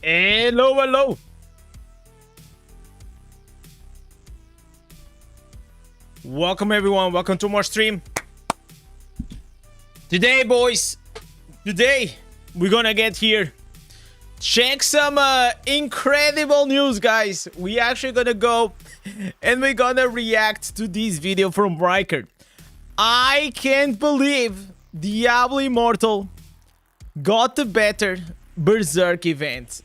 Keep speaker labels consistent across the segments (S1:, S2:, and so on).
S1: Hello, hello. Welcome everyone, welcome to more stream. Today, boys, today we're gonna get here. Check some incredible news, guys. We actually gonna go and we're gonna react to this video from Riker. I can't believe Diablo Immortal got the better Berserk event.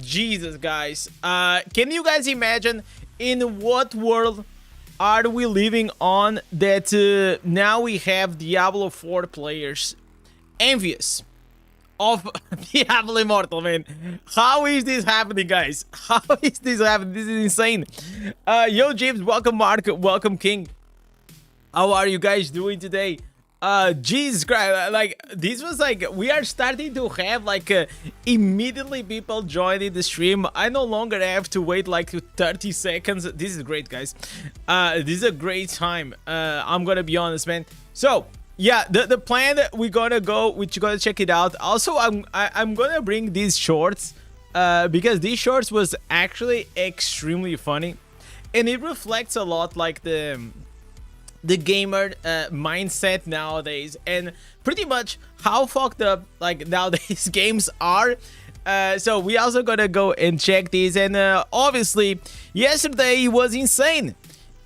S1: Jesus, guys. Can you guys imagine in what world are we living on that now we have Diablo 4 players envious of Diablo Immortal, man? How is this happening, guys? How is this happening? This is insane. Yo, James, welcome, Mark, welcome, King. How are you guys doing today? Jesus Christ, like, this was like, we are starting to have like immediately people joining the stream. I no longer have to wait like 30 seconds. This is great, guys. This is a great time. I'm gonna be honest, man. So yeah, the plan that we're gonna go, which you gotta check it out. Also, I'm gonna bring these shorts because these shorts was actually extremely funny, and it reflects a lot like the gamer mindset nowadays, and pretty much how fucked up like nowadays games are. So we also gonna go and check these, and obviously yesterday was insane.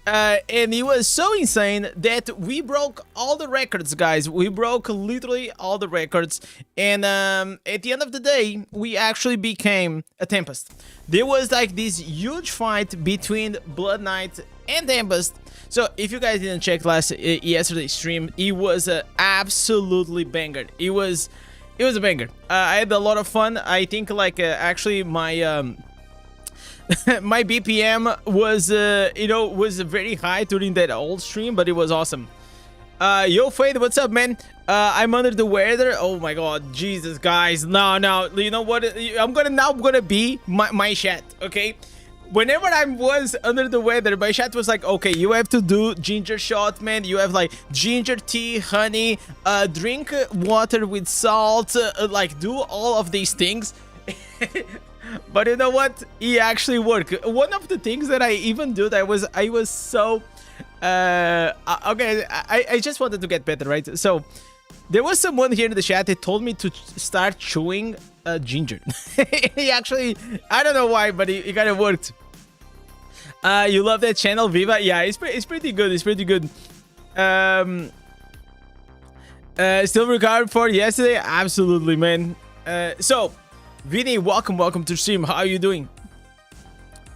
S1: And it was so insane that we broke all the records, guys. We broke literally all the records, and at the end of the day, we actually became a Tempest. There was like this huge fight between Blood Knight and Tempest. So if you guys didn't check yesterday's stream, it was absolutely banger. It was a banger. I had a lot of fun. I think like actually my my BPM was was very high during that old stream, but it was awesome. Yo, Fade, what's up, man? I'm under the weather. Oh my god, Jesus, guys. No, you know what? I'm gonna be my chat, okay? Whenever I was under the weather, my chat was like, okay, you have to do ginger shot, man. You have like ginger tea, honey, drink water with salt, like do all of these things. But you know what? It actually worked. One of the things that I even did, I was so okay. I just wanted to get better, right? So there was someone here in the chat that told me to start chewing ginger. He actually, I don't know why, but it kind of worked. You love that channel, Viva? Yeah, it's pretty good. It's pretty good. Still recovered for yesterday? Absolutely, man. So, Vinny, welcome to the stream. How are you doing?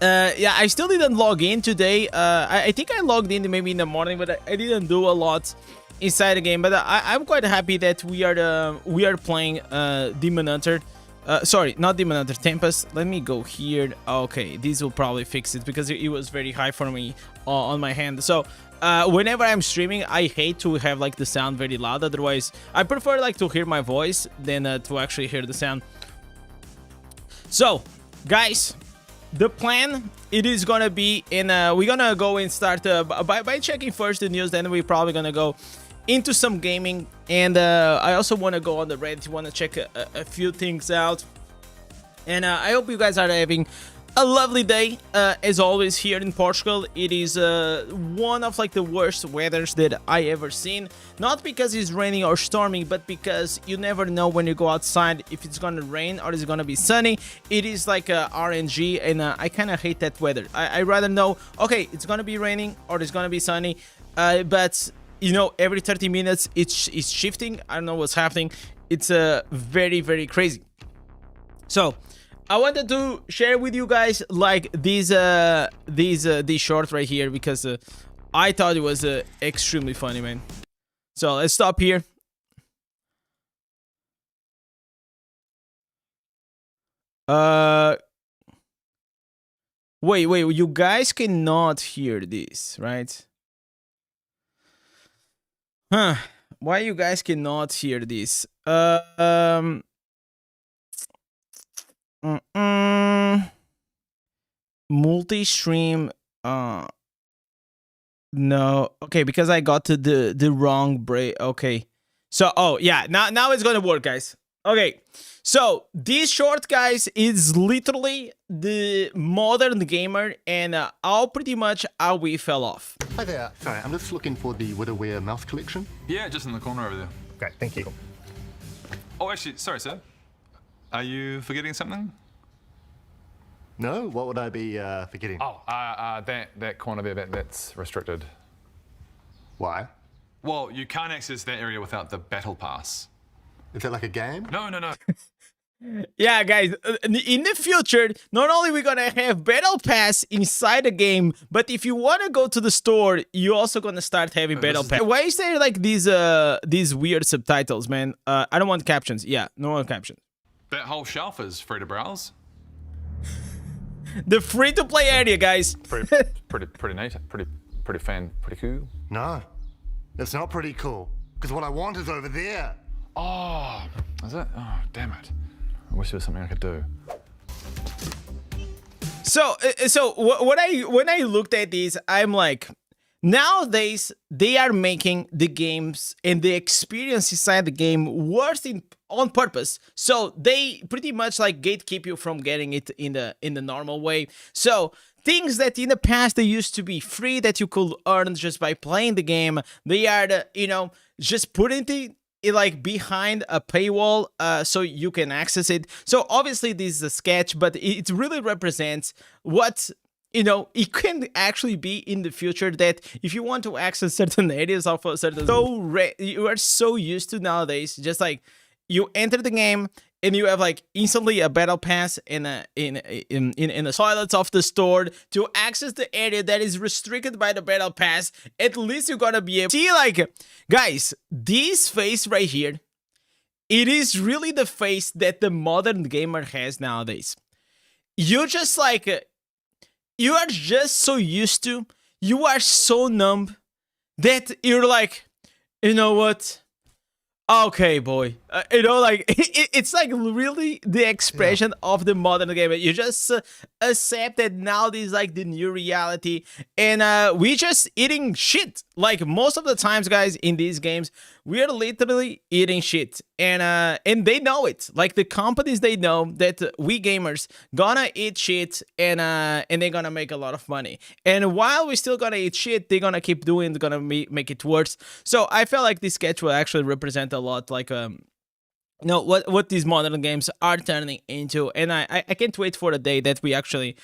S1: Yeah, I still didn't log in today. I think I logged in maybe in the morning, but I didn't do a lot inside the game. But I'm quite happy that we are playing Demon Hunter. Sorry, not Demon Hunter, Tempest. Let me go here. Okay, this will probably fix it because it was very high for me on my hand. So whenever I'm streaming, I hate to have like the sound very loud. Otherwise, I prefer like to hear my voice than to actually hear the sound. So, guys, the plan, it is gonna be in we're gonna go and start by checking first the news, then we're probably gonna go into some gaming, and I also want to go on the Reddit, want to check a few things out, and I hope you guys are having a lovely day. As always, here in Portugal, it is one of like the worst weathers that I ever seen. Not because it's raining or storming, but because you never know when you go outside if it's gonna rain or it's gonna be sunny. It is like RNG, and I kind of hate that weather. I rather know, okay, it's gonna be raining or it's gonna be sunny, but you know, every 30 minutes it's shifting. I don't know what's happening. It's very, very crazy. So I wanted to share with you guys like these shorts right here because I thought it was extremely funny, man. So let's stop here. Wait, you guys cannot hear this, right? Huh? Why you guys cannot hear this? Multi-stream. No. Okay, because I got to the wrong break. Okay. So, oh yeah, now it's gonna work, guys. Okay, so this short, guys, is literally the modern gamer and how pretty much how we fell off.
S2: Hi there. Sorry, I'm just looking for the Widowware mouse collection.
S3: Yeah, just in the corner over there.
S2: Great, thank you.
S3: Oh, actually, sorry, sir. Are you forgetting something?
S2: No, what would I be forgetting?
S3: Oh, that corner there, that's restricted.
S2: Why?
S3: Well, you can't access that area without the battle pass.
S2: Is it like a game?
S3: No.
S1: Yeah, guys, in the future, not only we're gonna have Battle Pass inside the game, but if you want to go to the store, you're also gonna start having Battle Pass. Why is there like these weird subtitles, man? I don't want captions. Yeah, no one captions.
S3: That whole shelf is free to browse.
S1: The free-to-play area, guys.
S3: Pretty neat. Pretty cool.
S2: No, it's not pretty cool. Because what I want is over there.
S3: Oh, is it? Oh, damn it. I wish there was something I could do.
S1: So when I looked at these, I'm like, nowadays they are making the games and the experience inside the game worse on purpose. So they pretty much like gatekeep you from getting it in the normal way. So things that in the past they used to be free that you could earn just by playing the game, they are just putting it like behind a paywall so you can access it. So obviously this is a sketch, but it really represents what it can actually be in the future, that if you want to access certain areas of a certain you are so used to nowadays, just like you enter the game and you have like instantly a battle pass in the toilets of the store to access the area that is restricted by the battle pass. At least you're gonna be able to see, like, guys, this face right here, it is really the face that the modern gamer has nowadays. You just like you are just so used to, you are so numb that you're like, you know what? Okay, boy. Like it's like really the expression of the modern gamer. You just accept that now this is like the new reality, and we just eating shit. Like most of the times, guys, in these games, we are literally eating shit, and they know it. Like the companies, they know that we gamers gonna eat shit, and they're gonna make a lot of money. And while we're still gonna eat shit, they're gonna keep doing, they're gonna make it worse. So I felt like this sketch will actually represent a lot, like what these modern games are turning into, and I can't wait for the day that we actually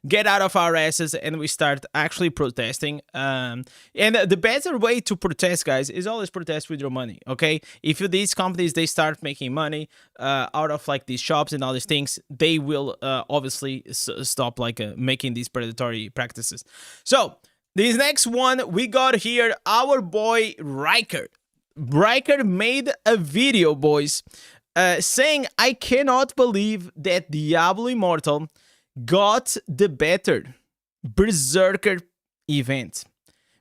S1: get out of our asses and we start actually protesting. And the better way to protest, guys, is always protest with your money. Okay, if these companies they start making money out of like these shops and all these things, they will obviously stop like making these predatory practices. So this next one we got here, our boy Riker. Riker made a video, boys, saying, I cannot believe that Diablo Immortal got the better Berserker event.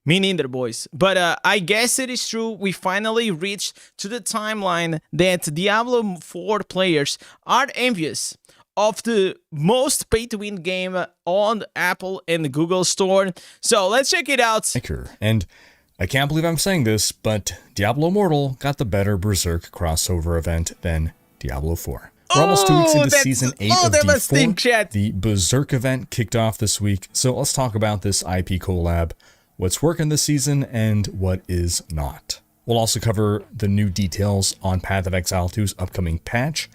S1: Me neither, boys. But I guess it is true. We finally reached to the timeline that Diablo 4 players are envious of the most pay-to-win game on Apple and Google Store. So let's check it out.
S4: And I can't believe I'm saying this, but Diablo Immortal got the better Berserk crossover event than Diablo 4. We're almost 2 weeks into Season 8 of D4. The Berserk event kicked off this week, so let's talk about this IP collab, what's working this season and what is not. We'll also cover the new details on Path of Exile 2's upcoming patch,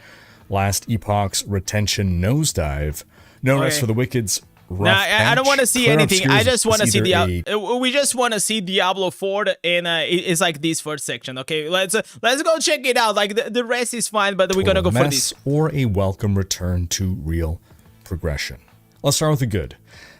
S4: Last Epoch's retention nosedive, no rest for the Wicked's rough
S1: I don't want to see anything. I just want to see we just want to see Diablo 4, and it's like this first section. Okay, let's go check it out. Like the rest is fine, but we're gonna go for this.
S4: Or a welcome return to real progression. Let's start with the good.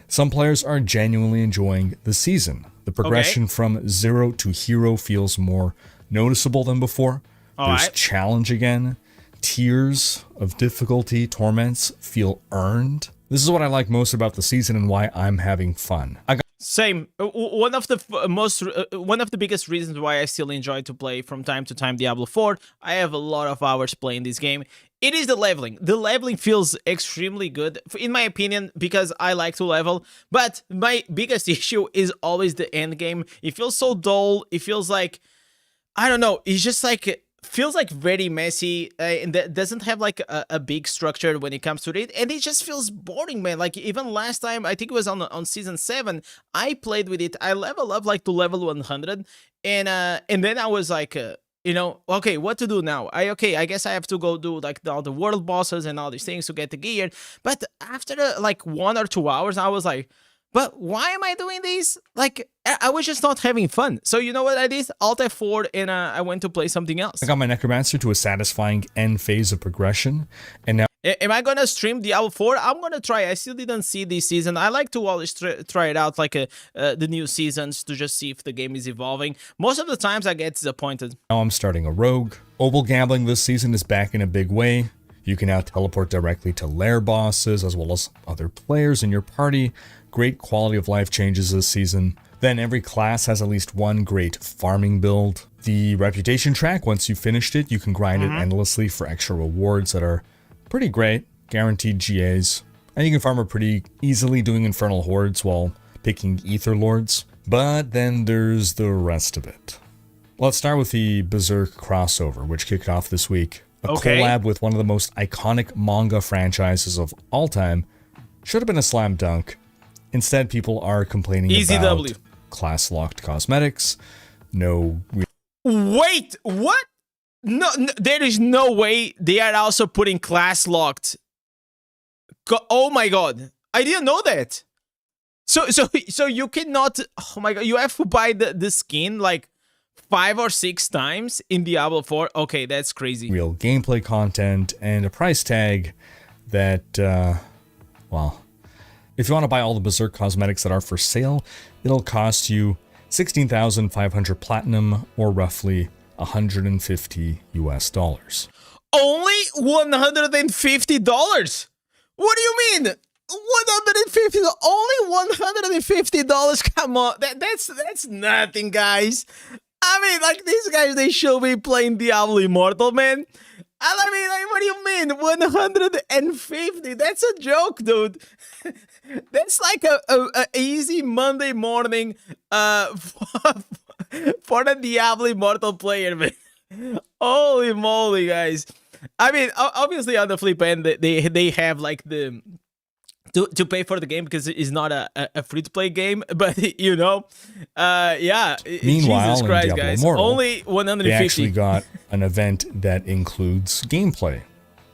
S4: Some players are genuinely enjoying the season. The progression from zero to hero feels more noticeable than before. There's challenge again. Tiers of difficulty, torments feel earned. This is what I like most about the season and why I'm having fun.
S1: Same. One of the biggest reasons why I still enjoy to play from time to time Diablo 4. I have a lot of hours playing this game. It is the leveling. The leveling feels extremely good, in my opinion, because I like to level. But my biggest issue is always the end game. It feels so dull. It feels like, I don't know. It's just like feels like very messy, and that doesn't have like a big structure when it comes to it, and it just feels boring, man. Like even last time, I think it was on season 7, I played with it. I leveled up like to level 100, and then I was like, you know, okay, what to do now? I guess I have to go do like all the world bosses and all these things to get the gear. But after like 1 or 2 hours, I was like, but why am I doing this? Like, I was just not having fun. So you know what I did? Alt F4, and I went to play something else.
S4: I got my Necromancer to a satisfying end phase of progression, and now...
S1: Am I gonna stream Diablo 4? I'm gonna try. I still didn't see this season. I like to always try it out, like the new seasons, to just see if the game is evolving. Most of the times I get disappointed.
S4: Now I'm starting a rogue. Obel gambling this season is back in a big way. You can now teleport directly to lair bosses as well as other players in your party. Great quality of life changes this season. Then every class has at least one great farming build. The reputation track, once you've finished it, you can grind it endlessly for extra rewards that are pretty great, guaranteed GAs. And you can farm it pretty easily doing Infernal Hordes while picking Ether Lords. But then there's the rest of it. Let's start with the Berserk crossover, which kicked off this week. A collab with one of the most iconic manga franchises of all time. Should have been a slam dunk. Instead, people are complaining about class-locked cosmetics. No...
S1: Wait, what? No, there is no way they are also putting class-locked. Oh my god, I didn't know that. So you cannot... Oh my god, you have to buy the skin like 5 or 6 times in Diablo 4. Okay, that's crazy.
S4: Real gameplay content and a price tag that, well... If you want to buy all the Berserk cosmetics that are for sale, it'll cost you 16,500 platinum, or roughly $150 US.
S1: Only $150? What do you mean? $150? Only $150? Come on, that's nothing, guys. I mean, like, these guys, they should be playing Diablo Immortal, man. I mean, like, what do you mean? 150? That's a joke, dude. That's like a easy Monday morning for the Diablo Immortal player, man. Holy moly, guys. I mean, obviously on the flip end, they have like the to pay for the game because it's not a free-to-play game, but you know, yeah.
S4: Meanwhile,
S1: Jesus Christ,
S4: in Diablo
S1: guys,
S4: Immortal,
S1: only 150.
S4: they actually got an event that includes gameplay.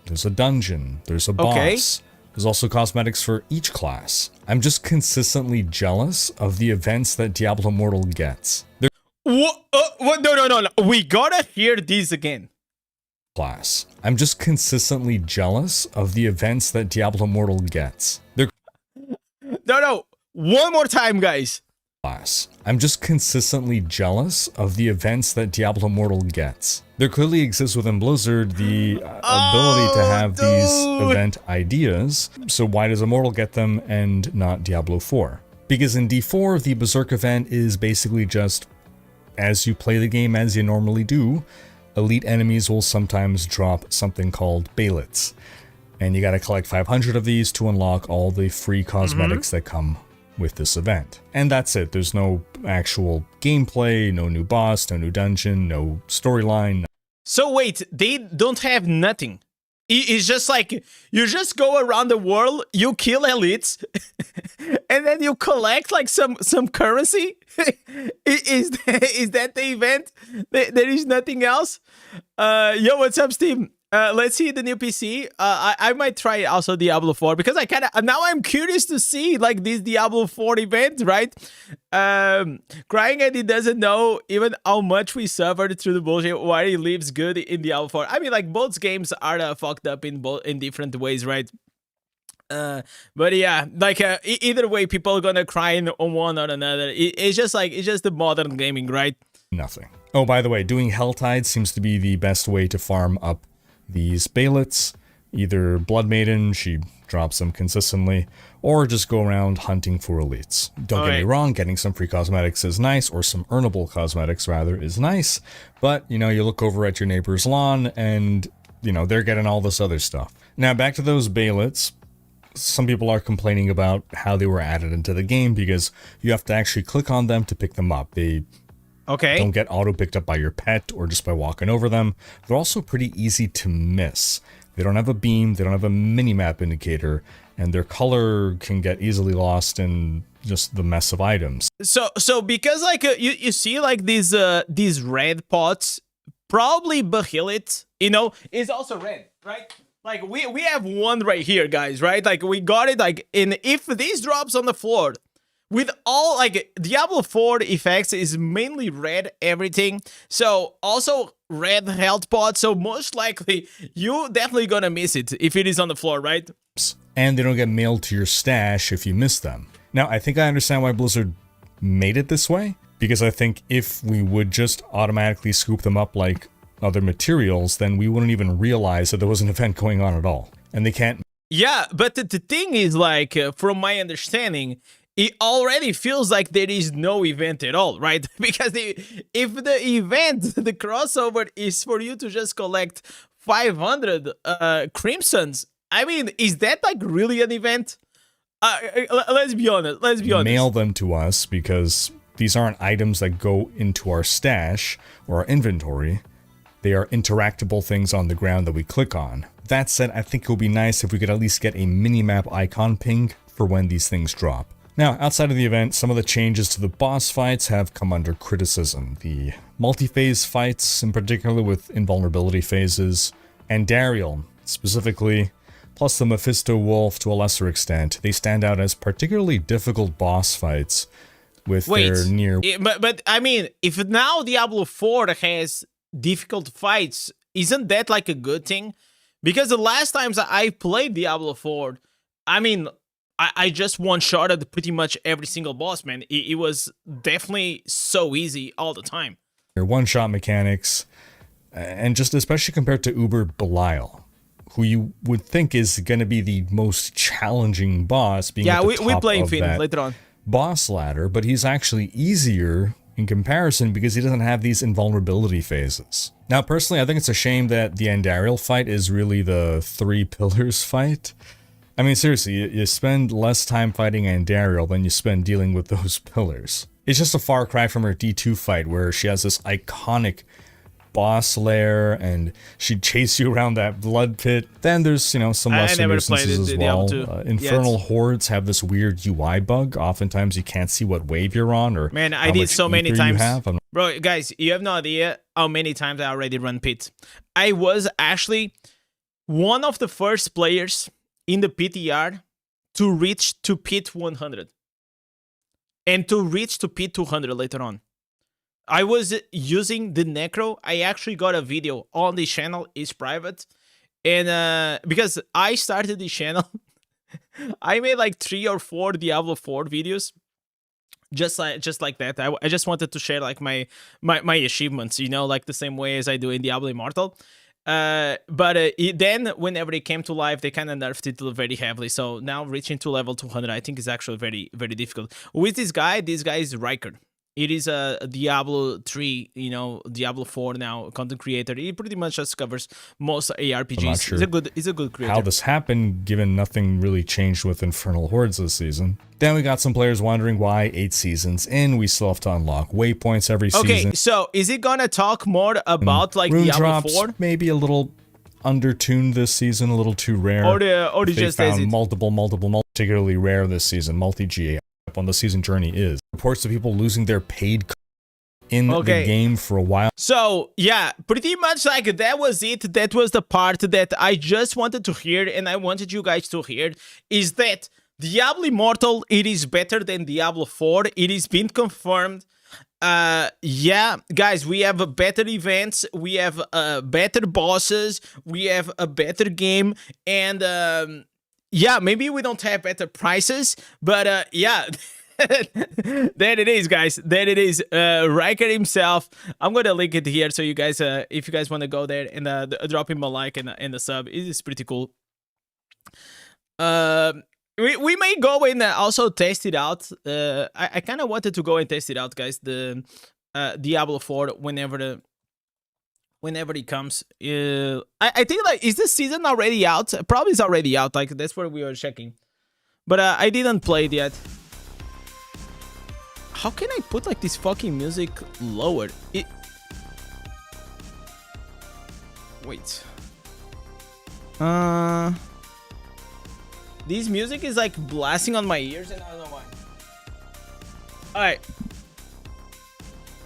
S4: There's a dungeon. There's a boss. There's also cosmetics for each class. I'm just consistently jealous of the events that Diablo Immortal gets.
S1: What? No. We gotta hear these again.
S4: Class. I'm just consistently jealous of the events that Diablo Immortal gets.
S1: No. One more time, guys.
S4: Class. I'm just consistently jealous of the events that Diablo Immortal gets. There clearly exists within Blizzard the ability to have these event ideas, so why does Immortal get them and not Diablo 4? Because in D4, the Berserk event is basically just, as you play the game as you normally do, elite enemies will sometimes drop something called Baelits. And you gotta collect 500 of these to unlock all the free cosmetics that come with this event. And that's it. There's no actual gameplay, no new boss, no new dungeon, no storyline.
S1: So wait, they don't have nothing. It's just like, you just go around the world, you kill elites, and then you collect like some currency? Is that the event? There is nothing else? Yo, what's up, Steve? Let's see the new PC. I might try also Diablo 4 because I kind of now I'm curious to see like this Diablo 4 event, right? Crying and he doesn't know even how much we suffered through the bullshit while he lives good in Diablo 4. I mean, like both games are fucked up in different ways, right? But yeah, like either way, people are gonna cry on one or another. It's just the modern gaming, right?
S4: Nothing. Oh, by the way, doing Helltide seems to be the best way to farm up these Baelits. Either Blood Maiden, she drops them consistently, or just go around hunting for elites. Don't get me wrong, getting some free cosmetics is nice, or some earnable cosmetics rather is nice, but you know, you look over at your neighbor's lawn and you know, they're getting all this other stuff. Now back to those Baelits. Some people are complaining about how they were added into the game because you have to actually click on them to pick them up. They
S1: Okay.
S4: Don't get auto picked up by your pet or just by walking over them. They're also pretty easy to miss. They don't have a beam, they don't have a mini-map indicator, and their color can get easily lost in just the mess of items.
S1: So because like you see like these red pots, probably Bahilit, you know, is also red, right? Like we have one right here, guys, right? Like we got it like if this drops on the floor, with all like Diablo 4 effects is mainly red everything, so also red health pot, so most likely you definitely gonna miss it if it is on the floor, right?
S4: And they don't get mailed to your stash if you miss them. Now, I think I understand why Blizzard made it this way, because I think if we would just automatically scoop them up like other materials, then we wouldn't even realize that there was an event going on at all. And they can't...
S1: Yeah, but the thing is, like, from my understanding, it already feels like there is no event at all, right? Because if the event, the crossover, is for you to just collect 500 crimsons, I mean, is that like really an event? Let's be honest. Let's be honest.
S4: Mail them to us because these aren't items that go into our stash or our inventory. They are interactable things on the ground that we click on. That said, I think it would be nice if we could at least get a mini-map icon ping for when these things drop. Now, outside of the event, some of the changes to the boss fights have come under criticism. The multi-phase fights, in particular with invulnerability phases, and Dariel, specifically, plus the Mephisto Wolf to a lesser extent, they stand out as particularly difficult boss fights with their near...
S1: But I mean, if now Diablo 4 has difficult fights, isn't that like a good thing? Because the last times I played Diablo 4, I mean... I just one-shotted pretty much every single boss, man. It was definitely so easy all the time.
S4: Their one-shot mechanics, and just especially compared to Uber Belial, who you would think is going to be the most challenging boss, being at the top
S1: we play
S4: of
S1: Infinite
S4: that
S1: later on
S4: boss ladder, but he's actually easier in comparison because he doesn't have these invulnerability phases. Now, personally, I think it's a shame that the Andariel fight is really the Three Pillars fight. I mean, seriously, you spend less time fighting Andariel than you spend dealing with those pillars. It's just a far cry from her D2 fight where she has this iconic boss lair and she'd chase you around that blood pit. Then there's, you know, some lesser nuisances as well. Infernal Hordes have this weird UI bug. Oftentimes you can't see what wave you're on or
S1: man, I
S4: how
S1: did
S4: much
S1: so many
S4: ether
S1: times.
S4: you have.
S1: Bro, guys, you have no idea how many times I already run pit. I was actually one of the first players in the PTR to reach to pit 100 and to reach to pit 200 later on. I was using the Necro. I actually got a video on the channel. It's private, and because I started the channel, I made like 3 or 4 Diablo 4 videos, just like that. I just wanted to share like my achievements, you know, like the same way as I do in Diablo Immortal. But then whenever it came to life, they kind of nerfed it very heavily. So now reaching to level 200, I think is actually very, very difficult. With this guy is Riker. It is a Diablo 3, you know, Diablo 4 now content creator. He pretty much just covers most ARPGs.
S4: I'm not sure
S1: he's a good creator.
S4: how this happened, given nothing really changed with Infernal Hordes this season. Then we got some players wondering why 8 seasons in, we still have to unlock waypoints every season.
S1: Okay, so is it gonna talk more about like
S4: Rune
S1: Diablo
S4: drops
S1: 4?
S4: Maybe a little undertuned this season, a little too rare.
S1: Or they just
S4: found multiple, particularly rare this season. Multi-GA on the season journey is. Reports of people losing their paid in the game for a while.
S1: So, yeah, pretty much like that was it. That was the part that I just wanted to hear, and I wanted you guys to hear, is that Diablo Immortal, it is better than Diablo 4. It is been confirmed. Yeah, guys, we have better events, we have better bosses, we have a better game, and yeah, maybe we don't have better prices, but yeah, there it is, guys. There it is. Riker himself. I'm gonna link it here so you guys, if you guys want to go there and drop him a like and the sub, it is pretty cool. We may go and also test it out. I kind of wanted to go and test it out, guys. The Diablo 4 whenever it comes. I think like, is the season already out? Probably it's already out. Like that's where we were checking, but I didn't play it yet. How can I put like this fucking music lower? Wait. This music is like blasting on my ears and I don't know why.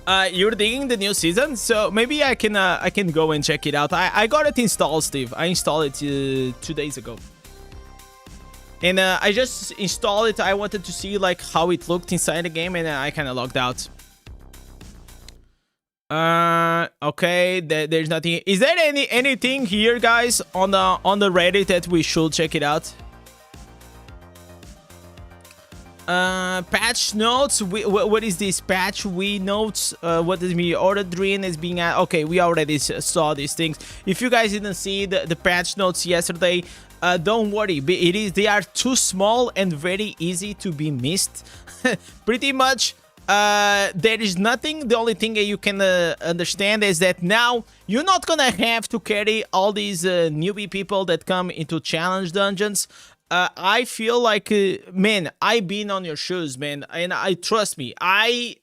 S1: Alright. You're digging the new season? So maybe I can go and check it out. I got it installed, Steve. I installed it 2 days ago. And I just installed it. I wanted to see like how it looked inside the game, and I kind of logged out. Okay, there's nothing. Is there anything here, guys, on the Reddit that we should check it out? Patch notes. What is this patch? We notes. What does mean? Order drain is being at. Okay, we already saw these things. If you guys didn't see the patch notes yesterday, don't worry. They are too small and very easy to be missed. Pretty much. There is nothing. The only thing that you can understand is that now you're not gonna have to carry all these newbie people that come into challenge dungeons. I feel like, man, I've been on your shoes, man, and trust me, I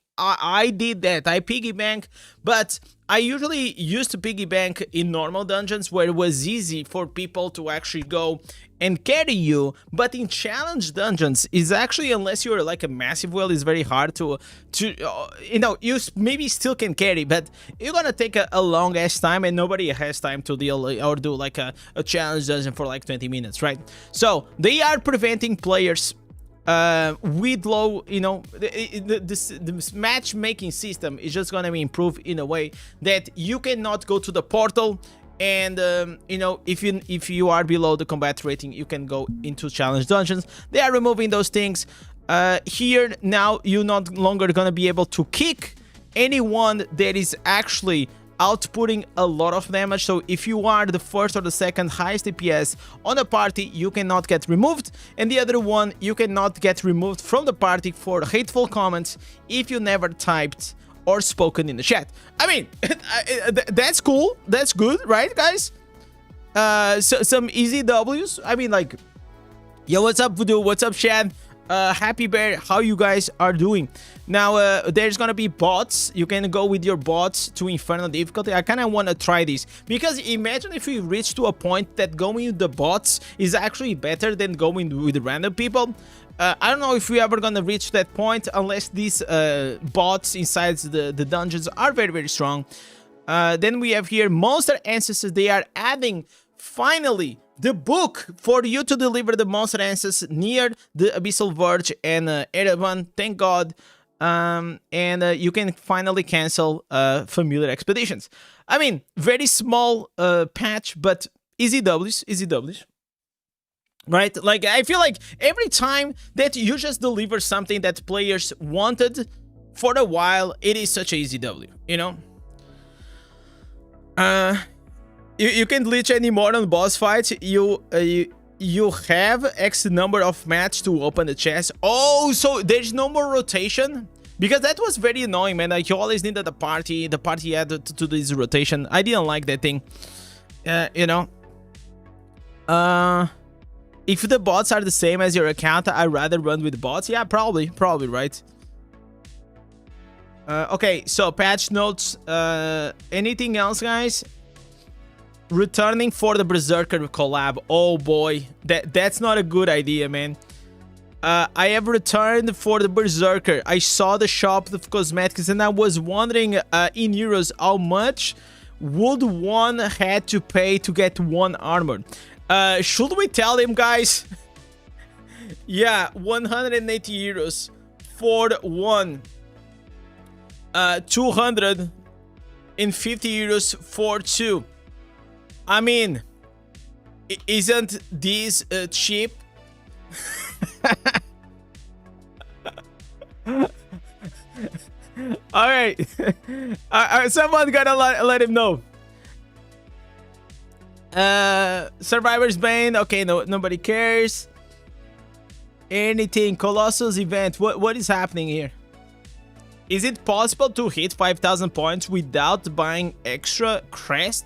S1: did that. I piggy bank, but I usually used to piggy bank in normal dungeons where it was easy for people to actually go and carry you, but in challenge dungeons is actually, unless you're like a massive whale, it's very hard to you know, you maybe still can carry, but you're gonna take a long ass time, and nobody has time to deal or do like a challenge dungeon for like 20 minutes, right? So they are preventing players with low, you know, the matchmaking system is just gonna be improved in a way that you cannot go to the portal and you know, if you are below the combat rating, you can go into challenge dungeons. They are removing those things. Here now you're not longer gonna be able to kick anyone that is actually outputting a lot of damage. So if you are the first or the second highest DPS on a party, you cannot get removed, and the other one, you cannot get removed from the party for hateful comments if you never typed or spoken in the chat. I mean, that's cool. That's good, right, guys? So some easy W's. I mean, like, yo, what's up, Voodoo? What's up, Chad? Happy Bear, how you guys are doing? Now, there's gonna be bots. You can go with your bots to Infernal difficulty. I kind of want to try this, because imagine if we reach to a point that going with the bots is actually better than going with random people. I don't know if we ever gonna reach that point unless these bots inside the dungeons are very, very strong. Then we have here Monster Ancestors. They are adding, finally, the book for you to deliver the Monster Ancestors near the Abyssal Verge and Erevan. Thank God. And you can finally cancel familiar expeditions. I mean, very small patch, but easy W's, easy W's. Right? Like, I feel like every time that you just deliver something that players wanted for a while, it is such an easy W, you know? You can glitch any more on boss fights. You have X number of match to open the chest. Oh, so there's no more rotation? Because that was very annoying, man. Like, you always needed the party had to do this rotation. I didn't like that thing. You know? If the bots are the same as your account, I'd rather run with bots. Yeah, probably, right? Okay, so patch notes. Anything else, guys? Returning for the Berserker collab. Oh boy, that's not a good idea, man. I have returned for the Berserker. I saw the shop of cosmetics and I was wondering in euros how much would one had to pay to get one armor. Should we tell him, guys? Yeah, 180 euros for one. 250 euros for two. I mean, isn't this cheap? All right. Someone gotta let him know. Survivor's Bane. Okay, no, nobody cares. Anything. Colossus event. What is happening here? Is it possible to hit 5,000 points without buying extra crest?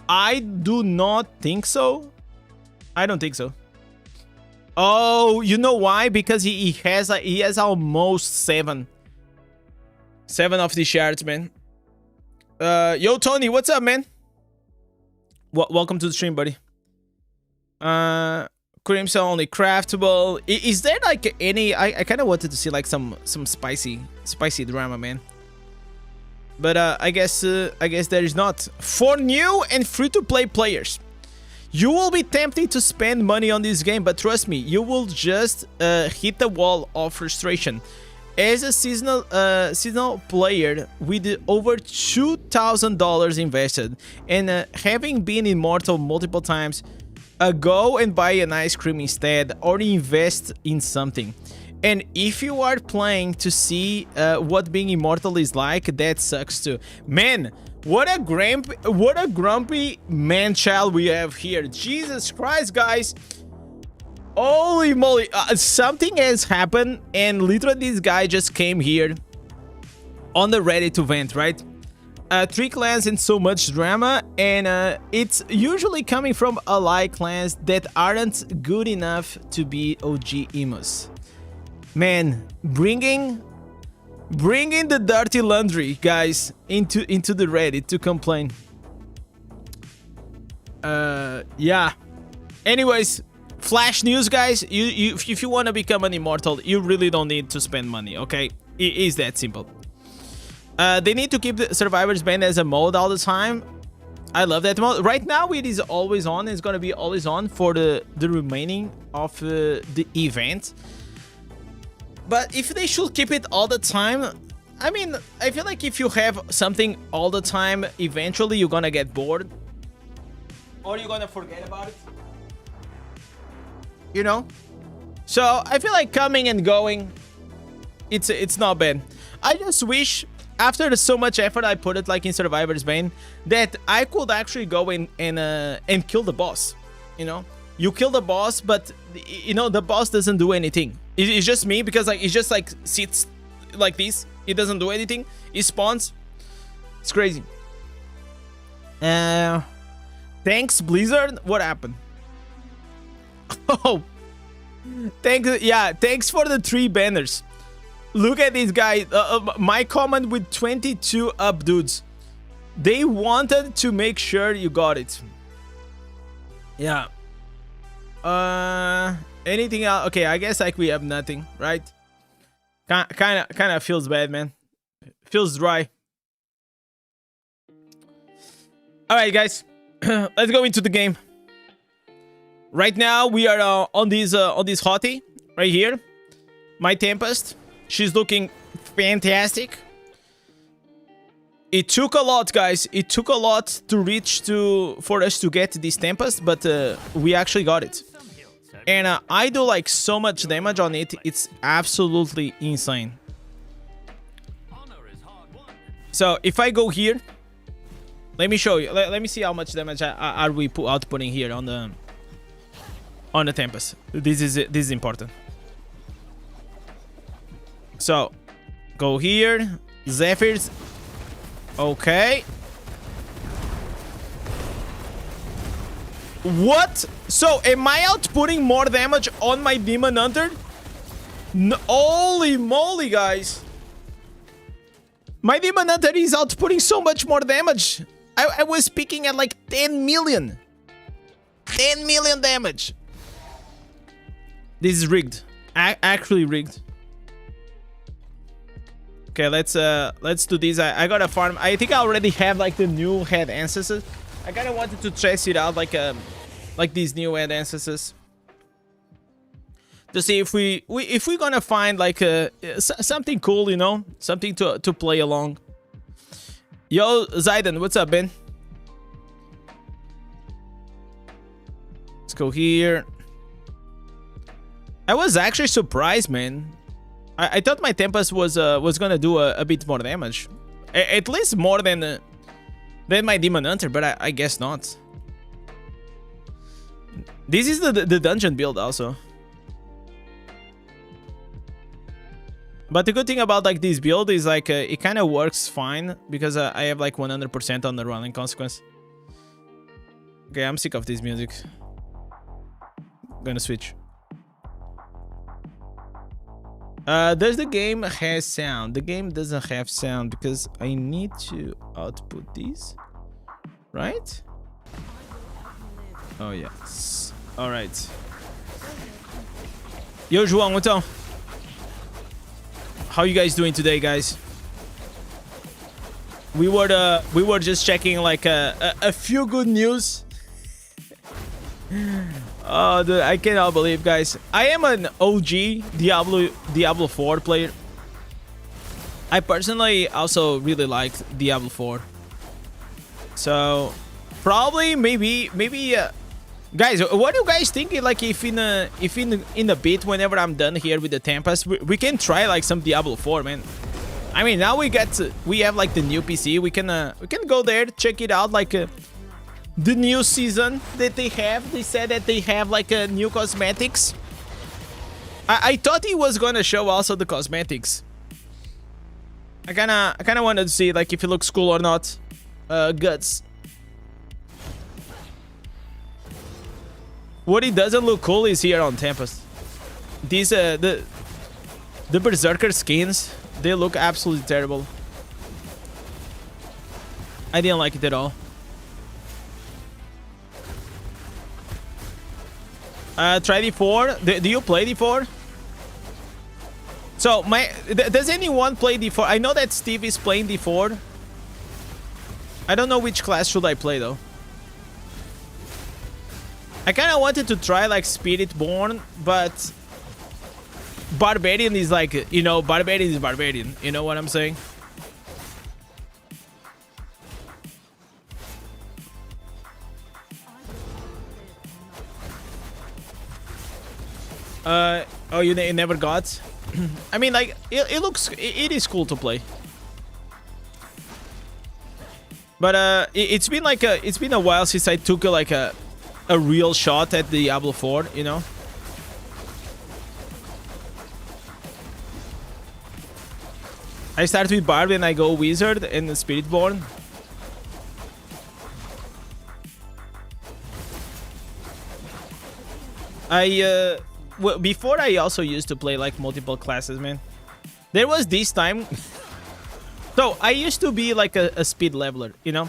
S1: I do not think so. I don't think so. Oh, you know why? Because he has almost 7. 7 of these shards, man. Yo, Tony, what's up, man? Welcome to the stream, buddy. Crimson only craftable. Is there like any? I kind of wanted to see like some spicy drama, man. But I guess there is not. For new and free-to-play players, you will be tempted to spend money on this game, but trust me, you will just hit the wall of frustration. As a seasonal player with over $2,000 invested and having been Immortal multiple times, go and buy an ice cream instead or invest in something. And if you are playing to see what being Immortal is like, that sucks too. Man, what a grumpy man-child we have here. Jesus Christ, guys. Holy moly, something has happened, and literally this guy just came here on the Reddit event, right? 3 clans and so much drama, and it's usually coming from ally clans that aren't good enough to be OG emos. Man, bringing the dirty laundry, guys, into the Reddit to complain. Yeah. Anyways, flash news, guys. If you want to become an Immortal, you really don't need to spend money, okay? It is that simple. They need to keep the Survivor's Band as a mode all the time. I love that mode. Right now, it is always on. It's going to be always on for the remaining of the event. But if they should keep it all the time, I mean, I feel like if you have something all the time, eventually you're going to get bored. Or you're going to forget about it. You know? So, I feel like coming and going, it's not bad. I just wish, after so much effort I put it like in Survivor's Bane, that I could actually go in and kill the boss. You know? You kill the boss, but, you know, the boss doesn't do anything. It's just me, because like it just like sits like this. It doesn't do anything. It spawns. It's crazy. Thanks, Blizzard. What happened? Oh, thanks. Yeah, thanks for the 3 banners. Look at this guy. My comment with 22 up, dudes. They wanted to make sure you got it. Yeah. Anything else? Okay, I guess like we have nothing, right? Kind of feels bad, man. Feels dry. All right, guys. Let's go into the game. Right now we are on this hottie right here. My Tempest. She's looking fantastic. It took a lot, guys. It took a lot to reach for us to get this Tempest, but we actually got it. And I do like so much damage on it. It's absolutely insane. So if I go here, let me show you. Let me see how much damage are we outputting here on the Tempest. This is important. So go here, Zephyrs. Okay. What? So, am I outputting more damage on my Demon Hunter? No, holy moly, guys. My Demon Hunter is outputting so much more damage. I was peaking at like 10 million. 10 million damage. This is rigged. Actually rigged. Okay, let's do this. I gotta farm. I think I already have like the new head ancestors. I kind of wanted to test it out like these new head ancestors to see if we're gonna find like something cool, you know, something to play along. Yo, Zayden, what's up, Ben? Let's go here. I was actually surprised, man. I thought my Tempest was gonna do a bit more damage, at least more than my Demon Hunter, but I guess not. This is the dungeon build also. But the good thing about like this build is like it kind of works fine because I have like 100% on the rolling consequence. Okay, I'm sick of this music. Gonna switch. Does the game have sound? The game doesn't have sound because I need to output these, right? Oh yes. All right. Yo, João, what's up? How you guys doing today, guys? We were just checking like a few good news. Oh, dude, I cannot believe, guys. I am an OG Diablo 4 player. I personally also really liked Diablo 4. So probably maybe guys, what do you guys think? Like if in a bit, whenever I'm done here with the Tempest, we can try like some Diablo 4, man. I mean, now we have like the new PC. We can go there, check it out, like the new season that they have. They said that they have like new cosmetics. I thought he was gonna show also the cosmetics. I kinda wanted to see like if it looks cool or not. Guts. What it doesn't look cool is here on Tempest. These the Berserker skins, they look absolutely terrible. I didn't like it at all. Try D4. Do you play D4? So does anyone play D4? I know that Steve is playing D4. I don't know which class should I play though. I kind of wanted to try like Spiritborn, but Barbarian is like, you know, Barbarian is Barbarian. You know what I'm saying? Oh, you never got? I mean, like, it is cool to play. But it's been like it's been a while since I took like a real shot at Diablo 4, you know? I start with Barb and I go Wizard and Spiritborn. Well, before I also used to play like multiple classes, man. There was this time. So I used to be like a speed leveler, you know?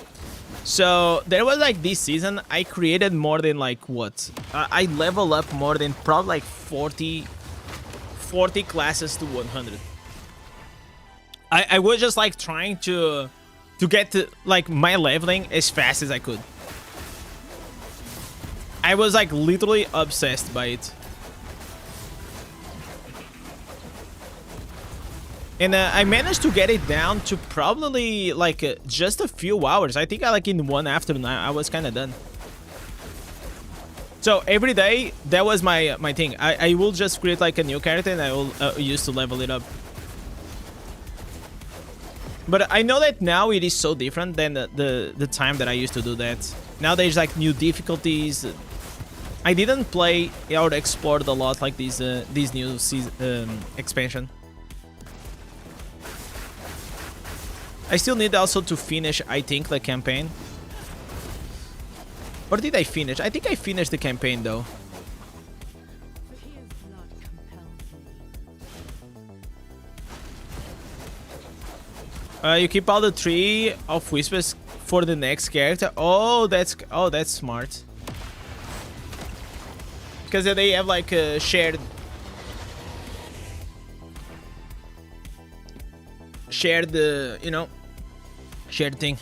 S1: So there was like this season, I created more than like what? I level up more than probably like 40 classes to 100. I was just like trying to get to, like my leveling as fast as I could. I was like literally obsessed by it. And I managed to get it down to probably like just a few hours. I think like in one afternoon I was kind of done. So every day that was my thing. I will just create like a new character and I will use to level it up. But I know that now it is so different than the time that I used to do that. Now there's like new difficulties. I didn't play or explored a lot like these new season, expansion. I still need also to finish, I think, the campaign. Or did I finish? I think I finished the campaign, though. You keep all the tree of whispers for the next character. Oh, that's smart. Because they have like a shared you know, shared thing.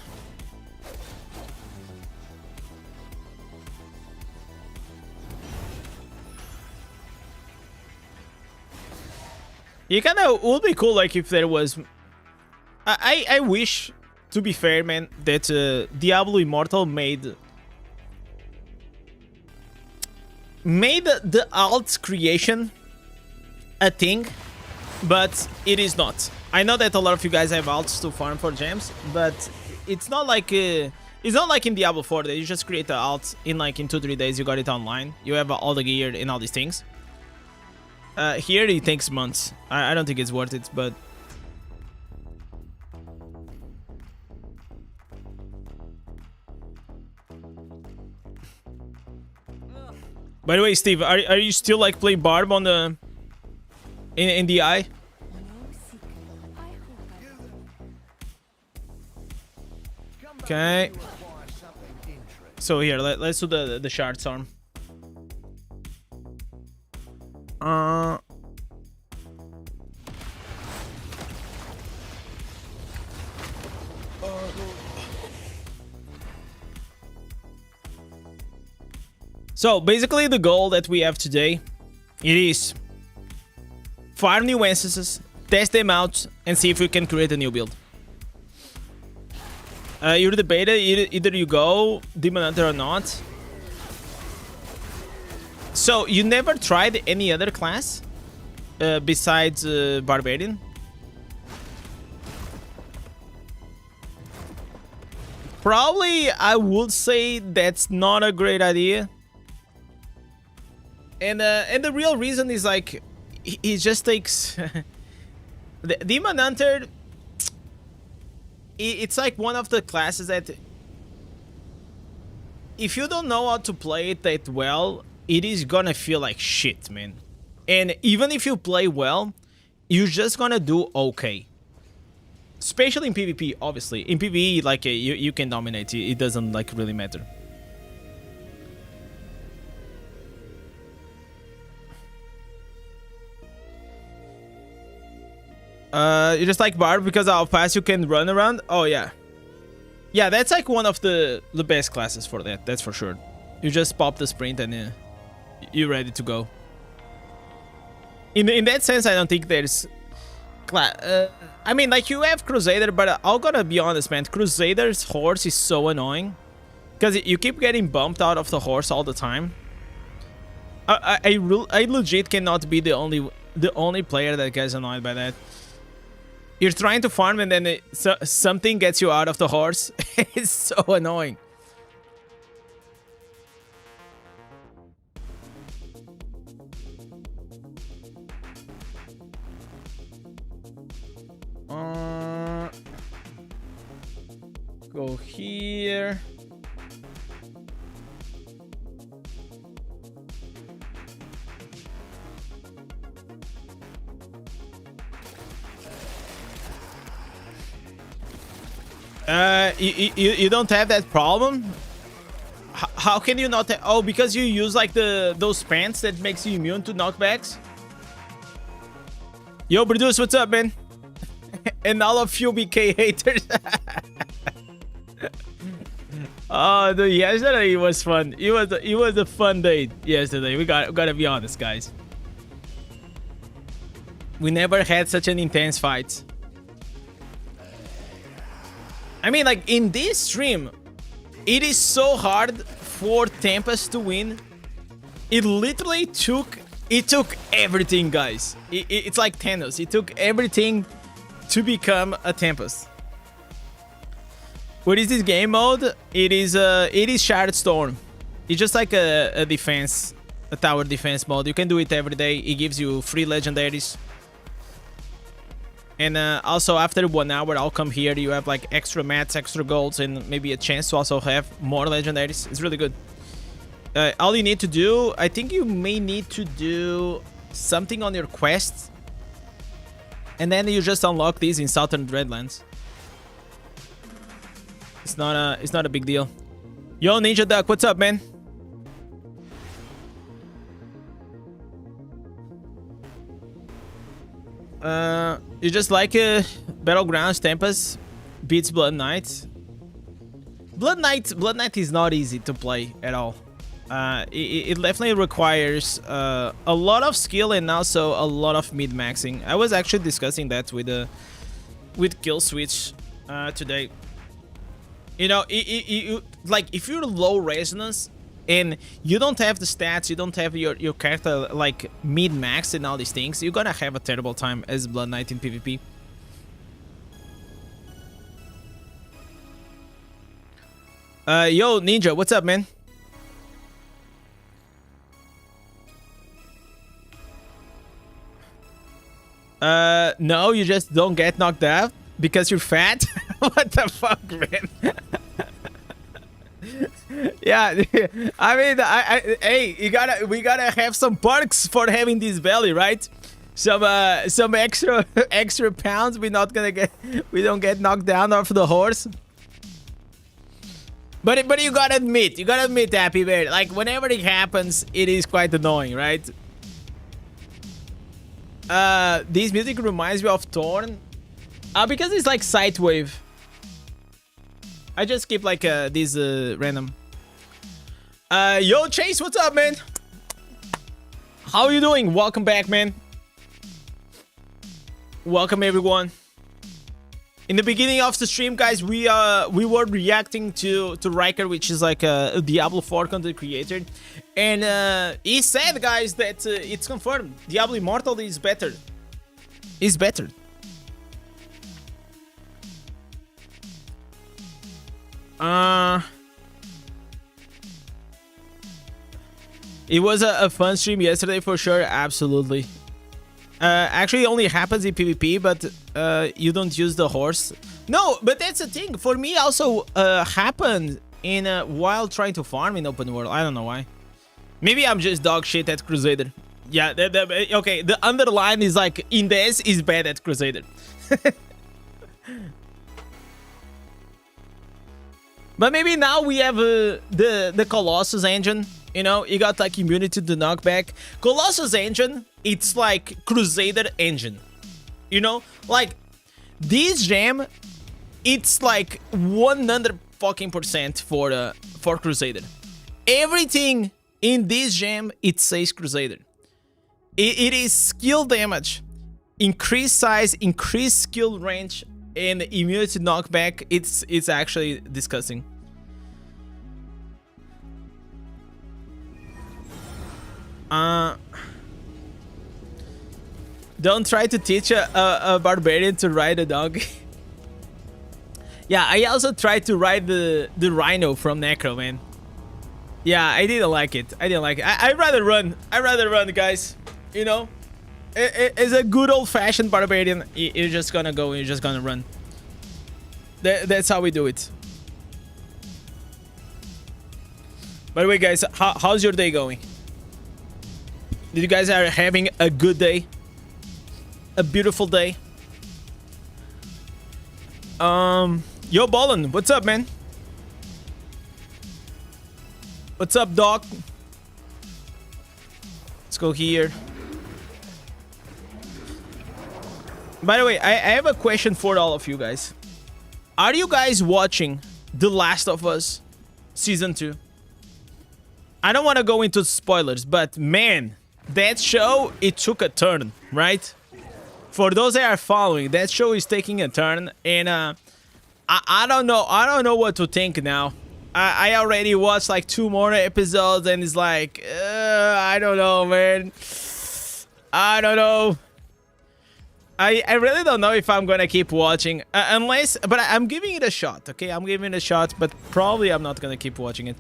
S1: You kind of would be cool like if there was. I wish, to be fair, man, that Diablo Immortal made the alt creation a thing, but it is not. I know that a lot of you guys have alts to farm for gems, but it's not like in Diablo 4 that you just create the alt in like in 2-3 days you got it online. You have all the gear and all these things. Here it takes months. I don't think it's worth it, but by the way, Steve, are you still like playing Barb on the in the eye? Okay. So here, let's do the shard storm. So basically the goal that we have today, it is farm new instances, test them out, and see if we can create a new build. You're the beta, either you go Demon Hunter or not. So you never tried any other class besides Barbarian? Probably I would say that's not a great idea. And the real reason is like it just takes the Demon Hunter. It's like one of the classes that if you don't know how to play it that well, it is gonna feel like shit, man. And even if you play well, you're just gonna do okay. Especially in PvP, obviously. In PvE, like you can dominate. It doesn't like really matter. You just like Barb because how fast you can run around? Oh, yeah. Yeah, that's like one of the best classes for that. That's for sure. You just pop the sprint and you're ready to go. In that sense, I don't think there's... I mean, like, you have Crusader, but I'm gonna be honest, man. Crusader's horse is so annoying. Because you keep getting bumped out of the horse all the time. I legit cannot be the only player that gets annoyed by that. You're trying to farm and then something gets you out of the horse. It's so annoying. Go here. You don't have that problem? How can you not? Oh, because you use like those pants that makes you immune to knockbacks? Yo, Produce, what's up, man? And all of you BK haters. Oh, dude, yesterday was fun. It was a fun day yesterday. We gotta be honest, guys. We never had such an intense fight. I mean, like, in this stream, it is so hard for Tempest to win. It literally took everything, guys. It's like Thanos. It took everything to become a Tempest. What is this game mode? It is Shard Storm. It's just like a defense, a tower defense mode. You can do it every day. It gives you free legendaries. And also after 1 hour, I'll come here. You have like extra mats, extra golds, and maybe a chance to also have more legendaries. It's really good. All you need to do, I think you may need to do something on your quest, and then you just unlock these in Southern Dreadlands. It's not a big deal. Yo, Ninja Duck, what's up, man? You just like Battlegrounds Tempest beats Blood Knight. Blood Knight is not easy to play at all. It definitely requires a lot of skill and also a lot of mid-maxing. I was actually discussing that with Kill Switch today. You know, like if you're low resonance and you don't have the stats, you don't have your character like mid-max and all these things, you're gonna have a terrible time as Blood Knight in PvP. Yo, Ninja, what's up, man? No, you just don't get knocked out because you're fat? What the fuck, man? Yeah, I mean, hey, we gotta have some perks for having this belly, right? Some extra pounds. We don't get knocked down off the horse. But you gotta admit, Happy Bear, like whenever it happens, it is quite annoying, right? This music reminds me of Torn. Because it's like Sightwave. I just keep like this random. Yo Chase, what's up, man? How you doing? Welcome back, man. Welcome everyone. In the beginning of the stream, guys, we were reacting to Riker, which is like a Diablo 4 content creator, and he said, guys, that it's confirmed Diablo Immortal is better. Is better. It was a fun stream yesterday for sure, absolutely. Actually, it only happens in PvP, but you don't use the horse. No, but that's the thing. For me, also happened in while trying to farm in open world. I don't know why. Maybe I'm just dog shit at Crusader. Yeah, okay. The underline is like Indez is bad at Crusader. But maybe now we have the Colossus engine. You know, you got like immunity to knockback. Colossus engine, it's like Crusader engine. You know, like this gem, it's like 100% for Crusader. Everything in this gem, it says Crusader. It is skill damage, increased size, increased skill range, and immunity knockback. It's actually disgusting. Don't try to teach a barbarian to ride a dog. Yeah, I also tried to ride the rhino from Necro, man. Yeah, I didn't like it. I'd rather run. I'd rather run, guys. You know, as a good old-fashioned barbarian, you're just gonna go and you're just gonna run. That's how we do it. By the way, guys, how's your day going? Did you guys are having a good day? A beautiful day? Yo, Ballin, what's up, man? What's up, Doc? Let's go here. By the way, I have a question for all of you guys. Are you guys watching The Last of Us Season 2? I don't want to go into spoilers, but man, that show, it took a turn, right? For those that are following, that show is taking a turn, and I don't know what to think now. I already watched like 2 more episodes, and it's like, I don't know, man. I don't know. I really don't know if I'm gonna keep watching, unless, but I'm giving it a shot, okay? I'm giving it a shot, but probably I'm not gonna keep watching it.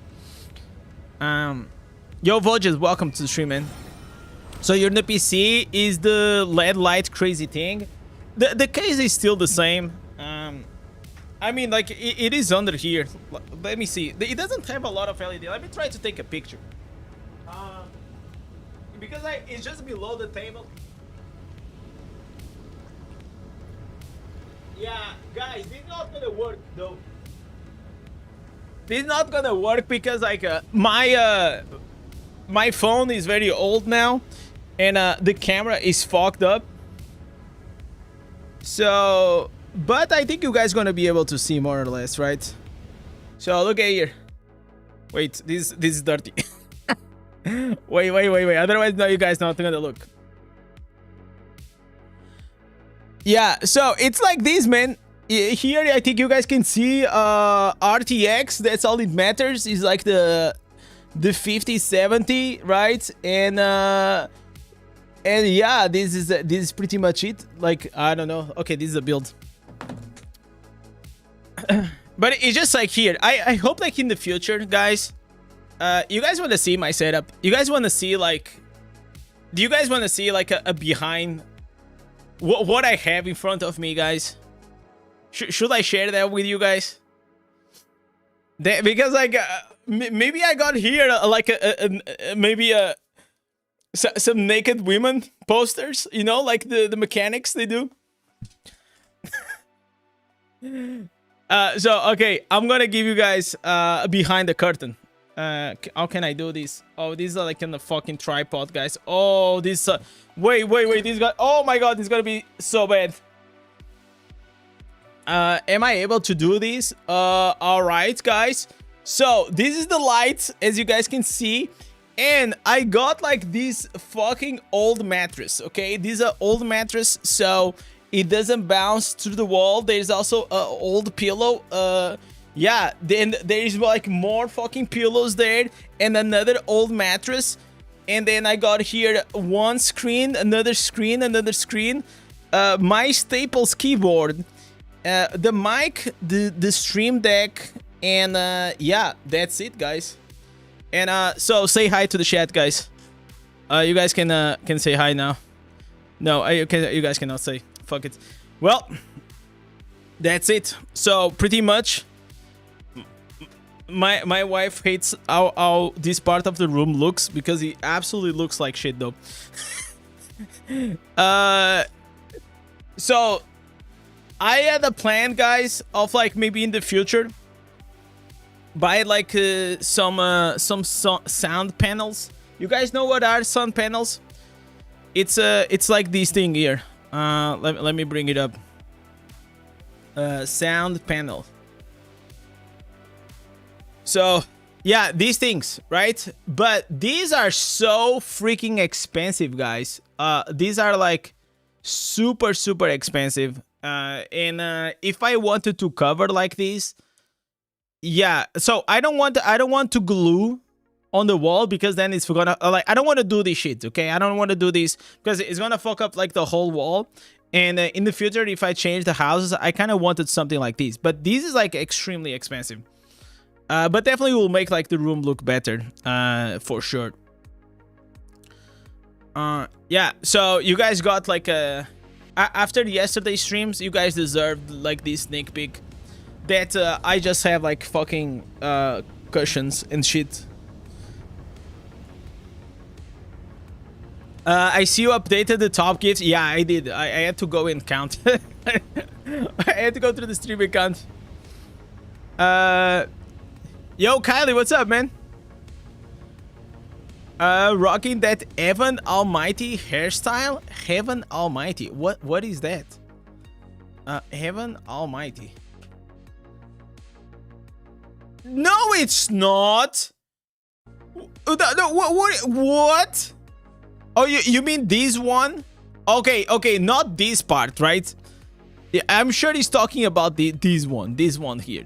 S1: Yo, Voges, welcome to the stream, man. So your new PC is the LED light crazy thing. The case is still the same. I mean, like, it is under here. Let me see. It doesn't have a lot of LED. Let me try to take a picture. Because it's just below the table. Yeah, guys, this is not gonna work, though. This is not gonna work because, like, my phone is very old now. And the camera is fogged up. So, but I think you guys gonna be able to see more or less, right? So look at here. Wait, this is dirty. wait. Otherwise, no, you guys not gonna look. Yeah, so it's like this, man. Here, I think you guys can see RTX. That's all it matters. Is like the 5070, right? And yeah, this is pretty much it. Like, I don't know. Okay, this is a build. But it's just like here. I hope like in the future, guys, you guys want to see my setup? You guys want to see like, do you guys want to see like a behind what I have in front of me, guys? Should I share that with you guys? Because like maybe I got here like maybe some naked women posters, you know, like the mechanics they do. So okay, I'm gonna give you guys behind the curtain. How can I do this? Oh, these are like in the fucking tripod, guys. Oh, this. Wait. This guy. Oh my god, this is gonna be so bad. Am I able to do this? All right, guys. So this is the light, as you guys can see. And I got like this fucking old mattress, okay? These are old mattress, so it doesn't bounce through the wall. There's also an old pillow. Yeah, then there's like more fucking pillows there and another old mattress. And then I got here one screen, another screen, another screen. My Staples keyboard, the mic, the stream deck, and yeah, that's it, guys. And so say hi to the chat, guys. You guys can say hi now. No, you guys cannot say. Fuck it. Well, that's it. So pretty much, my wife hates how this part of the room looks because it absolutely looks like shit, though. So I had a plan, guys, of like maybe in the future buy like some sound panels. You guys know what are sound panels? It's like this thing here. Let me bring it up. Sound panel. So yeah, these things, right? But these are so freaking expensive, guys. These are like super expensive. And if I wanted to cover like this, yeah, so I don't want to glue on the wall because then it's gonna like I don't want to do this shit, okay? I don't want to do this because it's gonna fuck up like the whole wall. And in the future, if I change the houses, I kind of wanted something like this. But this is like extremely expensive. But definitely will make like the room look better, for sure. Yeah, so you guys got like after yesterday's streams, you guys deserved like this sneak peek that I just have like fucking cushions and shit. I see you updated the top gifts. Yeah, I did. I had to go and count. I had to go through the stream account. Yo, Kylie, what's up, man? Rocking that Heaven Almighty hairstyle. Heaven Almighty. What is that? Heaven Almighty. No, it's not. No, what? Oh, you mean this one? Okay, not this part, right? Yeah, I'm sure he's talking about this one here.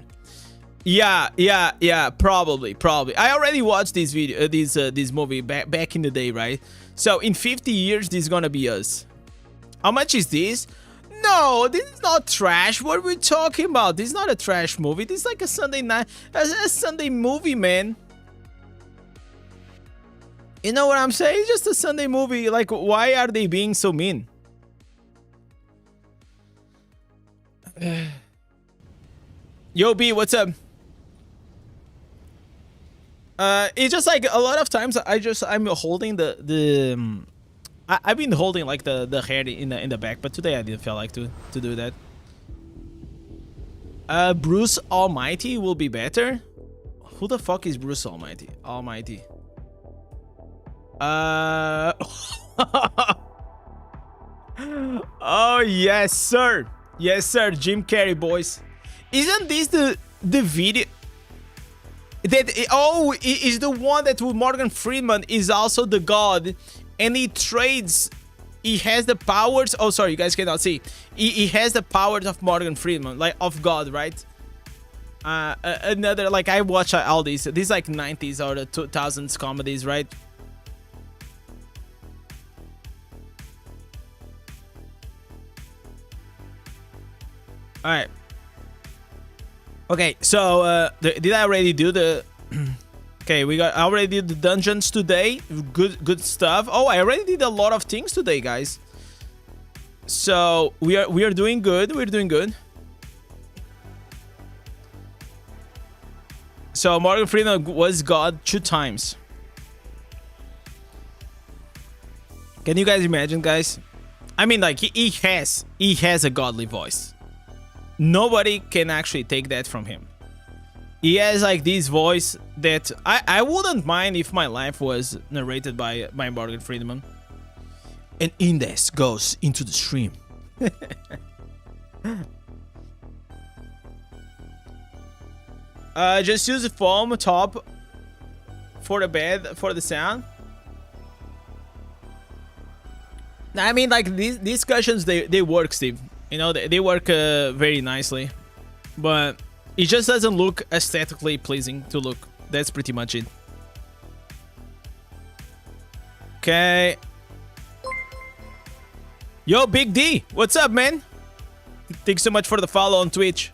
S1: Yeah, probably. I already watched this video, this movie back in the day, right? So in 50 years, this is gonna be us. How much is this? No, this is not trash. What are we talking about? This is not a trash movie. This is like a Sunday night, a Sunday movie, man. You know what I'm saying? It's just a Sunday movie. Like, why are they being so mean? Yo, B, what's up? It's just like a lot of times I'm holding I've been holding like the hair in the back, but today I didn't feel like to do that. Bruce Almighty will be better. Who the fuck is Bruce Almighty? Oh yes sir, Jim Carrey, boys. Isn't this the video that is the one that with Morgan Freeman is also the god, and he trades, he has the powers, oh sorry, you guys cannot see, he has the powers of Morgan Freeman, like of God, right? Another, like, I watch all these like 90s or the 2000s comedies, right? All right. Okay, so did I already do the? Okay, I already did the dungeons today. Good stuff. Oh, I already did a lot of things today, guys. So we are doing good. We're doing good. So Morgan Freeman was God 2 times. Can you guys imagine, guys? I mean, like he has a godly voice. nobody can actually take that from him. He has like this voice that I wouldn't mind if my life was narrated by Morgan Freeman. And Indez goes into the stream. Just use the foam top for the bed, for the sound. I mean, like, these discussions, they work, Steve. You know, they work very nicely. But it just doesn't look aesthetically pleasing to look. That's pretty much it. Okay. Yo, Big D. What's up, man? Thanks so much for the follow on Twitch.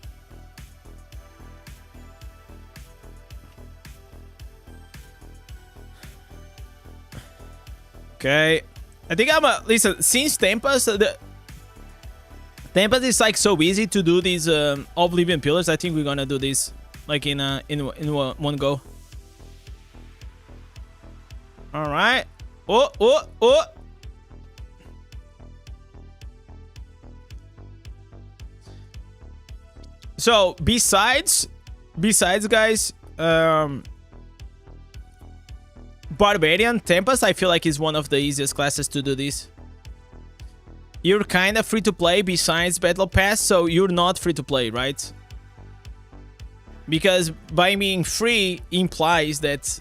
S1: Okay. I think listen, since Tempest, Tempest is like so easy to do these Oblivion pillars. I think we're gonna do this like in one go. All right. Oh. So besides guys, Barbarian, Tempest, I feel like is one of the easiest classes to do this. You're kind of free to play besides Battle Pass, so you're not free to play, right? Because by being free implies that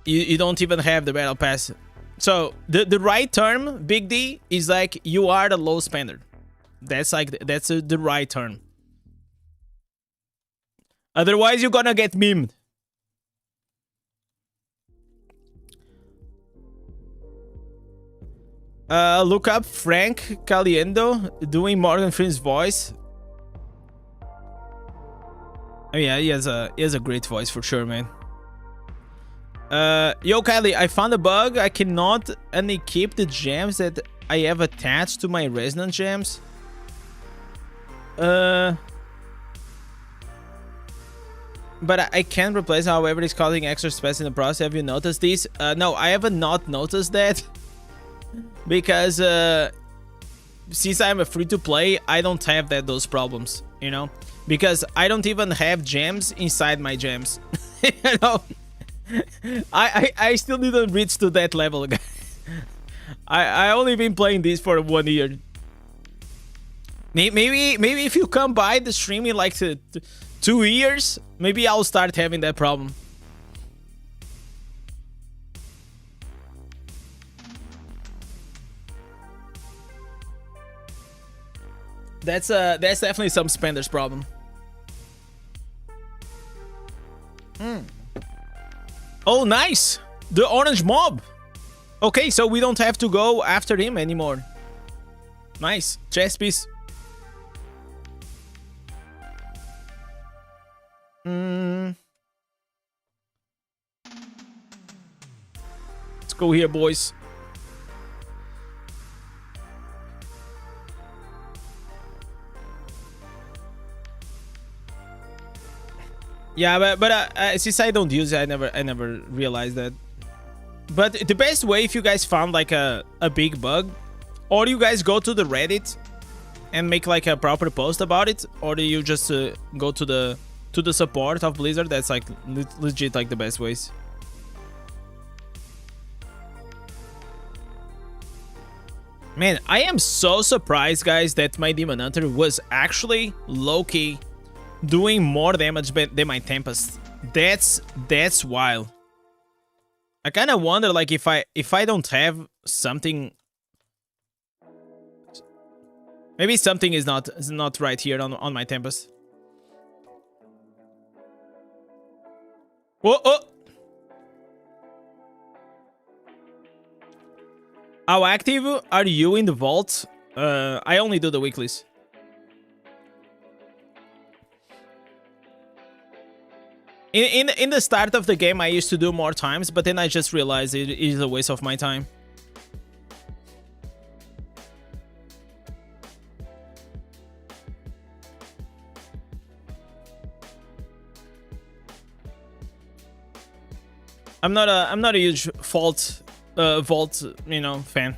S1: you don't even have the Battle Pass. So the right term, Big D, is like you are the low spender. That's the right term. Otherwise, you're gonna get memed. Look up Frank Caliendo doing Morgan Freeman's voice. Oh yeah, he has a great voice for sure, man. Yo, Kylie, I found a bug. I cannot keep the gems that I have attached to my resonant gems. But I can replace, however, it's causing extra space in the process. Have you noticed this? No, I haven't not noticed that. Because since I'm a free-to-play, I don't have those problems, you know? Because I don't even have gems inside my gems. You know? I still didn't reach to that level, guys. I only been playing this for 1 year. Maybe if you come by the stream in like 2 years, maybe I'll start having that problem. That's definitely some spender's problem. Oh, nice! The orange mob! Okay, so we don't have to go after him anymore. Nice. Chess piece. Let's go here, boys. Yeah, but since I don't use it, I never realized that. But the best way, if you guys found like a big bug, or you guys go to the Reddit and make like a proper post about it, or do you just go to the support of Blizzard? That's like legit like the best ways. Man, I am so surprised, guys, that my Demon Hunter was actually low-key doing more damage than my Tempest. That's wild. I kind of wonder, like, if I don't have something, maybe something is not right here on my Tempest. Oh! How active are you in the vault? I only do the weeklies. In the start of the game, I used to do more times, but then I just realized it is a waste of my time. I'm not a huge vault, you know, fan.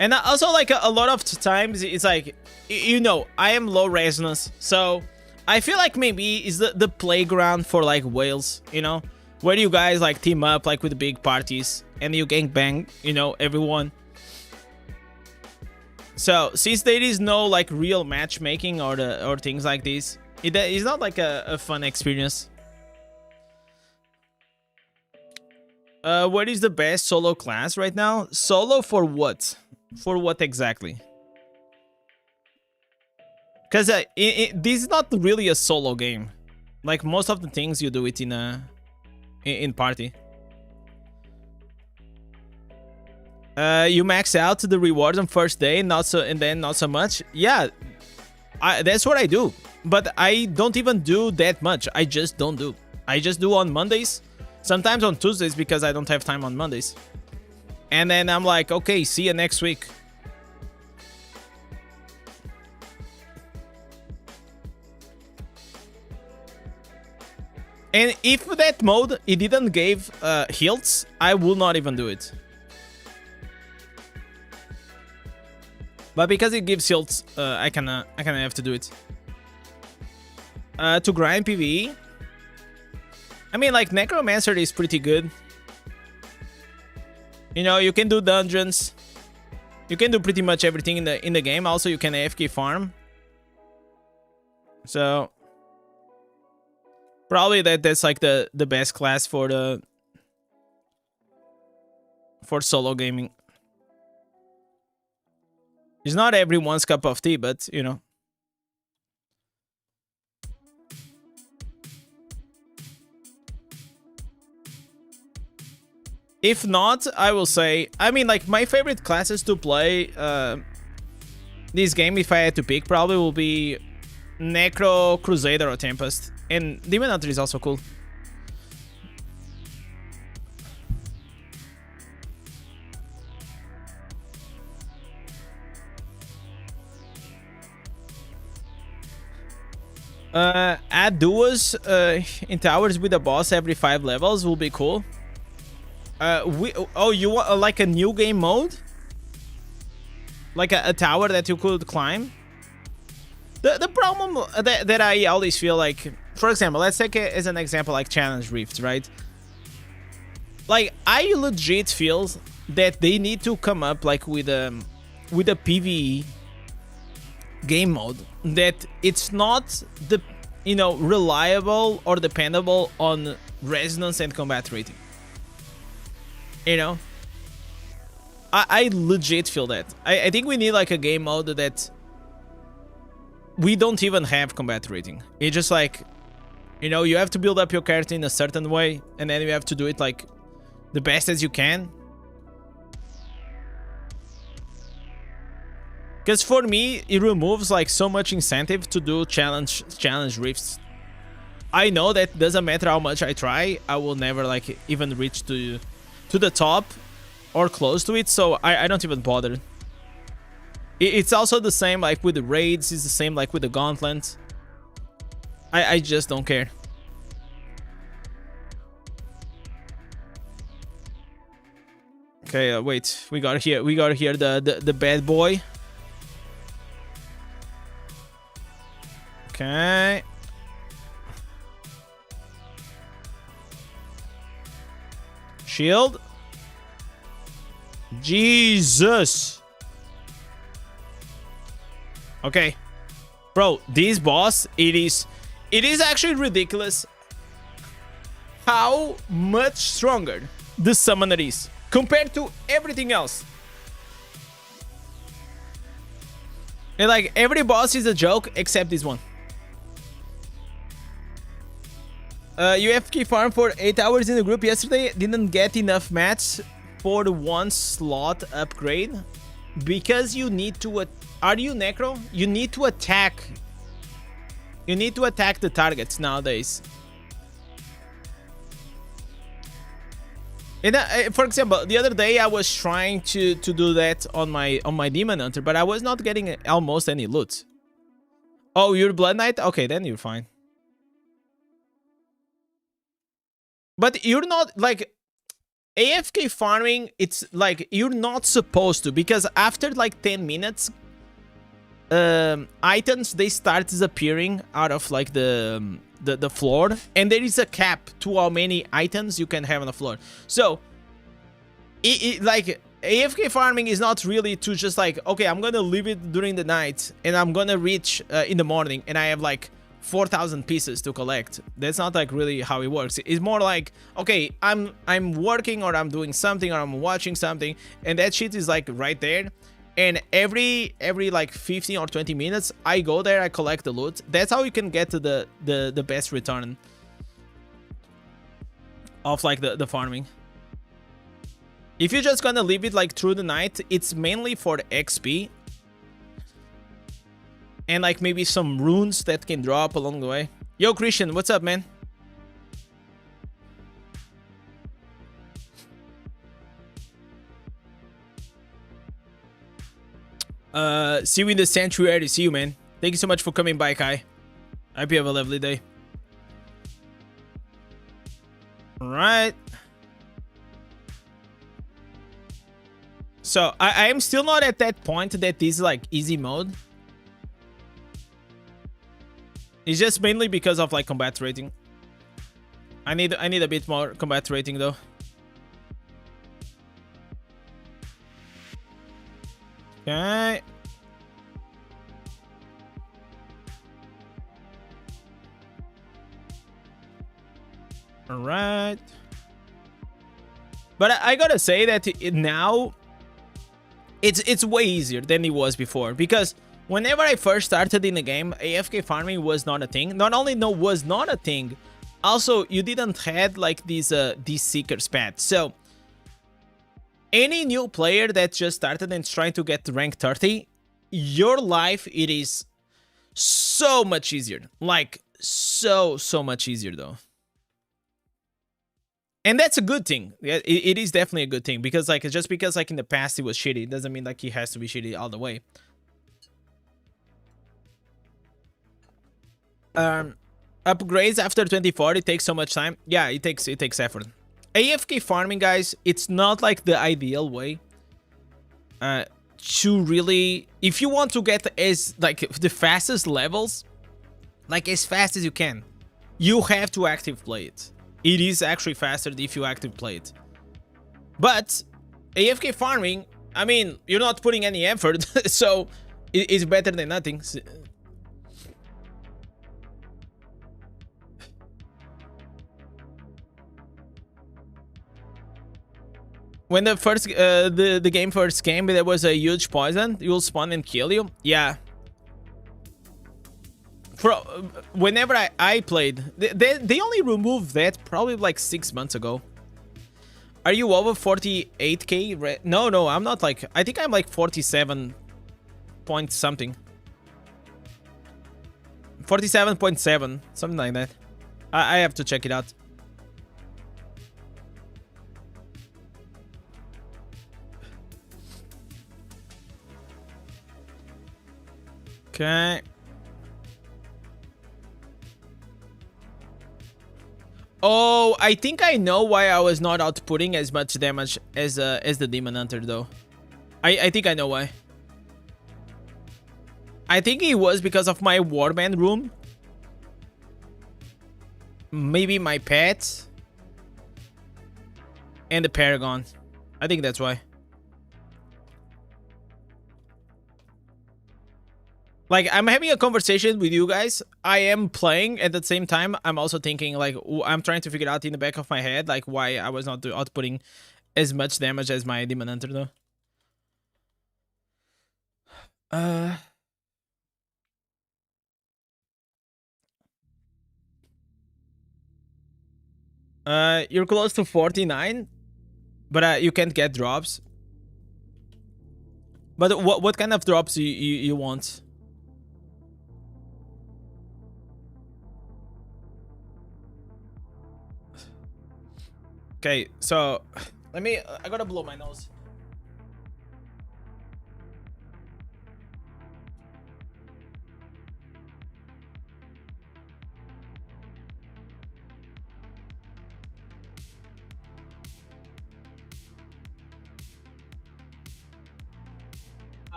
S1: And also, like, a lot of times, it's like, you know, I am low resonance, so I feel like maybe it's the playground for, like, whales, you know? Where you guys, like, team up, like, with big parties, and you gangbang, you know, everyone. So, since there is no, like, real matchmaking or things like this, it's not, like, a fun experience. What is the best solo class right now? Solo for what? For what exactly? Because this is not really a solo game. Like, most of the things you do it in party. You max out the rewards on first day, and then not so much. Yeah, that's what I do. But I don't even do that much. I just don't do. I just do on Mondays. Sometimes on Tuesdays because I don't have time on Mondays. And then I'm like, okay, see you next week. And if that mode, it didn't give heals, I will not even do it. But because it gives heals, I kinda have to do it. To grind PvE, I mean, like, Necromancer is pretty good. You know, you can do dungeons. You can do pretty much everything in the game. Also, you can AFK farm. So probably that's like the best class for solo gaming. It's not everyone's cup of tea, but you know. If not, I will say, I mean, like, my favorite classes to play this game, if I had to pick, probably will be Necro, Crusader, or Tempest. And Demon Hunter is also cool. Add duos in towers with a boss every 5 levels will be cool. You want like a new game mode? Like a tower that you could climb? The problem that I always feel like, for example, let's take it as an example like Challenge Rift, right? Like, I legit feel that they need to come up like with a PvE game mode that it's not the, you know, reliable or dependable on resonance and combat rating. You know, I legit feel that. I think we need like a game mode that we don't even have combat rating. It's just like, you know, you have to build up your character in a certain way, and then you have to do it like the best as you can. Because for me, it removes like so much incentive to do challenge rifts. I know that doesn't matter how much I try, I will never like even reach to the top or close to it, so I don't even bother. It's also the same like with the raids, it's the same like with the gauntlet. I just don't care. Okay, wait, we got here the bad boy. Okay. Shield. Jesus. Okay. Bro, this boss, it is actually ridiculous how much stronger the summoner is compared to everything else. And like, every boss is a joke except this one. UFK farm for 8 hours in the group yesterday. Didn't get enough mats for the 1 slot upgrade. Because you need to... Are you Necro? You need to attack. You need to attack the targets nowadays. And for example, the other day I was trying to do that on my Demon Hunter, but I was not getting almost any loot. Oh, you're Blood Knight? Okay, then you're fine. But you're not, like... AFK farming, it's like you're not supposed to, because after like 10 minutes, items, they start disappearing out of like the floor, and there is a cap to how many items you can have on the floor. So like AFK farming is not really to just like, okay, I'm gonna leave it during the night and I'm gonna reach in the morning and I have like 4,000 pieces to collect. That's not like really how it works. It's more like, okay, I'm working, or I'm doing something, or I'm watching something, and that shit is like right there. And every like 15 or 20 minutes, I go there, I collect the loot. That's how you can get to the best return of like the farming. If you're just gonna leave it like through the night, it's mainly for XP. And like maybe some runes that can drop along the way. Yo, Christian, what's up, man? See you in the sanctuary. See you, man. Thank you so much for coming by, Kai. I hope you have a lovely day. All right. So I am still not at that point that this is like easy mode. It's just mainly because of like combat rating. I need a bit more combat rating though. Okay. All right. But I gotta say that now it's way easier than it was before, because whenever I first started in the game, AFK farming was not a thing. Not only was not a thing, also you didn't had like these seekers paths. So any new player that just started and is trying to get to rank 30, your life, it is so much easier. Like so much easier though. And that's a good thing. It is definitely a good thing, because like just because like in the past it was shitty, it doesn't mean like it has to be shitty all the way. Upgrades after 24, it takes so much time. Yeah, it takes effort. AFK farming, guys, it's not like the ideal way to really, if you want to get as like the fastest levels, like as fast as you can, you have to active play it. It is actually faster if you active play it. But AFK farming, I mean, you're not putting any effort, so it's better than nothing. When the game first came, there was a huge poison. It will spawn and kill you. Yeah. Whenever I played, they only removed that probably like 6 months ago. Are you over 48k? No, I'm not like, I think I'm like 47 point something. 47.7, something like that. I have to check it out. Okay. Oh, I think I know why I was not outputting as much damage as the Demon Hunter though. I think I know why. I think it was because of my Warband room. Maybe my pet. And the Paragon. I think that's why. Like, I'm having a conversation with you guys. I am playing at the same time. I'm also thinking, like, I'm trying to figure out in the back of my head, like, why I was not outputting as much damage as my Demon Hunter, though. You're close to 49, but you can't get drops. But what kind of drops you want? Okay, so let me. I gotta blow my nose.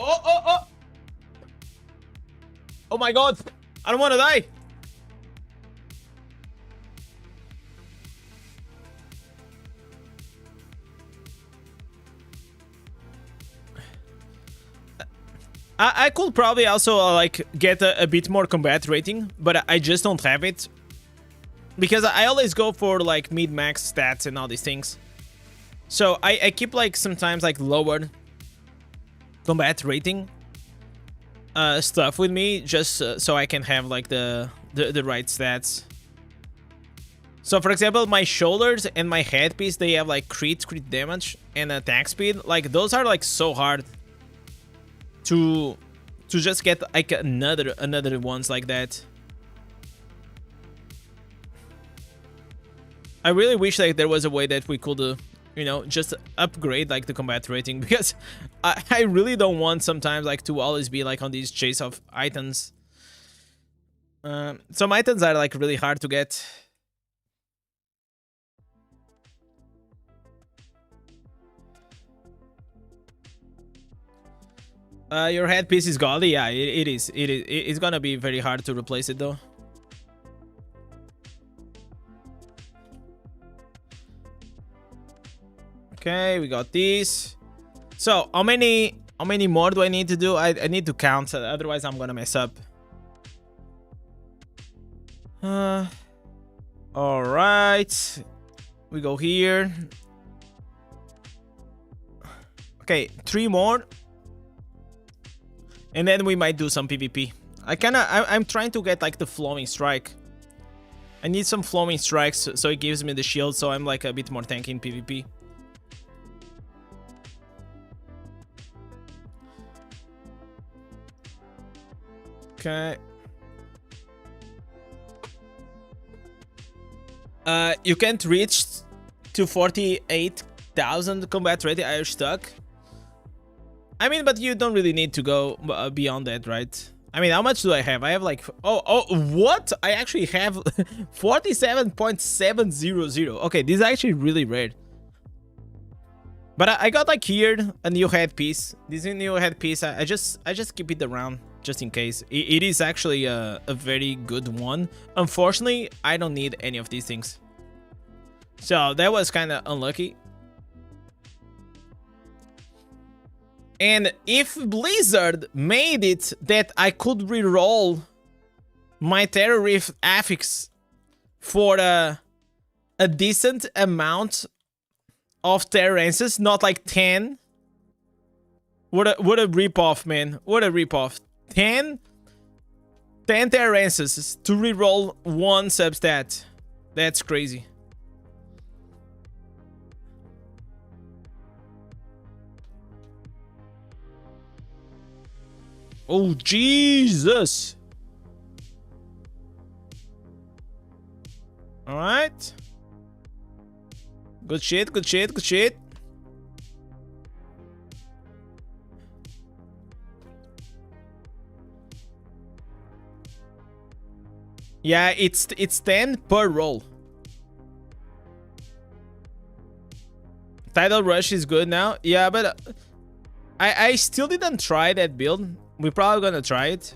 S1: Oh! Oh my god! I don't want to die! I could probably also like get a bit more combat rating, but I just don't have it. Because I always go for like mid-max stats and all these things. So I keep like sometimes like lower combat rating stuff with me just so I can have like the right stats. So for example, my shoulders and my headpiece, they have like crit damage and attack speed. Like those are like so hard to just get like another ones like that. I really wish like there was a way that we could you know, just upgrade like the combat rating, because I really don't want sometimes like to always be like on these chase of items. Some items are like really hard to get. Your headpiece is godly. Yeah, it is. It's gonna be very hard to replace it though. Okay, we got these. So how many more do I need to do? I need to count, otherwise I'm gonna mess up. All right, we go here. Okay, 3 more. And then we might do some PvP. I'm trying to get like the flowing strike. I need some flowing strikes so it gives me the shield, so I'm like a bit more tanky in PvP. Okay. You can't reach to 48,000 combat rating. Are you stuck? I mean, but you don't really need to go beyond that, right? I mean, how much do I have? I have like... Oh, what? I actually have 47.700. Okay, this is actually really rare. But I got like here a new headpiece. This new headpiece, I just keep it around just in case. It is actually a very good one. Unfortunately, I don't need any of these things. So that was kind of unlucky. And if Blizzard made it that I could reroll my Terror Rift affix for a decent amount of Terrances, not like 10. What a ripoff, man. What a ripoff. 10 Terrances to reroll 1 substat. That's crazy. Oh, Jesus. All right. Good shit, good shit, good shit. Yeah, it's 10 per roll. Tidal Rush is good now. Yeah, but I still didn't try that build. We're probably gonna try it.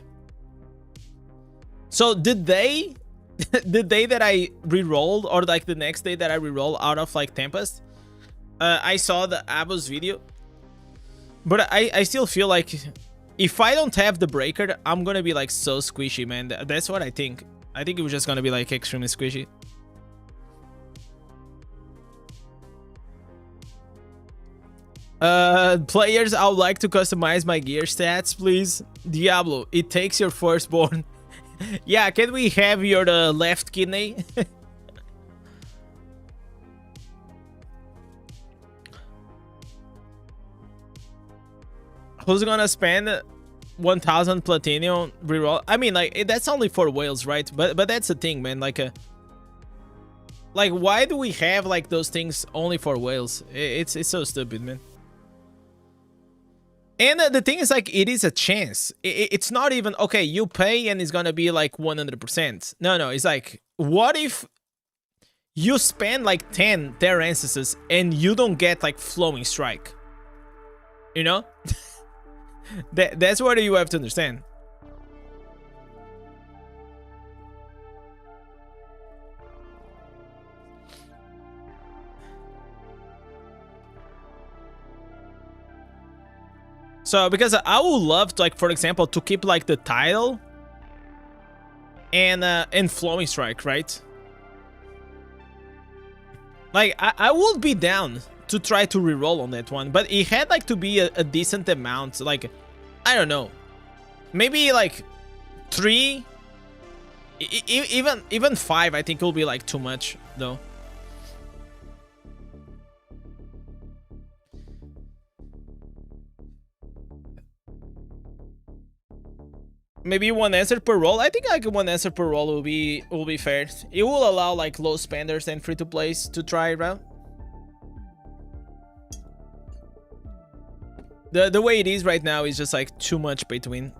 S1: So the day that I re-rolled, or like the next day that I re-roll out of like Tempest, I saw the Abos video. But I still feel like if I don't have the breaker, I'm gonna be like so squishy, man. That's what I think. I think it was just gonna be like extremely squishy. Players, I would like to customize my gear stats, please. Diablo, it takes your firstborn. Yeah, can we have your left kidney? Who's gonna spend 1,000 platinum reroll? I mean, like, that's only for whales, right? But that's the thing, man. Like, why do we have like those things only for whales? It's so stupid, man. And the thing is, like, it is a chance. It's not even, okay, you pay and it's gonna be like 100%. No, it's like, what if you spend like 10 Terrances and you don't get like Flowing Strike? You know? That's what you have to understand. So, because I would love to, like, for example, to keep like the title and flowing strike, right? Like, I would be down to try to reroll on that one, but it had like to be a decent amount. Like, I don't know, maybe like 3, even 5. I think will be like too much though. Maybe 1 answer per roll. I think like 1 answer per roll will be fair. It will allow like low spenders and free to plays to try it out. The way it is right now is just like too much pay to win.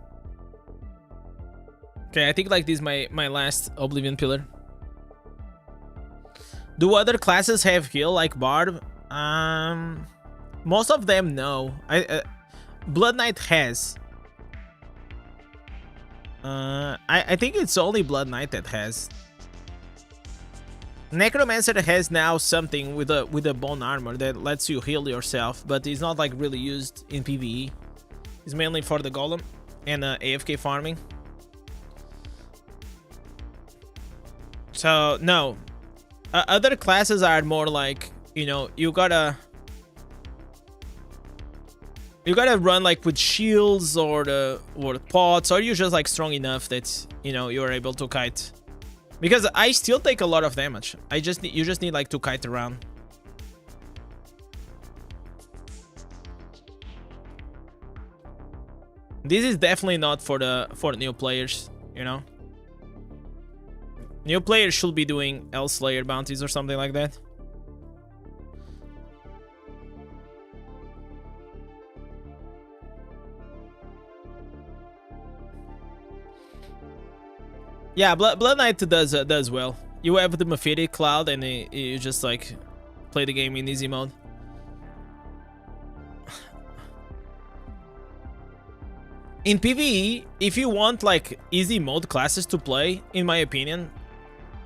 S1: Okay, I think like this is my last Oblivion pillar. Do other classes have heal like Bard? Most of them no. Blood Knight has. I think it's only Blood Knight that has. Necromancer has now something with a bone armor that lets you heal yourself, but it's not like really used in PvE. It's mainly for the golem and AFK farming. So no, other classes are more like, you know, you gotta run like with shields or the pots, or you're just like strong enough that, you know, you're able to kite. Because I still take a lot of damage. You just need like to kite around. This is definitely not for the new players, you know. New players should be doing Elslayer bounties or something like that. Yeah, Blood Knight does well. You have the Mephitic Cloud and you just like play the game in easy mode. In PvE, if you want like easy mode classes to play, in my opinion,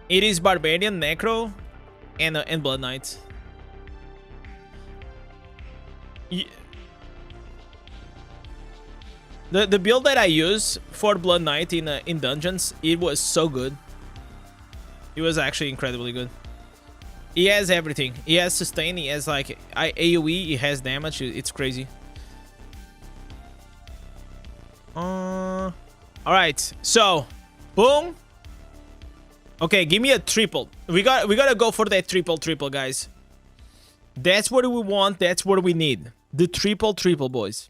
S1: it is Barbarian, Necro, and Blood Knight. The build that I use for Blood Knight in dungeons, it was so good. It was actually incredibly good. He has everything. He has sustain. He has like AoE. He has damage. It's crazy. All right. So, boom. Okay, give me a triple. We gotta go for that triple, guys. That's what we want. That's what we need. The triple, boys.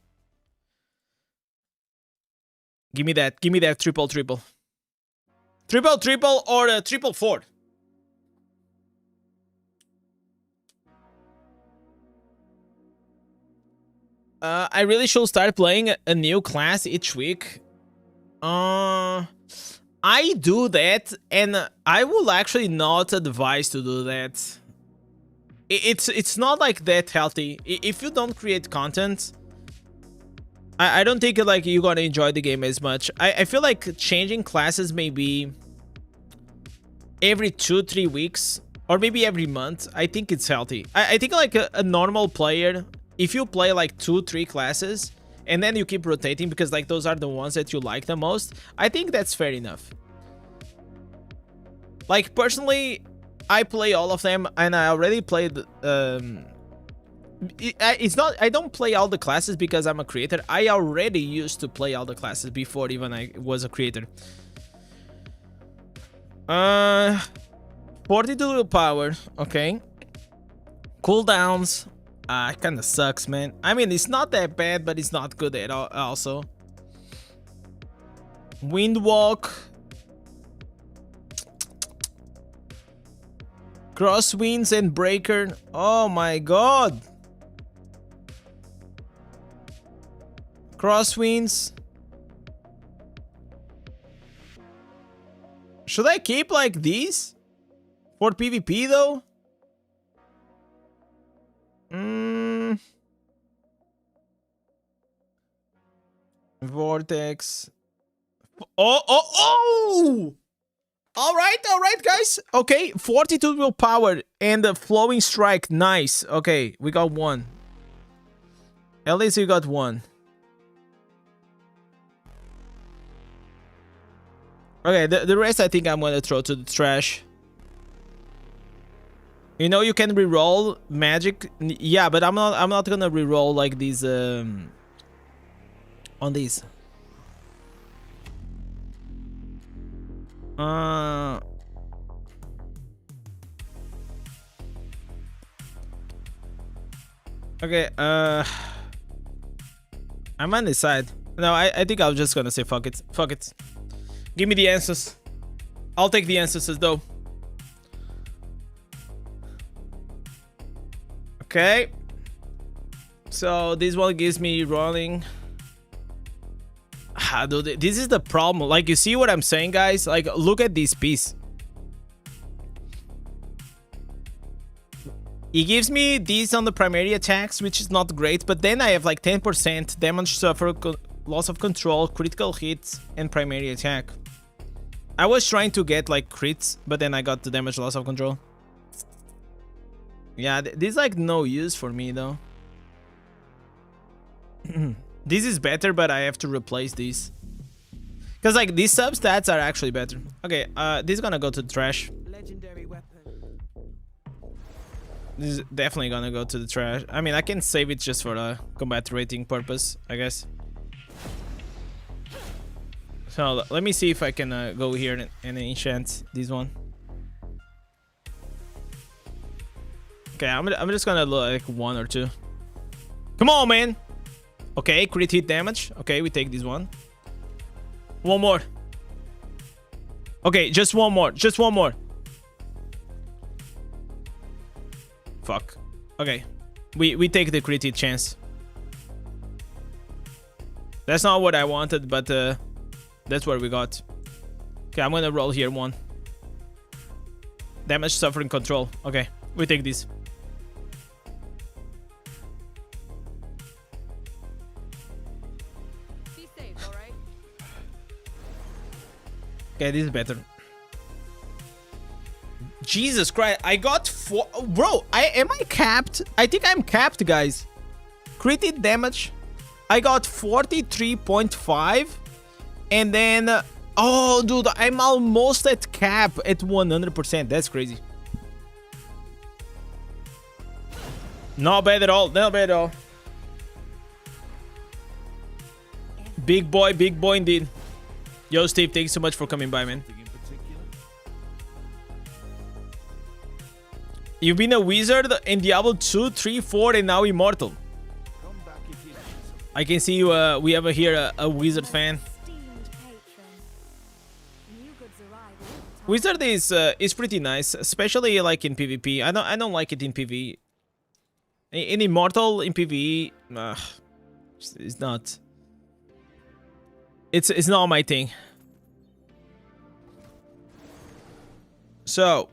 S1: Give me that triple. Triple or a triple 4. I really should start playing a new class each week. I do that, and I will actually not advise to do that. It's not like that healthy. If you don't create content, I don't think like you're gonna enjoy the game as much. I feel like changing classes maybe every 2-3 weeks or maybe every month. I think it's healthy. I think like a normal player, if you play like 2-3 classes and then you keep rotating because like those are the ones that you like the most, I think that's fair enough. Like personally, I play all of them and I already played it's not, I don't play all the classes because I'm a creator. I already used to play all the classes before even I was a creator. 42 willpower, okay. Cooldowns, kinda sucks, man. I mean, it's not that bad, but it's not good at all also. Windwalk, Crosswinds and Breaker. Oh my god. Crosswinds. Should I keep like these for PvP though? Vortex. Oh! All right, guys. Okay, 42 willpower and the flowing strike. Nice. Okay, we got one. At least we got one. Okay, the rest I think I'm gonna throw to the trash. You know you can reroll magic. Yeah, but I'm not gonna reroll like these on these. Okay, I'm undecided. No, I think I'm just gonna say fuck it. Fuck it. Give me the answers. I'll take the answers though. Okay. So this one gives me rolling. Dude, this is the problem. Like, you see what I'm saying, guys? Like, look at this piece. It gives me these on the primary attacks, which is not great. But then I have like 10% damage suffer, loss of control, critical hits, and primary attack. I was trying to get like crits, but then I got the damage, loss of control. Yeah, this is like no use for me though. This is better, but I have to replace these. Because like these substats are actually better. Okay, this is gonna go to the trash.
S5: Legendary weapon.
S1: This is definitely gonna go to the trash. I mean, I can save it just for the combat rating purpose, I guess. So let me see if I can go here and enchant this one. Okay, I'm just gonna look like one or two. Come on, man. Okay, crit hit damage. Okay, we take this one. One more. Okay, just one more. Just one more. Fuck. Okay. We take the crit hit chance. That's not what I wanted, but that's what we got. Okay, I'm gonna roll here one. Damage suffering control. Okay, we take this. Okay, this is better. Jesus Christ, I got 4. Bro, am I capped? I think I'm capped, guys. Crit hit damage. I got 43.5. And then... oh, dude, I'm almost at cap at 100%. That's crazy. Not bad at all. Not bad at all. Big boy indeed. Yo, Steve, thank you so much for coming by, man. You've been a wizard in Diablo 2, 3, 4, and now Immortal. I can see you. We have here a wizard fan. Wizard is pretty nice, especially like in PvP. I don't like it in PvE. In Immortal, in PvE, it's not. It's not my thing. So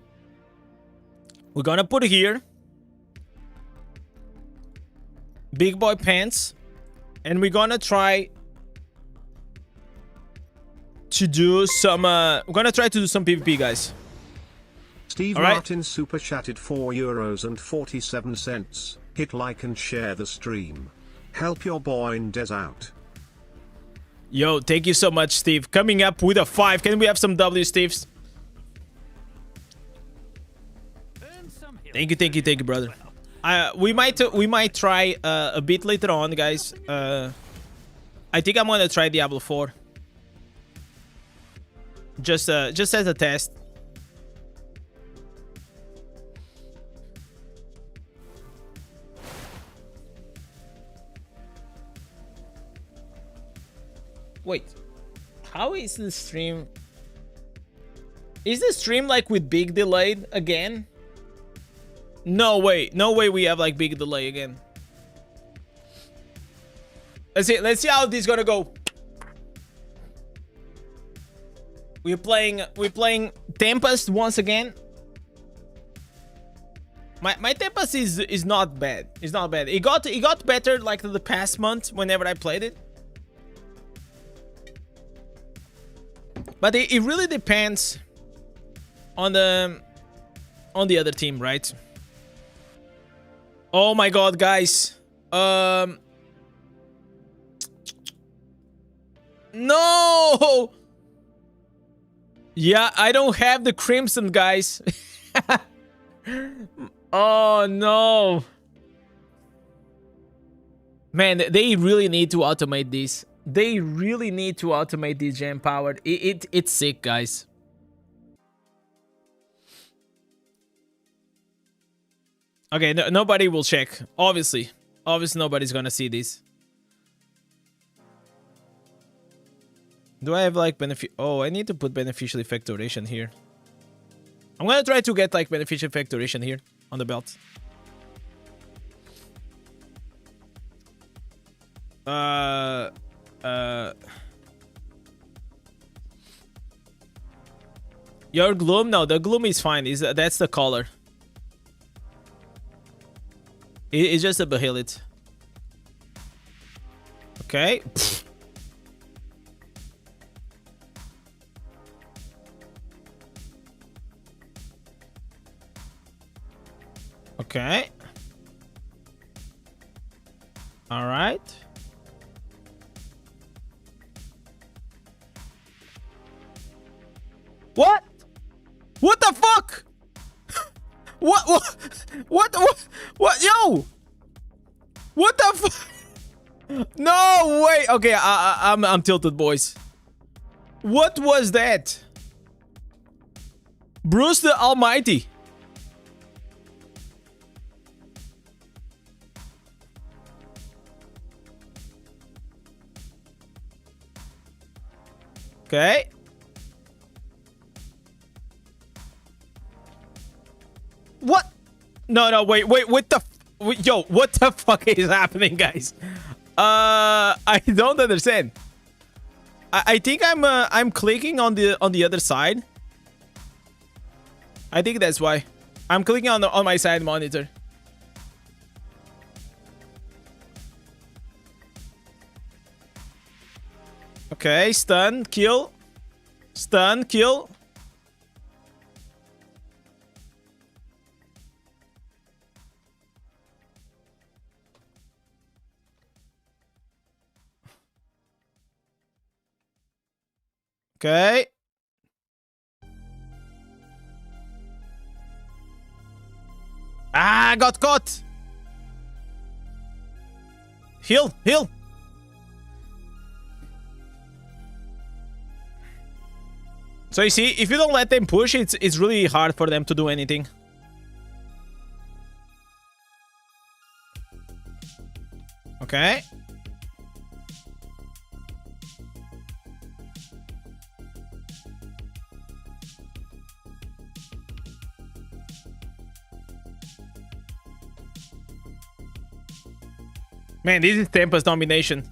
S1: we're gonna put here big boy pants, and we're gonna try to do some. We're gonna try to do some PvP, guys.
S6: Steve Martin super chatted €4.47. Hit like and share the stream. Help your boy Indez out.
S1: Yo, thank you so much, Steve. Coming up with a 5. Can we have some W, Steves? Thank you, brother. We might try a bit later on, guys. I think I'm gonna try Diablo 4. Just as a test. Wait, how is the stream? Is the stream like with big delay again? No way we have like big delay again. Let's see how this is gonna go. We're playing Tempest once again. My Tempest is not bad. It's not bad. It got better like the past month whenever I played it. But it really depends on the other team, right? Oh my god, guys. No! Yeah, I don't have the Crimson, guys. Oh no. Man, they really need to automate this. They really need to automate this gem powered. It's sick, guys. Okay, nobody will check. Obviously nobody's gonna see this. Do I have like benefit? Oh, I need to put beneficial effect duration here. I'm gonna try to get like beneficial effect duration here on the belt. Your gloom? No, the gloom is fine. That's the color. It's just a Behelit. Okay. Okay. All right. What? What the fuck? What? Yo! What the fuck? No way. Okay, I'm tilted, boys. What was that? Bruce the Almighty. Okay. What? No, wait, what the yo, what the fuck is happening, guys? I don't understand. I think I'm clicking on the other side. I think that's why. I'm clicking on my side monitor. Okay, stun, kill. Stun, kill. Okay. Ah, got caught. Heal. So you see, if you don't let them push, it's really hard for them to do anything. Okay. Man, this is Tempest domination.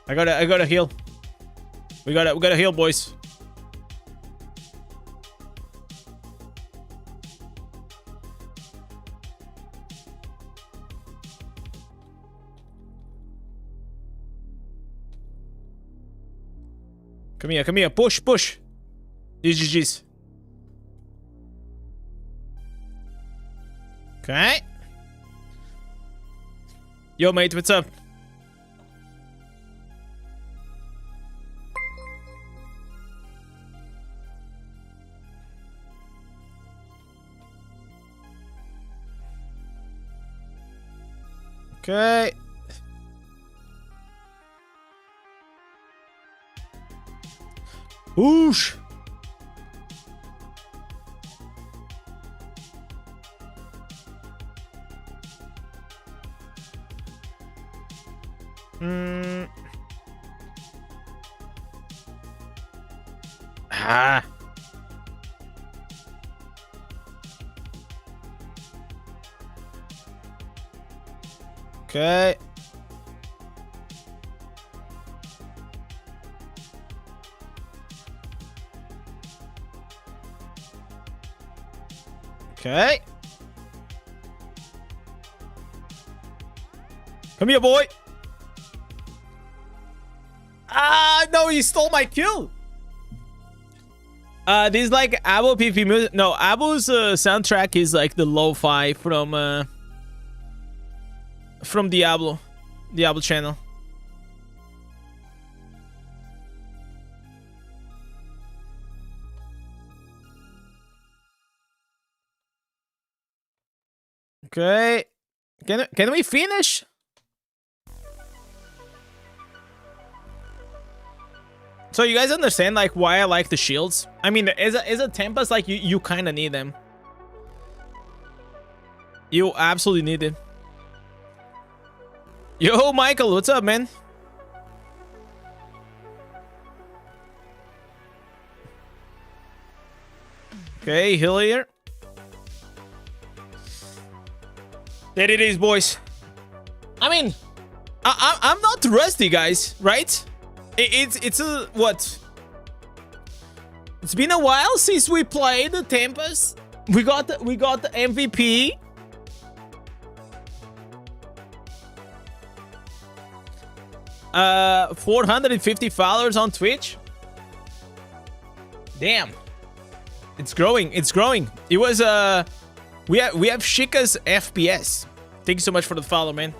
S1: I gotta heal. We gotta heal, boys. Come here. Push. GG's. Okay. Yo, mate, what's up? Okay. Whoosh. Ah. Okay. Okay. Come here, boy. Ah, no, he stole my kill. This is like Abo PvP music. No, Abo's soundtrack is like the lo-fi from Diablo channel. Okay. Can we finish? So you guys understand like why I like the shields? I mean, as a Tempest, like you kind of need them. You absolutely need it. Yo, Michael, what's up, man? Okay, heal here. There it is, boys. I mean, I'm not rusty, guys, right? It's a what? It's been a while since we played the Tempest. We got the MVP. Uh, 450 followers on Twitch. Damn, it's growing. It's growing. It was we have Shika's FPS. Thank you so much for the follow, man.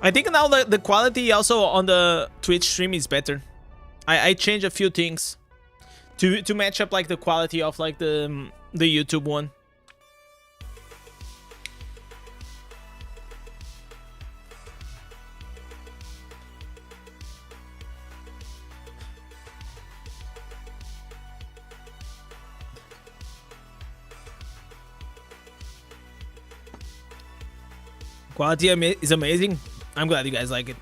S1: I think now the quality also on the Twitch stream is better. I changed a few things to match up like the quality of like the YouTube one. Quality is amazing. I'm glad you guys like it.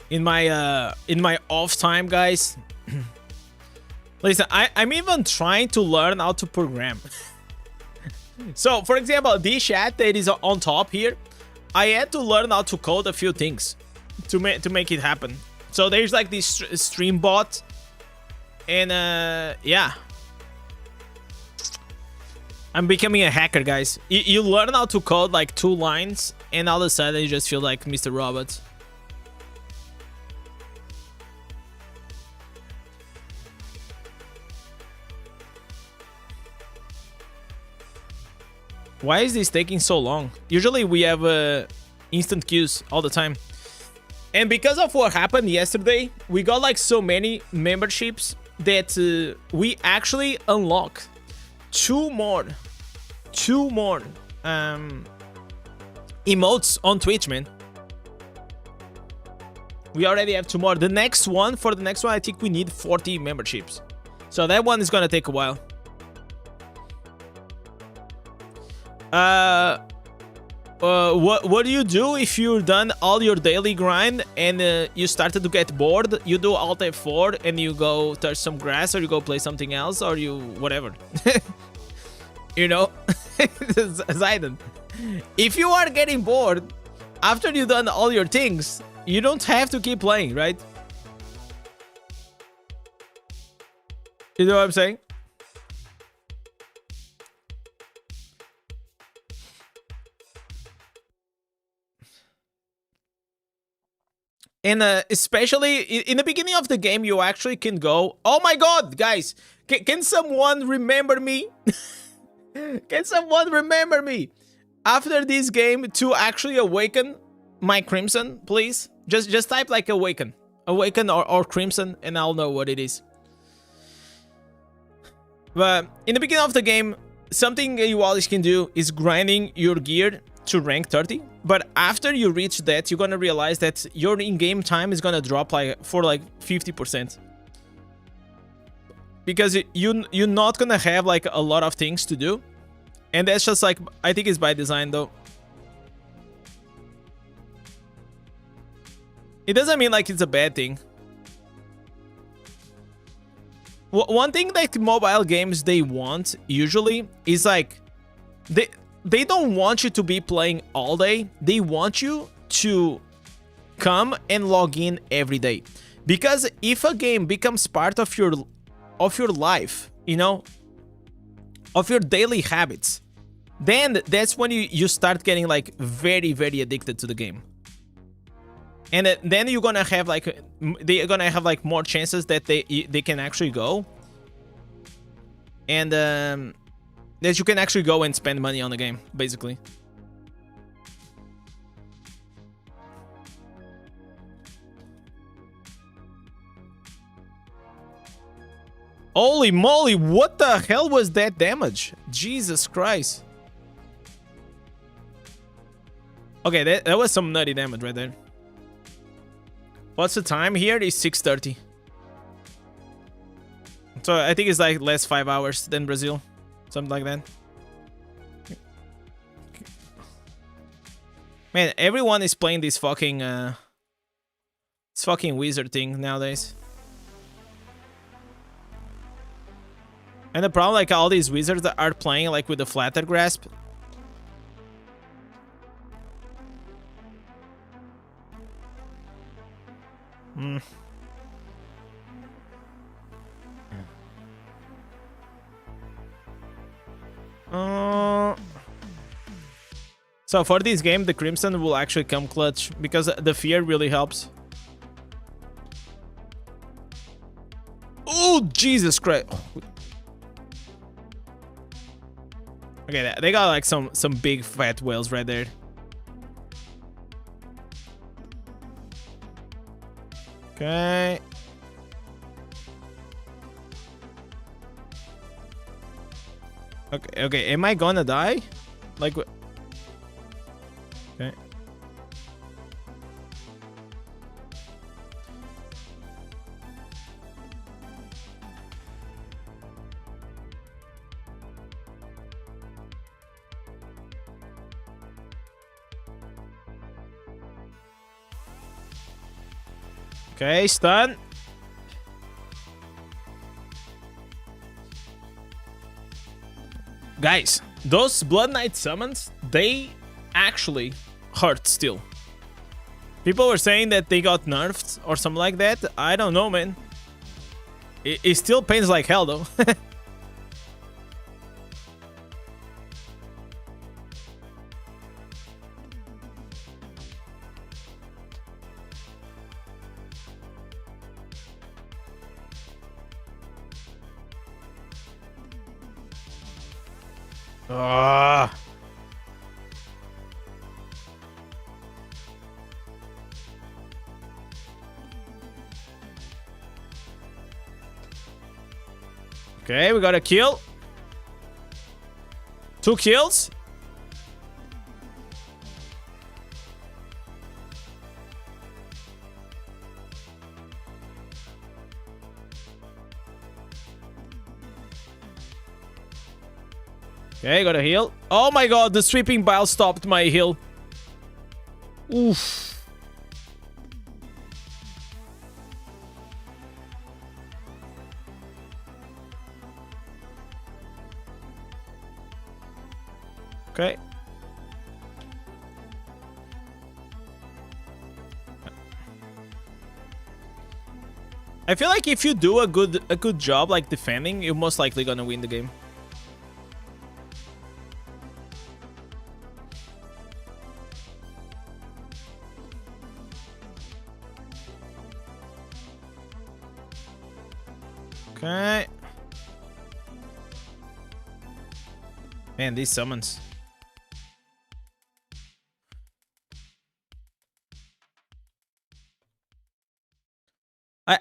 S1: In my off time, guys. Listen, I'm even trying to learn how to program. So, for example, this chat that is on top here, I had to learn how to code a few things to make it happen. So there's like this stream bot, and yeah. I'm becoming a hacker, guys. You learn how to code like 2 lines, and all of a sudden you just feel like Mr. Robot. Why is this taking so long? Usually we have instant queues all the time. And because of what happened yesterday, we got like so many memberships that we actually unlocked 2 more emotes on Twitch, man. We already have 2 more. For the next one, I think we need 40 memberships. So that one is gonna take a while. What do you do if you're done all your daily grind and you started to get bored? You do Alt F4 and you go touch some grass, or you go play something else, or you whatever. You know, Zayden, if you are getting bored after you've done all your things, you don't have to keep playing, right? You know what I'm saying? And especially in the beginning of the game, you actually can go, oh my god, guys, can someone remember me? Can someone remember me after this game to actually awaken my Crimson, please? Just type like awaken or Crimson, and I'll know what it is. But in the beginning of the game, something you always can do is grinding your gear to rank 30. But after you reach that, you're gonna realize that your in-game time is gonna drop like for like 50%. Because you're not gonna have like a lot of things to do. And that's just like, I think it's by design though. It doesn't mean like it's a bad thing. One thing that mobile games they want usually is like, they don't want you to be playing all day. They want you to come and log in every day. Because if a game becomes part of your of your life, you know, of your daily habits, then that's when you start getting like very, very addicted to the game. And then you're gonna have like, they're gonna have like more chances that they can actually go. And that you can actually go and spend money on the game, basically. Holy moly, what the hell was that damage? Jesus Christ. Okay, that was some nutty damage right there. What's the time here? It's 6:30. So I think it's like less 5 hours than Brazil. Something like that. Man, everyone is playing this fucking wizard thing nowadays. And the problem, like, all these wizards are playing like with the flatter grasp. So for this game, the Crimson will actually come clutch because the fear really helps. Oh, Jesus Christ. Okay, they got like some big fat whales right there. Okay. Okay, am I gonna die? Like, okay. Okay, stun. Guys, those Blood Knight summons, they actually hurt still. People were saying that they got nerfed or something like that. I don't know, man. It still pains like hell, though. Okay, we got a kill. 2 kills. Okay, got a heal. Oh my god, the sweeping bile stopped my heal. Oof. Okay. I feel like if you do a good job like defending, you're most likely gonna win the game. Okay. Man, these summons.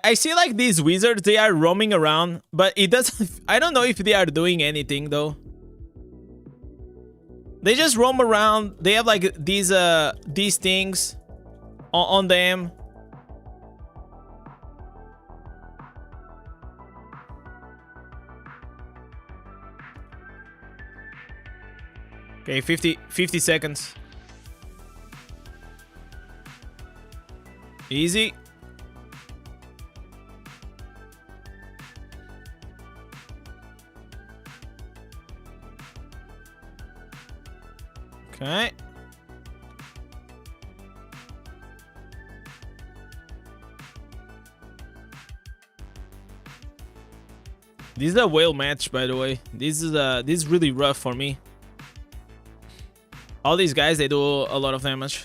S1: I see like these wizards, they are roaming around, but it doesn't... I don't know if they are doing anything though. They just roam around. They have like these things on them. Okay, 50 seconds. Easy. Okay. This is a whale match, by the way. This is really rough for me. All these guys, they do a lot of damage.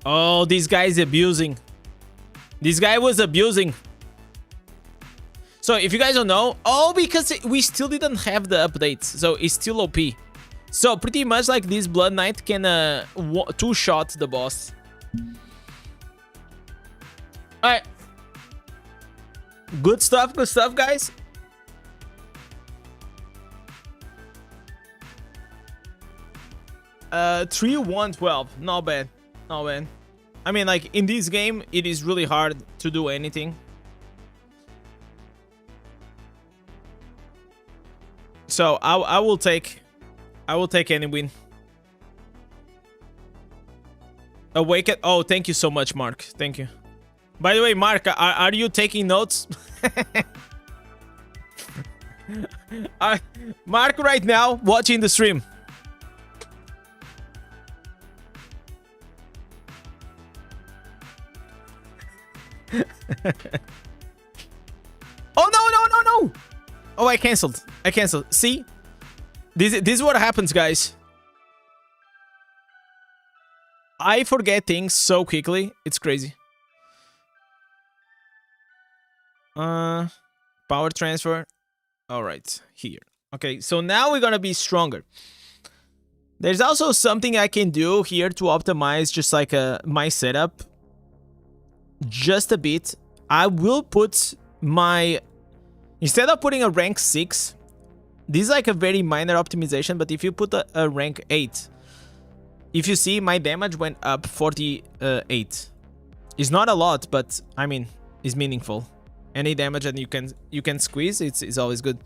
S1: Oh, this guy is abusing. This guy was abusing. So if you guys don't know, because we still didn't have the updates, so it's still OP. So pretty much like this Blood Knight can two-shot the boss. Alright. Good stuff, guys. Uh, 3-1-12. Not bad. Not bad. I mean, like, in this game, it is really hard to do anything. So I will take any win. Awaken. Oh, thank you so much, Mark. Thank you. By the way, Mark, are you taking notes? Mark right now watching the stream. Oh no. Oh, I canceled. See? This is what happens, guys. I forget things so quickly. It's crazy. Power transfer. All right, here. Okay, so now we're gonna be stronger. There's also something I can do here to optimize just like my setup. Just a bit. I will put my... Instead of putting a rank 6, this is like a very minor optimization, but if you put a rank 8, if you see, my damage went up 48. It's not a lot, but I mean, it's meaningful. Any damage that you can squeeze, it's always good.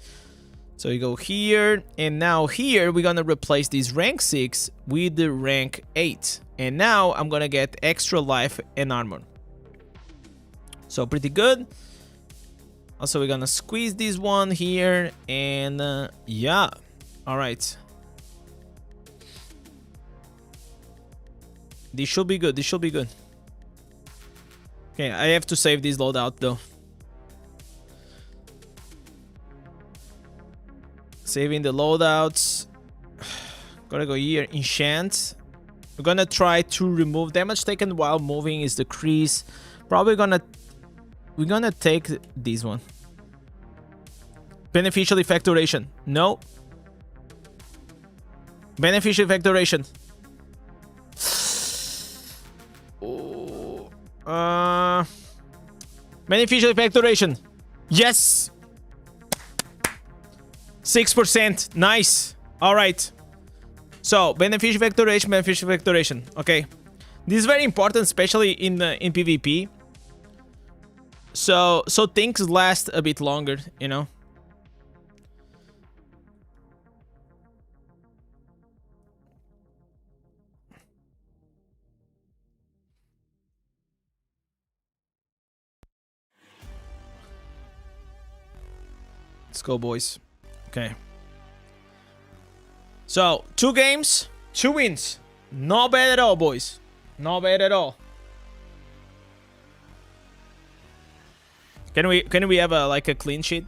S1: So you go here, and now here we're gonna replace this rank 6 with the rank 8. And now I'm gonna get extra life and armor. So pretty good. Also, we're gonna squeeze this one here, and yeah. All right. This should be good. This should be good. Okay, I have to save this loadout though. Saving the loadouts. Gotta go here. Enchant. We're gonna try to remove damage taken while moving is decreased. Probably we're gonna take this one. Beneficial effect duration. No. Beneficial effect duration. Oh, beneficial effect duration. Yes. 6%. Nice. All right. So beneficial effect duration. Beneficial effect duration. Okay. This is very important, especially in PvP. So things last a bit longer, you know. Let's go, boys. Okay. So 2 games, 2 wins. Not bad at all, boys. Not bad at all. Can we have a clean sheet?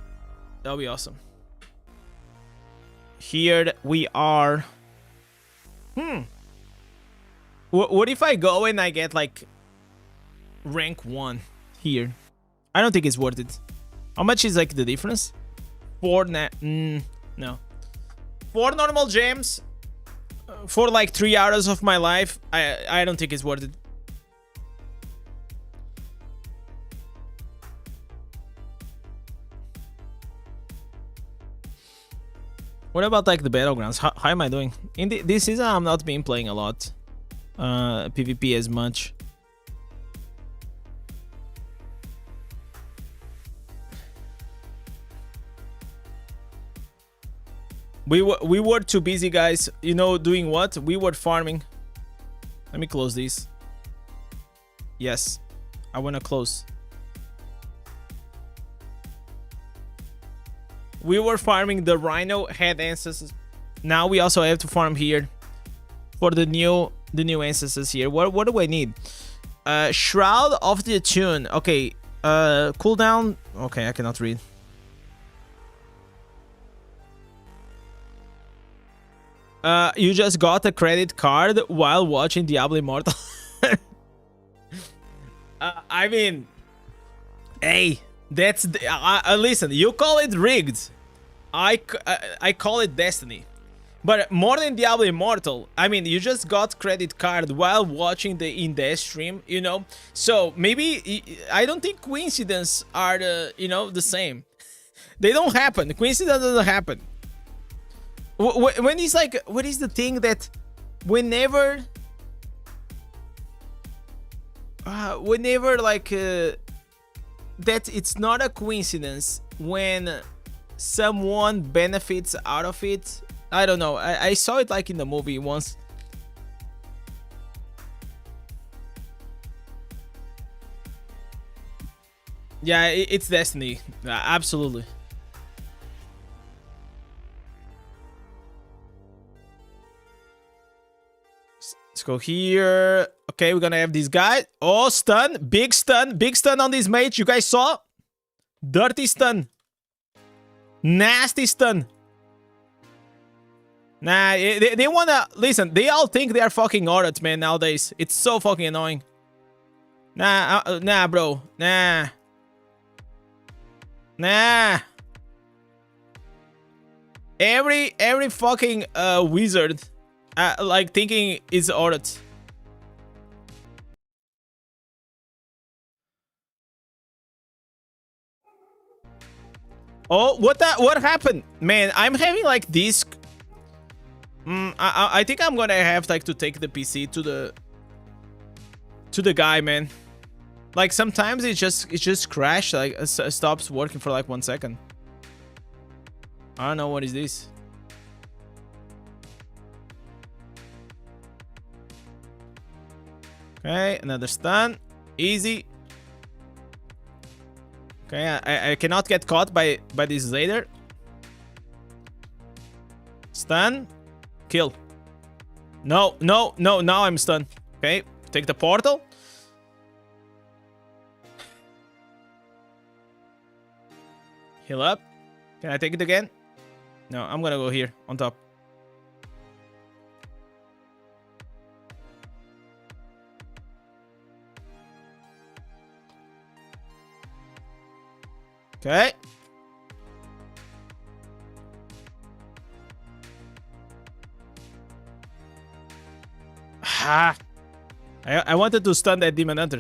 S1: That'll be awesome. Here we are. What if I go and I get like rank 1 here? I don't think it's worth it. How much is like the difference? 4 no. 4 normal gems for like 3 hours of my life. I don't think it's worth it. What about like the battlegrounds? How am I doing? In this season, I'm not been playing a lot PvP as much. We were too busy, guys. You know, doing what? We were farming. Let me close this. Yes, I want to close. We were farming the Rhino head ancestors. Now we also have to farm here for the new ancestors here. What do I need? Shroud of the Tune. Okay, Cooldown. Okay, I cannot read. You just got a credit card while watching Diablo Immortal. I mean, hey, that's listen. You call it rigged. I call it destiny. But more than Diablo Immortal, I mean, you just got credit card while watching the Indez stream, you know? So maybe, I don't think coincidences are the, you know, the same. They don't happen. Coincidence doesn't happen. When it's like, what is the thing that whenever like, that it's not a coincidence when someone benefits out of it. I don't know. I saw it like in the movie once. Yeah, it's destiny. Absolutely. Let's go here. Okay, we're gonna have this guy. Oh, stun. Big stun. Big stun on this mage. You guys saw? Dirty stun. Nasty stun. Nah, they wanna... Listen, they all think they are fucking audits, man, nowadays. It's so fucking annoying. Nah, nah, bro. Nah. Nah. Every fucking wizard, like, thinking is audit. Oh, what happened? Man, I'm having, like, this... I think I'm gonna have like to take the PC to the guy, man. Like sometimes it just crashed, like stops working for like 1 second. I don't know what is this. Okay, another stun, easy. Okay, I cannot get caught by this later. Stun. Kill. No, no, no, now I'm stunned. Okay, take the portal. Heal up. Can I take it again? No, I'm gonna go here, on top. Okay. Ah, I wanted to stun that demon hunter.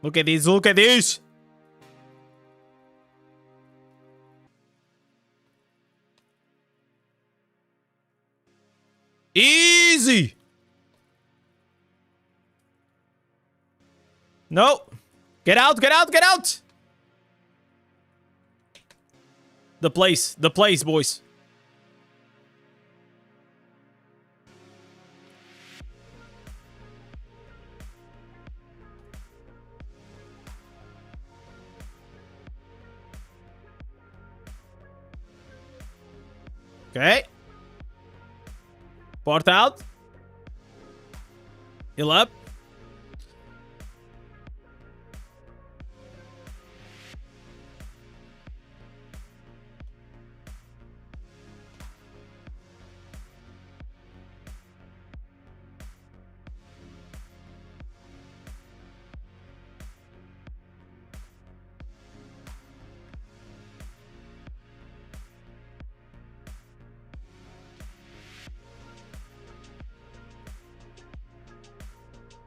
S1: Look at this, look at this. Easy. No. Get out, get out, get out. The place, boys. Okay. Port out. Heal up.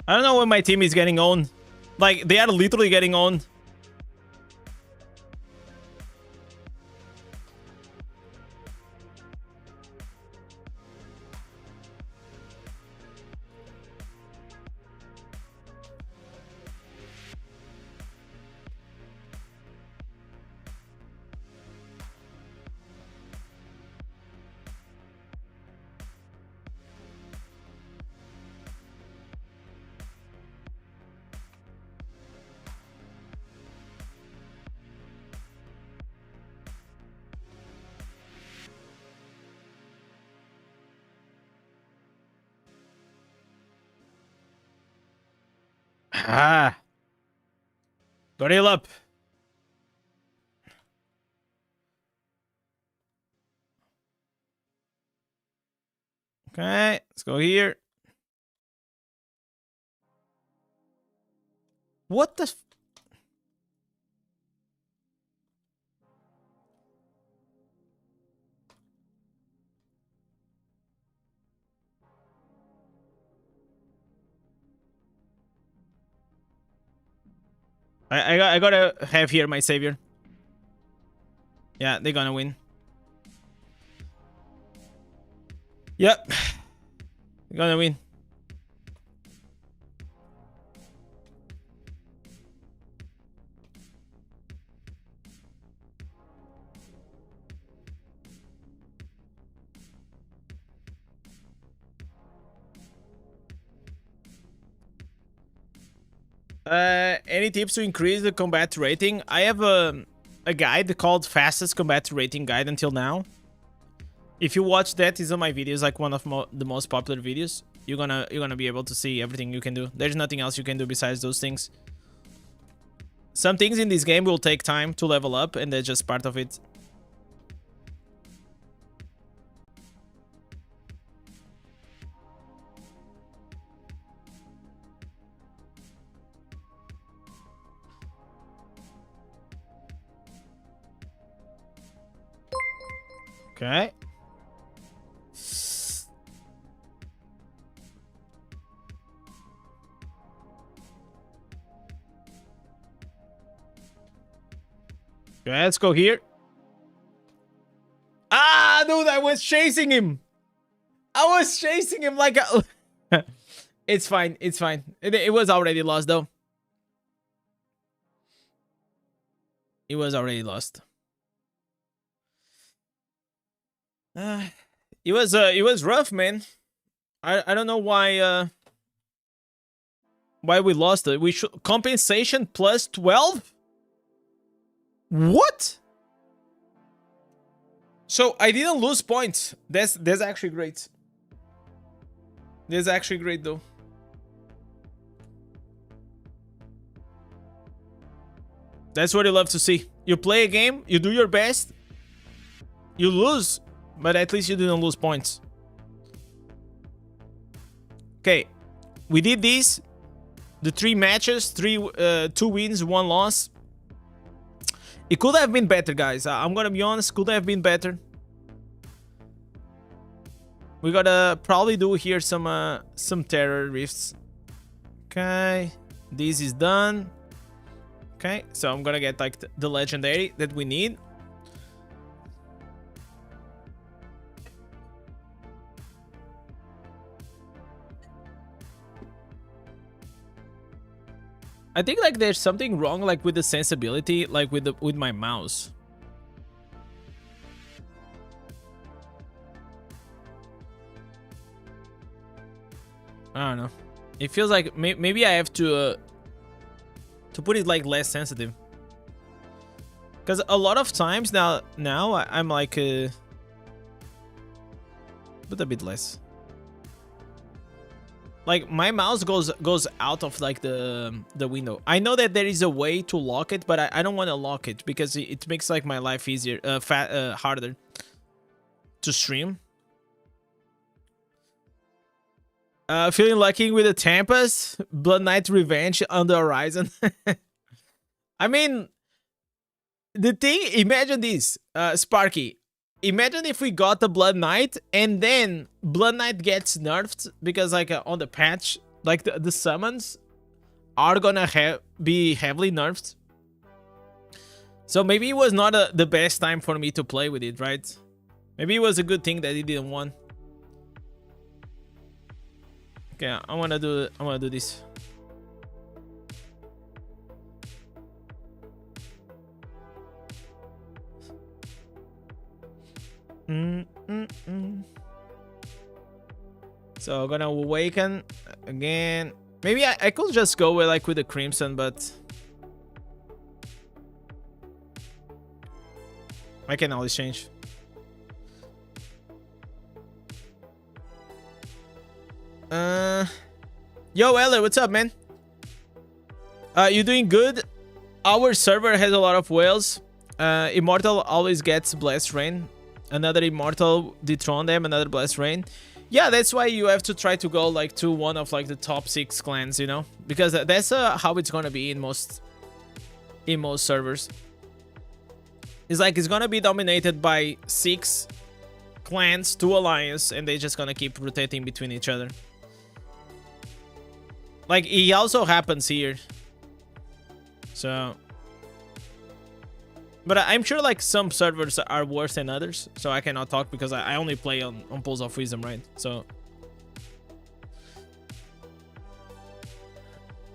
S1: I don't know when my team is getting owned. Like, they are literally getting owned. Ah. Gotta heal up. Okay, let's go here. What the? I gotta have here my savior. Yeah, they're gonna win. Yep. They're gonna win. Any tips to increase the combat rating? I have a guide called Fastest Combat Rating Guide until now. If you watch that, it's on my videos, like one of the most popular videos. You're gonna be able to see everything you can do. There's nothing else you can do besides those things. Some things in this game will take time to level up, and that's just part of it. Okay. Okay, let's go here. Ah, dude, I was chasing him. I was chasing him like a... It's fine, it's fine. It was already lost, though. It was already lost. It was rough, man. I don't know why we lost it. We should compensation plus 12. What? So I didn't lose points. That's actually great. That's actually great, though. That's what you love to see. You play a game, you do your best, you lose, but at least you didn't lose points. Okay, we did this. The 3 matches, 2 wins, 1 loss. It could have been better, guys. I'm gonna be honest, could have been better. We gotta probably do here some terror rifts. Okay, this is done. Okay, so I'm gonna get like the legendary that we need. I think like there's something wrong like with the sensibility, like with my mouse. I don't know. It feels like maybe I have to put it like less sensitive. Because a lot of times now I'm like but a bit less. Like my mouse goes out of like the window. I know that there is a way to lock it, but I don't want to lock it because it makes like my life easier, harder to stream. Feeling lucky with the Tempest, Blood Knight Revenge on the horizon. I mean, the thing. Imagine this, Sparky. Imagine if we got the Blood Knight and then Blood Knight gets nerfed because like on the patch, like the summons are gonna be heavily nerfed. So maybe it was not the best time for me to play with it, right? Maybe it was a good thing that he didn't won. Okay, I wanna do this. So I'm gonna awaken again. Maybe I could just go with like with the Crimson, but I can always change. Yo, Eller, what's up, man? You doing good? Our server has a lot of whales. Immortal always gets Blessed Rain. Another Immortal dethroned them, another Blessed Rain. Yeah, that's why you have to try to go like to one of like the top 6 clans, you know? Because that's how it's gonna be in most servers. It's like it's gonna be dominated by 6 clans, 2 alliance, and they're just gonna keep rotating between each other. Like, it also happens here. So... But I'm sure like some servers are worse than others, so I cannot talk because I only play on Pulse of Wisdom, right? So...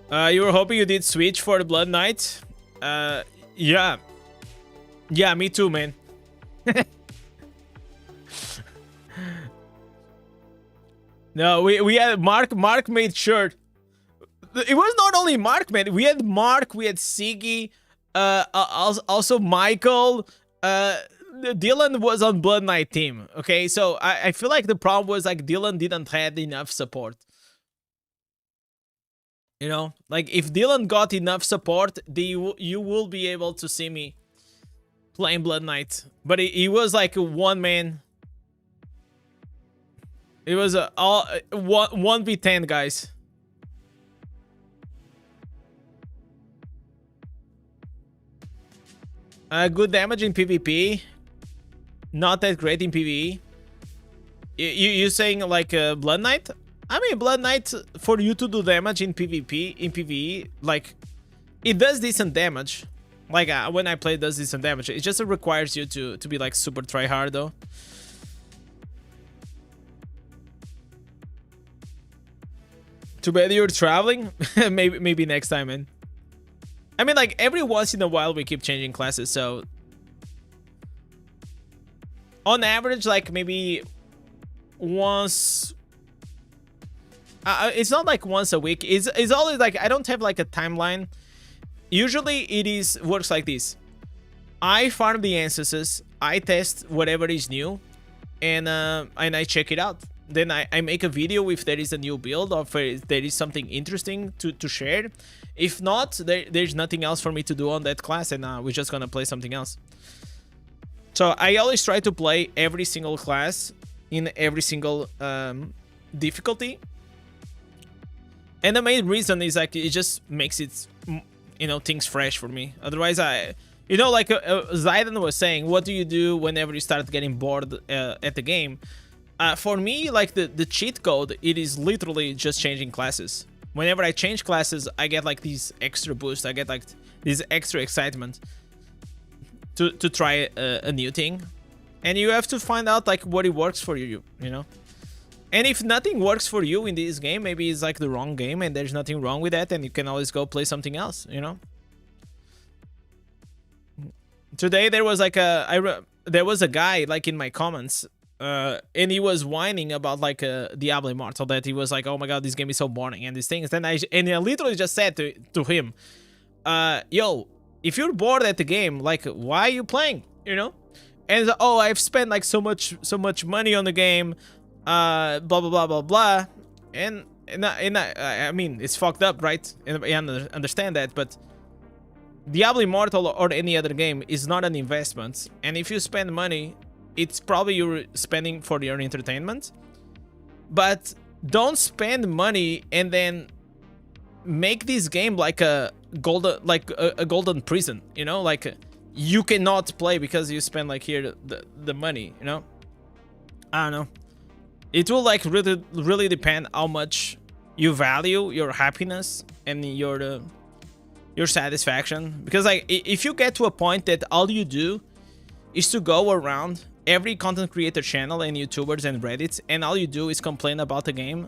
S1: you were hoping you did switch for the Blood Knight? Yeah. Yeah, me too, man. No, we had Mark made sure. It was not only Mark, man. We had Mark, we had Siggy, also Michael. Dylan was on Blood Knight team. Okay, so I feel like the problem was like Dylan didn't have enough support. You know, like if Dylan got enough support, you will be able to see me playing Blood Knight. But he was like a one man. It was a 1v10, guys. Good damage in PvP. Not that great in PvE. You saying like Blood Knight? I mean, Blood Knight, for you to do damage in PvE, like, it does decent damage. Like, when I play, it does decent damage. It just requires you to be, like, super try-hard, though. Too bad you're traveling? maybe next time, man. I mean, like, every once in a while, we keep changing classes, so... On average, like, maybe once... it's not like once a week. It's always like I don't have like a timeline. Usually it works like this. I farm the ancestors, I test whatever is new, and I check it out. Then I make a video if there is a new build or if there is something interesting to share. If not, there's nothing else for me to do on that class, and we're just gonna play something else. So I always try to play every single class in every single difficulty. And the main reason is like it just makes it, you know, things fresh for me. Otherwise, you know, like Zayden was saying, what do you do whenever you start getting bored at the game? For me, like the cheat code, it is literally just changing classes. Whenever I change classes, I get like these extra boosts. I get like this extra excitement to try a new thing. And you have to find out like what it works for you, you know? And if nothing works for you in this game, maybe it's like the wrong game and there's nothing wrong with that, and you can always go play something else, you know? Today there was like there was a guy like in my comments, and he was whining about like Diablo Immortal, that he was like, oh my god, this game is so boring and these things. Then I literally just said to him, yo, if you're bored at the game, like why are you playing, you know? And oh, I've spent like so much money on the game. Blah blah blah blah blah, and I mean it's fucked up, right? And I understand that, but Diablo Immortal or any other game is not an investment, and if you spend money, it's probably you're spending for your entertainment. But don't spend money and then make this game like a golden prison, you know? Like you cannot play because you spend like here the money, you know? I don't know. It will like really depend how much you value your happiness and your satisfaction. Because like if you get to a point that all you do is to go around every content creator channel and YouTubers and Reddits, and all you do is complain about the game,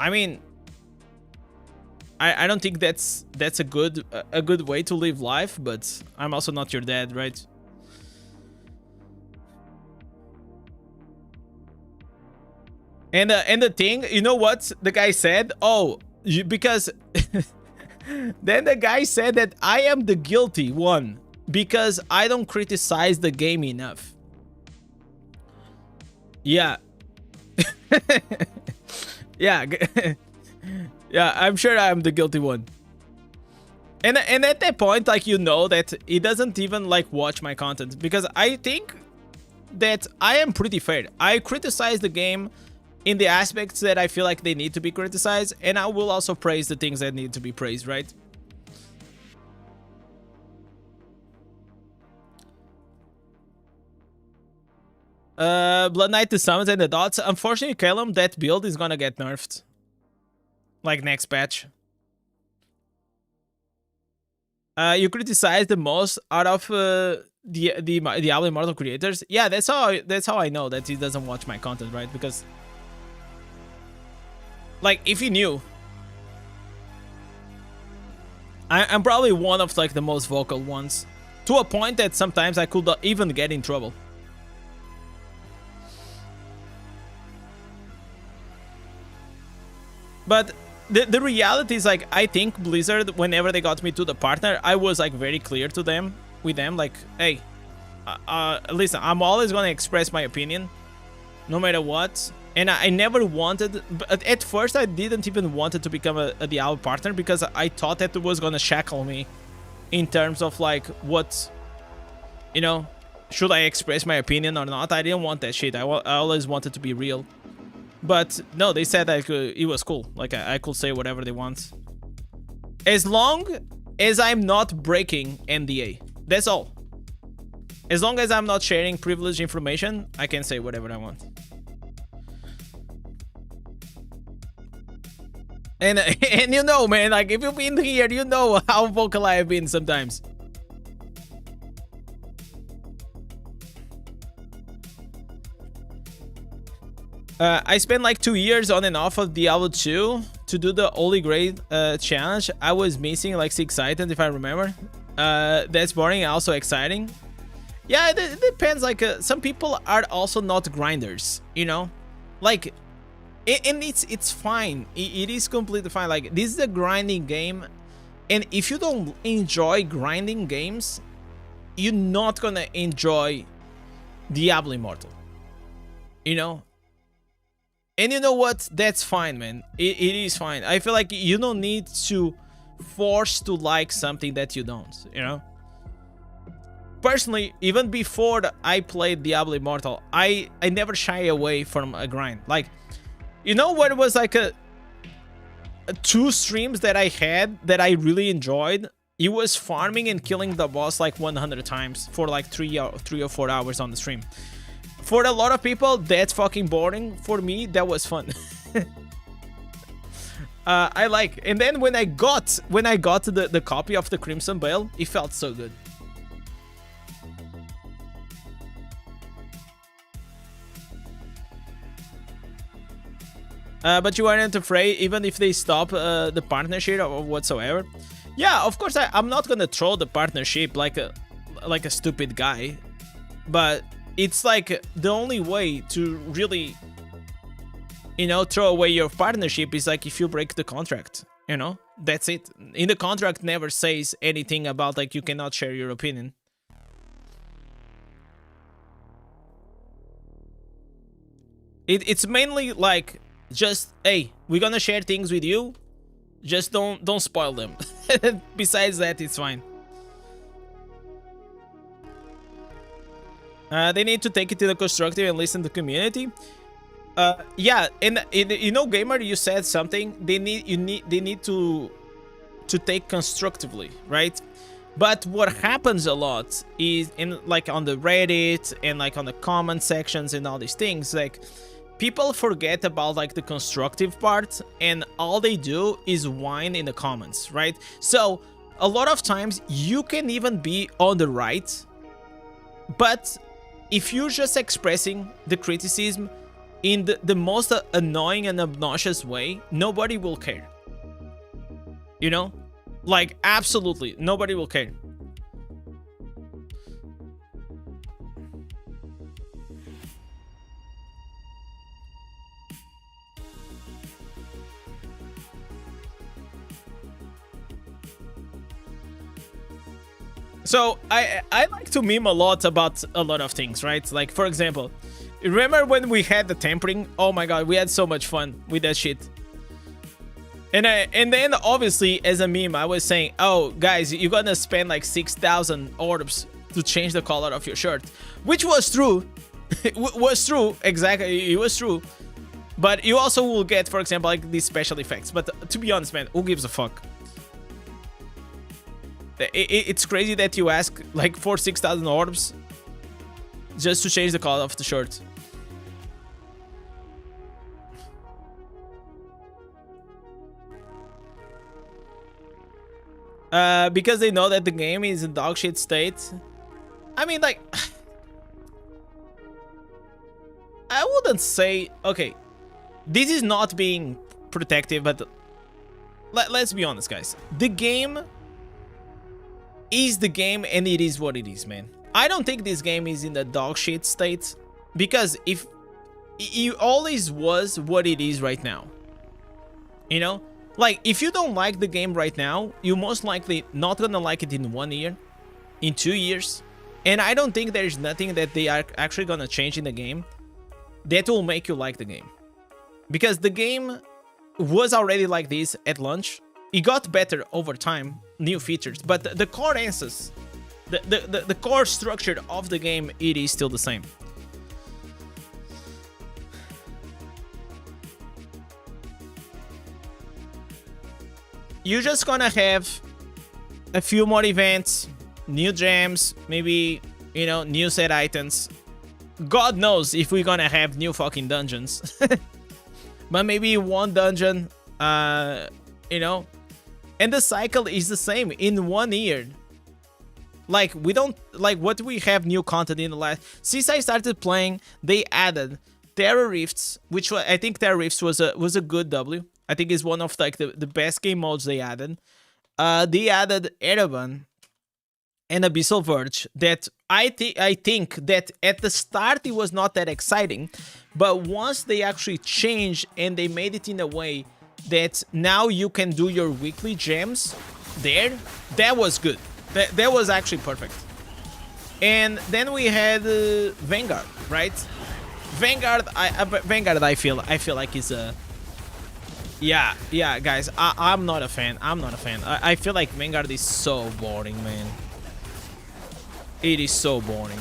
S1: I mean, I don't think that's a good way to live life. But I'm also not your dad, right? And the thing, you know what the guy said? Oh, because then the guy said that I am the guilty one because I don't criticize the game enough. Yeah. Yeah. Yeah, I'm sure I'm the guilty one. And at that point, like, you know that he doesn't even like watch my content, because I think that I am pretty fair. I criticize the game in the aspects that I feel like they need to be criticized, and I will also praise the things that need to be praised, right? Blood Knight, the summons and the dots. Unfortunately, Callum, that build is gonna get nerfed. Like next patch. You criticize the most out of the Diablo Immortal creators. Yeah, that's how I know that he doesn't watch my content, right? Because, like, if he knew, I'm probably one of like the most vocal ones, to a point that sometimes I could even get in trouble. But the reality is, like, I think Blizzard, whenever they got me to the partner, I was like very clear to them, like, hey, listen, I'm always gonna express my opinion, no matter what. And I never wanted, but at first I didn't even want it to become a Diablo partner, because I thought that it was gonna shackle me in terms of like what, you know, should I express my opinion or not? I didn't want that shit. I always wanted to be real. But no, they said that it was cool. Like, I could say whatever they want, as long as I'm not breaking NDA. That's all. As long as I'm not sharing privileged information, I can say whatever I want. And you know, man, like, if you've been here, you know how vocal I have been sometimes. I spent like 2 years on and off of Diablo 2 to do the Holy Grail challenge. I was missing like 6 items, if I remember. That's boring, also exciting. Yeah, it depends. Like, some people are also not grinders, you know? Like, and it's fine. It is completely fine. Like, this is a grinding game, and if you don't enjoy grinding games, you're not gonna enjoy Diablo Immortal, you know? And you know what? That's fine, man. It is fine. I feel like you don't need to force to like something that you don't, you know? Personally, even before I played Diablo Immortal, I never shy away from a grind. Like, you know what, it was like a 2 streams that I had that I really enjoyed? It was farming and killing the boss like 100 times for like 3 or 4 hours on the stream. For a lot of people, that's fucking boring. For me, that was fun. I like. And then when I got the copy of the Crimson Veil, it felt so good. But you aren't afraid, even if they stop the partnership or whatsoever? Yeah, of course, I'm not gonna throw the partnership like a stupid guy. But it's like the only way to really, you know, throw away your partnership is like if you break the contract, you know? That's it. In the contract never says anything about like you cannot share your opinion. It's mainly like, just, hey, we're gonna share things with you, just don't spoil them. Besides that, it's fine. They need to take it to the constructive and listen to the community. Yeah, and you know, gamer, you said something. They need to take constructively, right? But what happens a lot is like on the Reddit and like on the comment sections and all these things, like people forget about like the constructive part, and all they do is whine in the comments, right? So a lot of times you can even be on the right, but if you're just expressing the criticism in the most annoying and obnoxious way, nobody will care. You know? Like, absolutely, nobody will care. So I like to meme a lot about a lot of things, right? Like, for example, remember when we had the tempering? Oh my god, we had so much fun with that shit. And then obviously as a meme I was saying, oh guys, you're gonna spend like 6,000 orbs to change the color of your shirt, which was true. It was true, exactly, it was true. But you also will get, for example, like these special effects. But to be honest, man, who gives a fuck? It's crazy that you ask like for 6,000 orbs just to change the color of the shirt. Because they know that the game is in dog shit state. I mean, like, I wouldn't say, okay, this is not being protective, but let's be honest, guys. The game is the game, and it is what it is, man. I don't think this game is in the dog shit state, because if it always was what it is right now, you know, like if you don't like the game right now, you most likely not gonna like it in 1 year, in 2 years, and I don't think there's nothing that they are actually gonna change in the game that will make you like the game, because the game was already like this at launch. It got better over time, new features, but the core essence, the core structure of the game, it is still the same. You're just gonna have a few more events, new gems, maybe, you know, new set items. God knows if we're gonna have new fucking dungeons. But maybe one dungeon, you know, and the cycle is the same in 1 year. Like, we don't, like, what we have new content in the last, since I started playing, they added Terror Rifts, which I think Terror Rifts was a good W. I think it's one of like the best game modes they added. They added Ereban and Abyssal Verge that I think that at the start it was not that exciting, but once they actually changed and they made it in a way that now you can do your weekly gems there, that was good. That was actually perfect. And then we had Vanguard, right? Vanguard, I feel like is a, yeah, guys, I'm not a fan. I feel like Vanguard is so boring, man. It is so boring,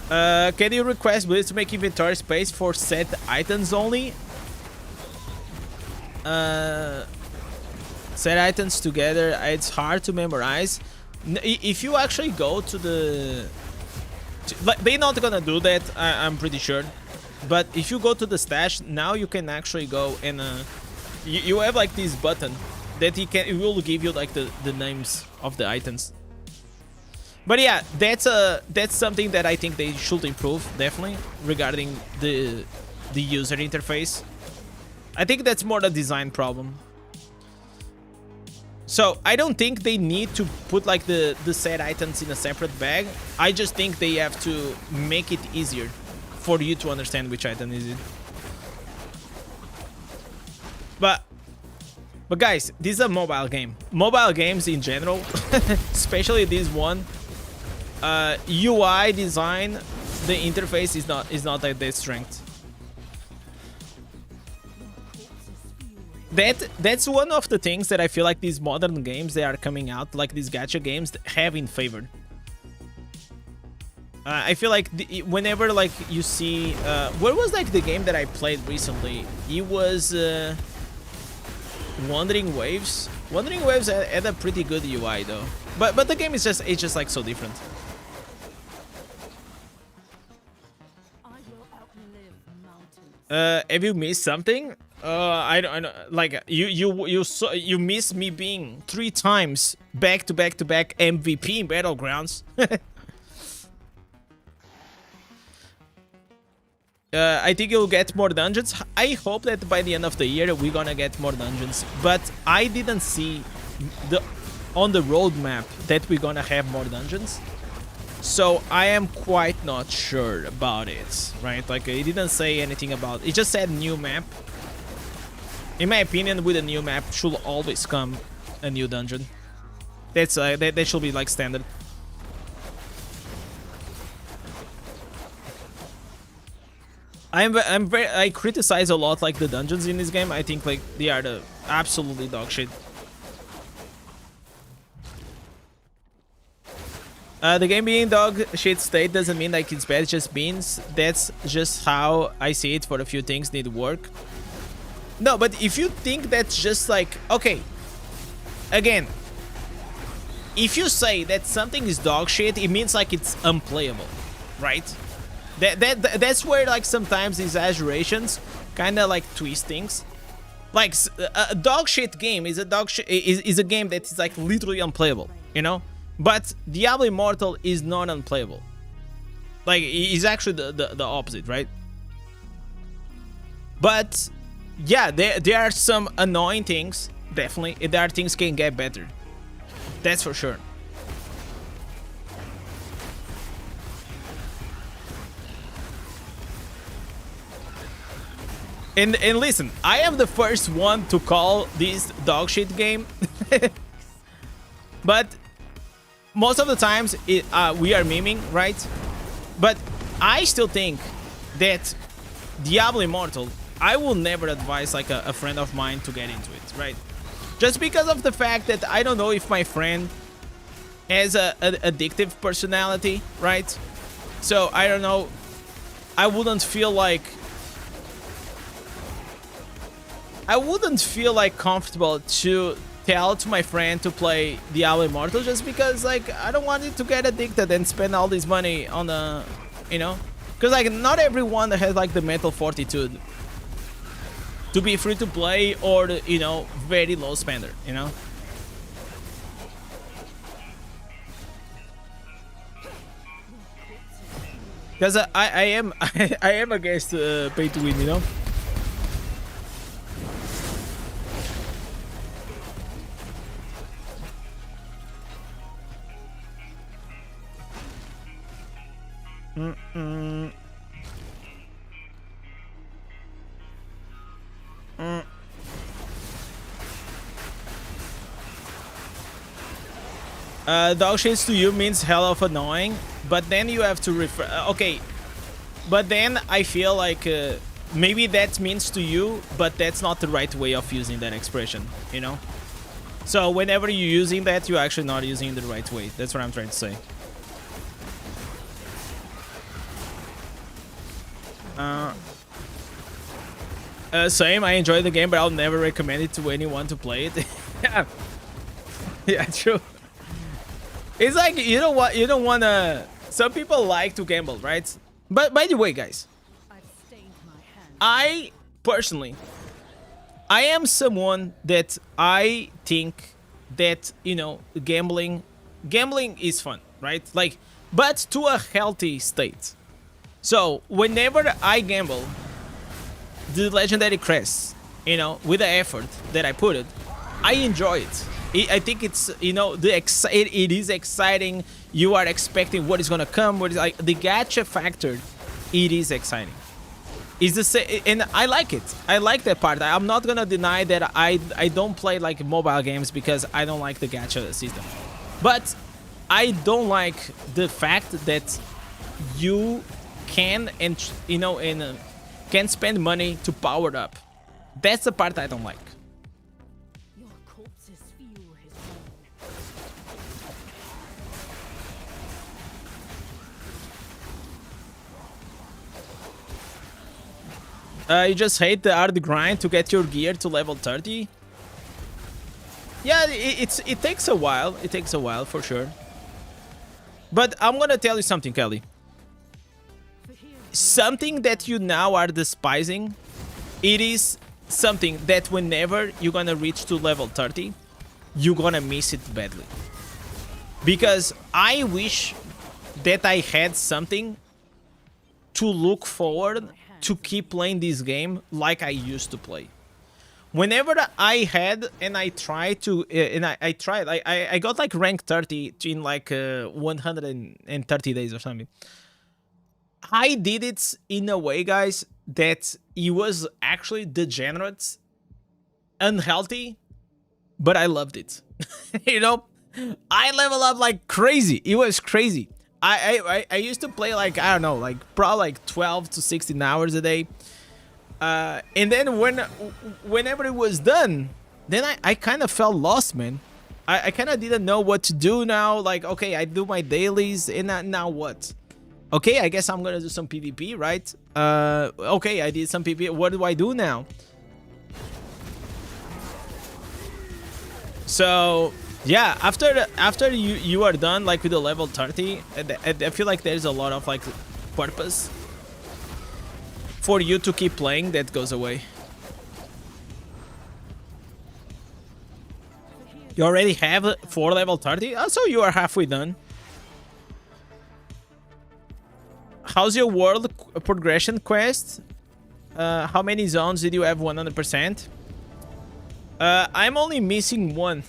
S1: man. Can you request Blitz to make inventory space for set items only? Set items together, it's hard to memorize. If you actually go to the... like, they're not gonna do that, I'm pretty sure. But if you go to the stash, now you can actually go and... you have like this button that it will give you like the names of the items. But yeah, that's something that I think they should improve, definitely, regarding the user interface. I think that's more the design problem. So I don't think they need to put like the set items in a separate bag. I just think they have to make it easier for you to understand which item is it. But guys, this is a mobile game. Mobile games in general, especially this one, UI design, the interface is not like that strength. That's one of the things that I feel like these modern games that are coming out, like these gacha games, have in favor. I feel like whenever like you see, what was like the game that I played recently? It was Wandering Waves. Wandering Waves had a pretty good UI though, but the game is just like so different. Have you missed something? I don't like you miss me being 3 times back to back MVP in Battlegrounds. I think you'll get more dungeons. I hope that by the end of the year we're gonna get more dungeons, but I didn't see on the roadmap that we're gonna have more dungeons. So I am quite not sure about it, right? Like, it didn't say anything about it. It just said new map. In my opinion, with a new map should always come a new dungeon. That's that should be like standard. I criticize a lot like the dungeons in this game. I think like they are the absolutely dog shit. The game being dog shit state doesn't mean like it's bad, it just means that's just how I see it. For a few things need work. No, but if you think that's just like, okay, again, if you say that something is dog shit, it means like it's unplayable, right? That's where like sometimes exaggerations kind of like twist things. Like a dog shit game is a game that is like literally unplayable, you know? But Diablo Immortal is not unplayable. Like, it's actually the opposite, right? But yeah, there are some annoying things, definitely. There are things can get better. That's for sure. And listen, I am the first one to call this dog shit game. But most of the times we are memeing, right? But I still think that Diablo Immortal, I will never advise like a friend of mine to get into it, right? Just because of the fact that I don't know if my friend has an addictive personality, right? So I don't know, I wouldn't feel like comfortable to tell to my friend to play Diablo Immortal, just because like I don't want it to get addicted and spend all this money on the, you know, because like not everyone has like the mental fortitude to be free to play or the, you know, very low spender, you know. Because I am I am against pay to win, you know. Dog shits to you means hell of annoying, but then you have to refer. Okay, but then I feel like maybe that means to you, but that's not the right way of using that expression, you know? So whenever you're using that, you're actually not using it the right way. That's what I'm trying to say. Same, I enjoy the game, but I'll never recommend it to anyone to play it. Yeah. Yeah, true. It's like, you know what, you don't wanna... Some people like to gamble, right? But by the way, guys, I personally, I am someone that I think that, you know, gambling is fun, right? Like, but to a healthy state. So whenever I gamble the legendary crest, you know, with the effort that I put it, I enjoy it. I think it's, you know, it is exciting. You are expecting what is gonna come. What is like the gacha factor? It is exciting. Is the same, and I like it. I like that part. I'm not gonna deny that I don't play like mobile games because I don't like the gacha system. But I don't like the fact that you can, and you know, and can spend money to power up. That's the part I don't like. You just hate the hard grind to get your gear to level 30. Yeah, it takes a while. It takes a while for sure. But I'm gonna tell you something, Kelly. Something that you now are despising, it is something that whenever you're gonna reach to level 30, you're gonna miss it badly. Because I wish that I had something to look forward to keep playing this game like I used to play. Whenever I had and I tried to, and I tried, I got like rank 30 in like 130 days or something. I did it in a way, guys, that it was actually degenerate, unhealthy, but I loved it. You know, I level up like crazy. It was crazy. I used to play like, I don't know, like probably like 12 to 16 hours a day. And then whenever it was done, then I kind of felt lost, man. I kind of didn't know what to do now. Like, okay, I do my dailies, and now what? Okay, I guess I'm gonna do some PvP, right? Okay, I did some PvP. What do I do now? So yeah, after you are done like with the level 30, I feel like there's a lot of like purpose for you to keep playing that goes away. You already have 4 level 30? Oh, so you are halfway done. How's your world progression quest? How many zones did you have 100%? I'm only missing 1.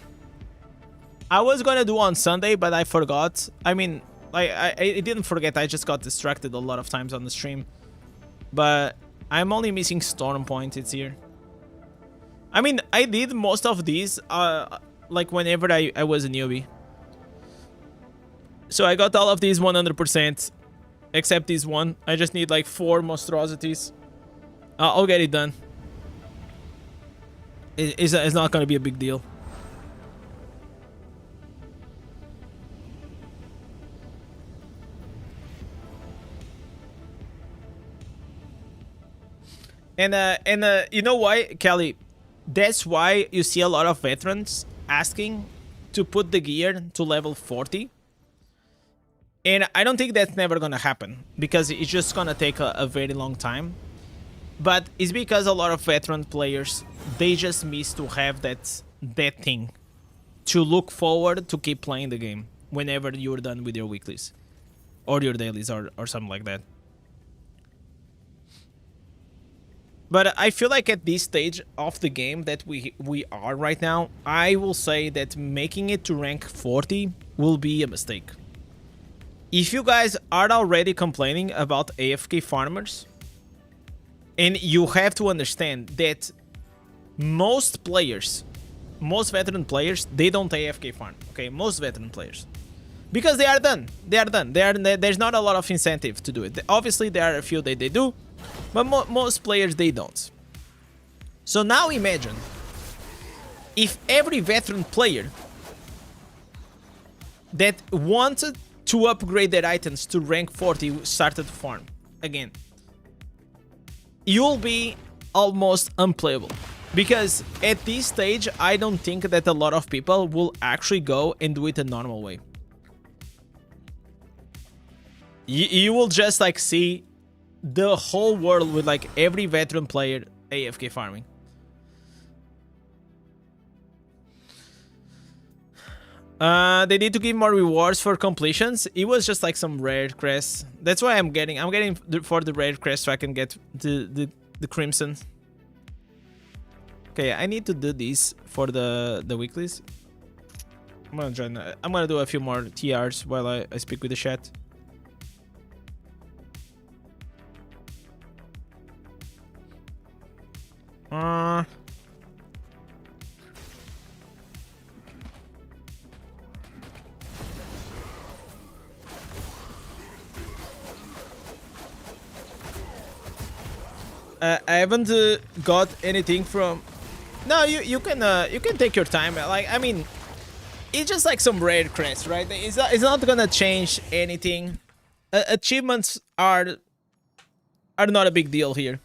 S1: I was gonna do on Sunday, but I forgot. I mean, I didn't forget, I just got distracted a lot of times on the stream. But I'm only missing Storm Point, it's here. I mean, I did most of these, like whenever I was a newbie. So I got all of these 100%, except this one. I just need like 4 monstrosities. I'll get it done. It's not gonna be a big deal. And you know why, Kelly? That's why you see a lot of veterans asking to put the gear to level 40. And I don't think that's never gonna happen, because it's just gonna take a very long time. But it's because a lot of veteran players, they just miss to have that thing to look forward to keep playing the game whenever you're done with your weeklies or your dailies or something like that. But I feel like at this stage of the game that we are right now, I will say that making it to rank 40 will be a mistake. If you guys are already complaining about AFK farmers, and you have to understand that most players, most veteran players, they don't AFK farm, okay? Most veteran players. Because they are done. They are done. There's not a lot of incentive to do it. Obviously, there are a few that they do, but most players, they don't. So now imagine if every veteran player that wanted to upgrade their items to rank 40 started to farm again. You'll be almost unplayable. Because at this stage, I don't think that a lot of people will actually go and do it the normal way. You will just like see the whole world with like every veteran player AFK farming. They need to give more rewards for completions. It was just like some rare crests. That's why I'm getting for the rare crest so I can get the crimson. Okay, I need to do these for the weeklies. I'm gonna do a few more TRs while I speak with the chat. I haven't got anything from. No, you can take your time. Like, I mean, it's just like some rare crest, right? It's not gonna change anything. Achievements are not a big deal here.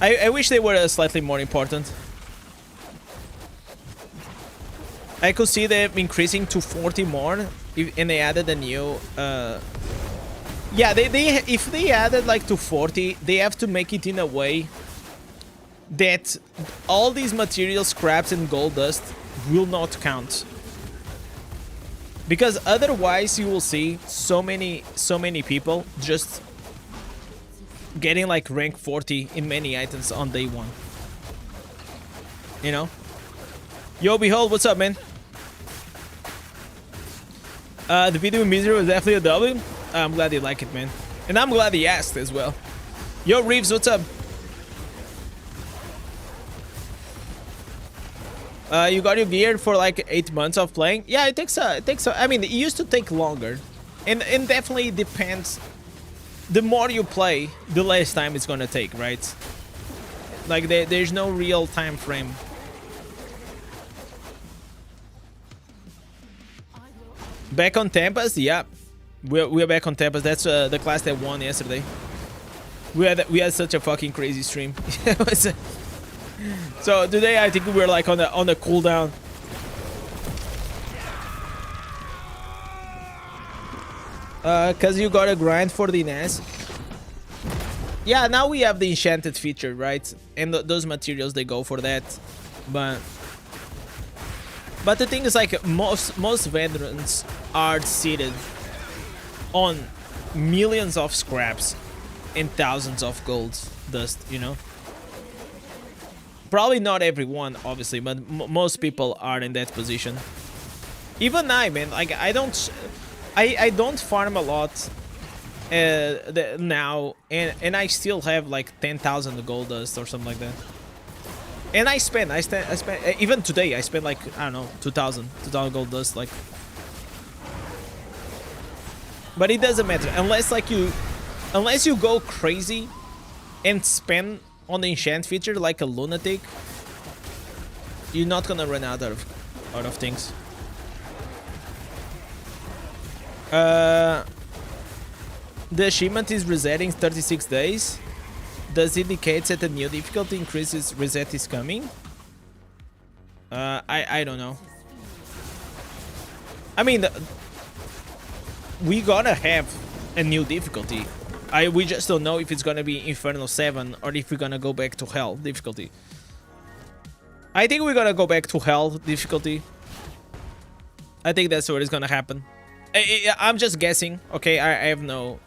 S1: I wish they were slightly more important. I could see them increasing to 40 more, and they added a new. Yeah, if they added like to 40, they have to make it in a way that all these material scraps and gold dust will not count. Because otherwise you will see so many people just getting like rank 40 in many items on day 1. You know? Yo, Behold, what's up, man? The video in Misery was definitely a W. I'm glad you like it, man. And I'm glad he asked as well. Yo, Reeves, what's up? You got your gear for like 8 months of playing. Yeah, it takes I mean, it used to take longer, and definitely depends. The more you play, the less time it's gonna take, right? Like there's no real time frame. Back on Tempest, yeah, we're back on Tempest. That's the class that won yesterday. We had such a fucking crazy stream. So today I think we were like on the cooldown. Cause you gotta grind for the Indez. Yeah, now we have the enchanted feature, right? And those materials, they go for that. But the thing is, like, most veterans are seated on millions of scraps and thousands of gold dust, you know? Probably not everyone, obviously, but most people are in that position. Even I, man, like, I don't farm a lot now, and I still have like 10,000 gold dust or something like that. And I spent even today I spent like, I don't know, 2,000 gold dust, like. But it doesn't matter unless you go crazy and spend on the enchant feature like a lunatic. You're not gonna run out of things. The achievement is resetting 36 days. Does it indicate that the new difficulty increases reset is coming? I don't know. I mean, we gonna have a new difficulty. We just don't know if it's gonna be Infernal 7 or if we're gonna go back to Hell difficulty. I think we're gonna go back to Hell difficulty. I think that's what is gonna happen. I'm just guessing, okay? I have no...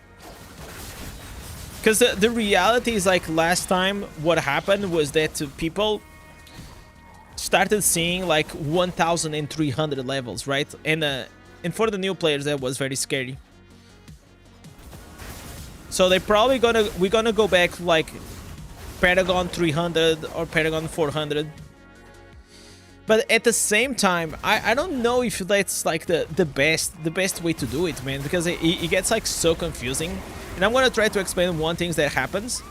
S1: Because the reality is, like, last time what happened was that people started seeing like 1,300 levels, right? And for the new players, that was very scary. So they're probably we're gonna go back like Paragon 300 or Paragon 400. But at the same time, I don't know if that's like the best way to do it, man, because it gets like so confusing. And I'm gonna try to explain one thing that happens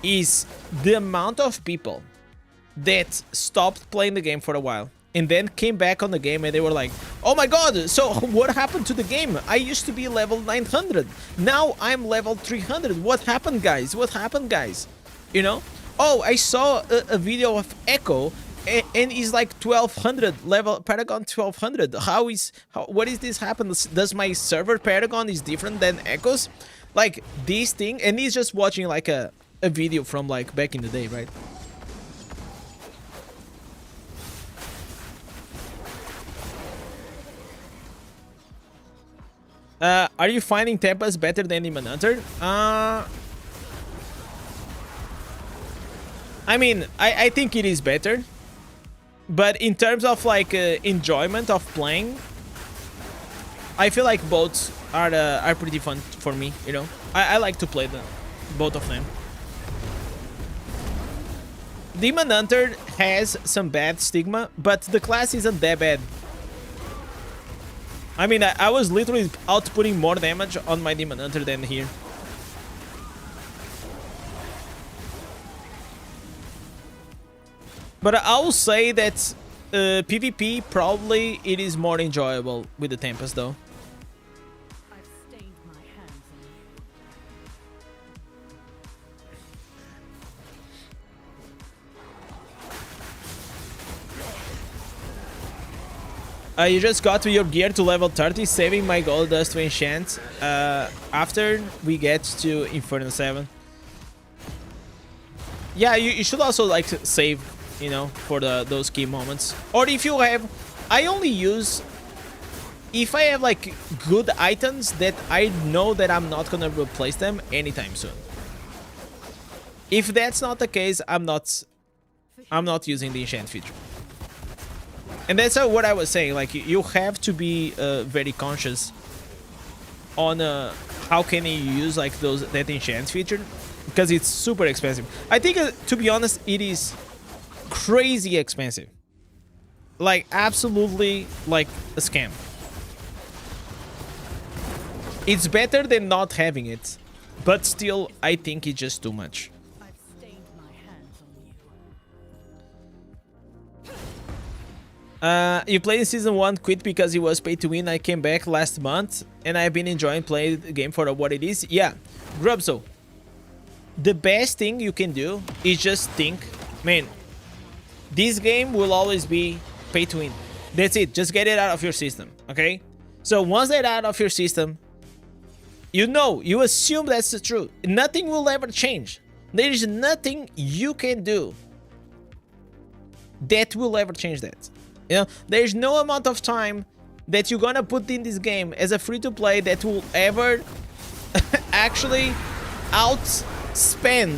S1: is the amount of people that stopped playing the game for a while and then came back on the game and they were like, oh my god, so what happened to the game? I used to be level 900, now I'm level 300. What happened, guys? What happened, guys? You know? Oh, I saw a video of Echo and he's like 1200 level, Paragon 1200. What is this happen? Does my server Paragon is different than Echo's? Like this thing, and he's just watching like a video from like back in the day, right? Are you finding Tempest better than Demon Hunter? I mean, I think it is better. But in terms of like enjoyment of playing, I feel like both are pretty fun for me, you know? I like to play both of them. Demon Hunter has some bad stigma, but the class isn't that bad. I mean, I was literally outputting more damage on my Demon Hunter than here. But I will say that PvP, probably it is more enjoyable with the Tempest, though.
S5: I've stained my hands on
S1: you just got to your gear to level 30, saving my gold dust to enchant after we get to Infernal 7. Yeah, you should also like save, you know, for those key moments. Or if you have, I only use if I have like good items that I know that I'm not gonna replace them anytime soon. If that's not the case, I'm not using the enchant feature. And that's what I was saying, like you have to be very conscious on how can you use like that enchant feature, because it's super expensive. I think to be honest, it is crazy expensive. like absolutely like a scam. It's better than not having it, but still I think it's just too much.
S5: I've stained my hands on you.
S1: You played in season 1, quit because it was pay to win. I came back last month and I've been enjoying playing the game for what it is. Yeah, Grubso, the best thing you can do is just think, man, this game will always be pay to win. That's it. Just get it out of your system, okay? So once that out of your system, you know, you assume that's the truth. Nothing will ever change. There is nothing you can do that will ever change that. You know, there's no amount of time that you're gonna put in this game as a free-to-play that will ever actually outspend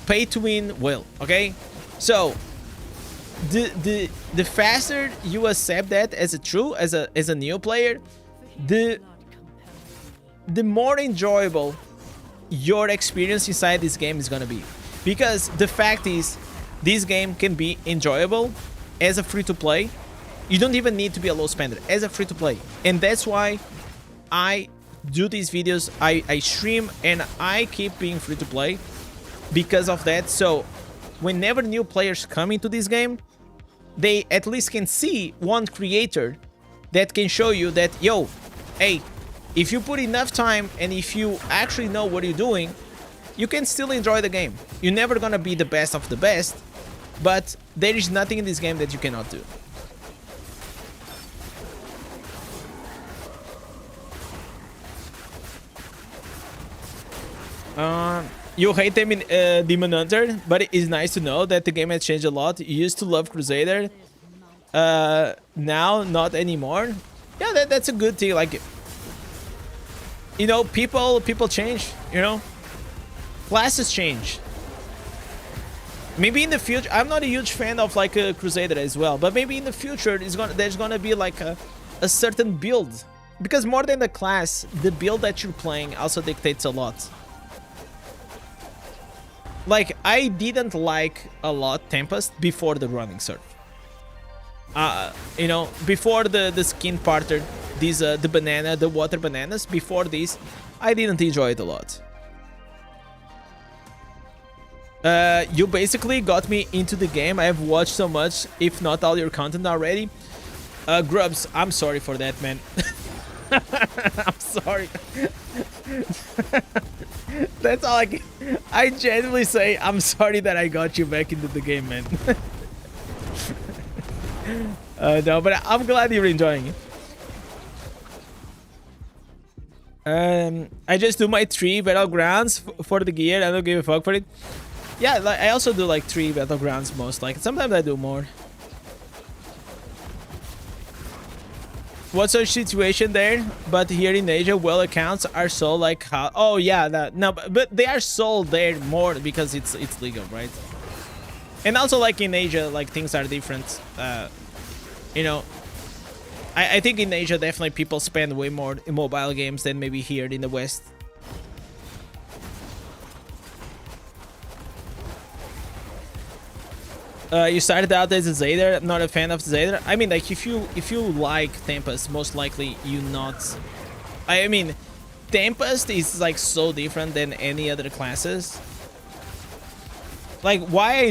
S1: pay-to-win will. Okay, so the faster you accept that as a true as a new player, the more enjoyable your experience inside this game is gonna be. Because the fact is, this game can be enjoyable as a free-to-play. You don't even need to be a low spender as a free-to-play. And that's why I do these videos, I stream, and I keep being free-to-play because of that. So whenever new players come into this game, they at least can see one creator that can show you that, yo, hey, if you put enough time and if you actually know what you're doing, you can still enjoy the game. You're never gonna be the best of the best, but there is nothing in this game that you cannot do. You hate them in Demon Hunter, but it is nice to know that the game has changed a lot. You used to love Crusader, now not anymore. Yeah, that's a good thing. Like, you know, people change, you know, classes change. Maybe in the future, I'm not a huge fan of like a Crusader as well, but maybe in the future there's gonna be like a certain build, because more than the class, the build that you're playing also dictates a lot. Like, I didn't like a lot Tempest before the running surf. You know, before the skin parter, these the water bananas, before this, I didn't enjoy it a lot. You basically got me into the game. I have watched so much, if not all your content already. Grubs, I'm sorry for that, man. I'm sorry. That's all I genuinely say. I'm sorry that I got you back into the game, man. No, but I'm glad you're enjoying it. I just do my 3 battlegrounds for the gear. I don't give a fuck for it. Yeah, like, I also do like 3 battlegrounds most. Like, sometimes I do more. What's our situation there? But here in Asia, well, accounts are sold like how? Oh yeah, no, but they are sold there more because it's legal, right? And also, like, in Asia, like, things are different. You know, I think in Asia definitely people spend way more in mobile games than maybe here in the West. You started out as a Zader. I'm not a fan of Zader. I mean, like, if you like Tempest, most likely you not. I mean, Tempest is like so different than any other classes. Like, why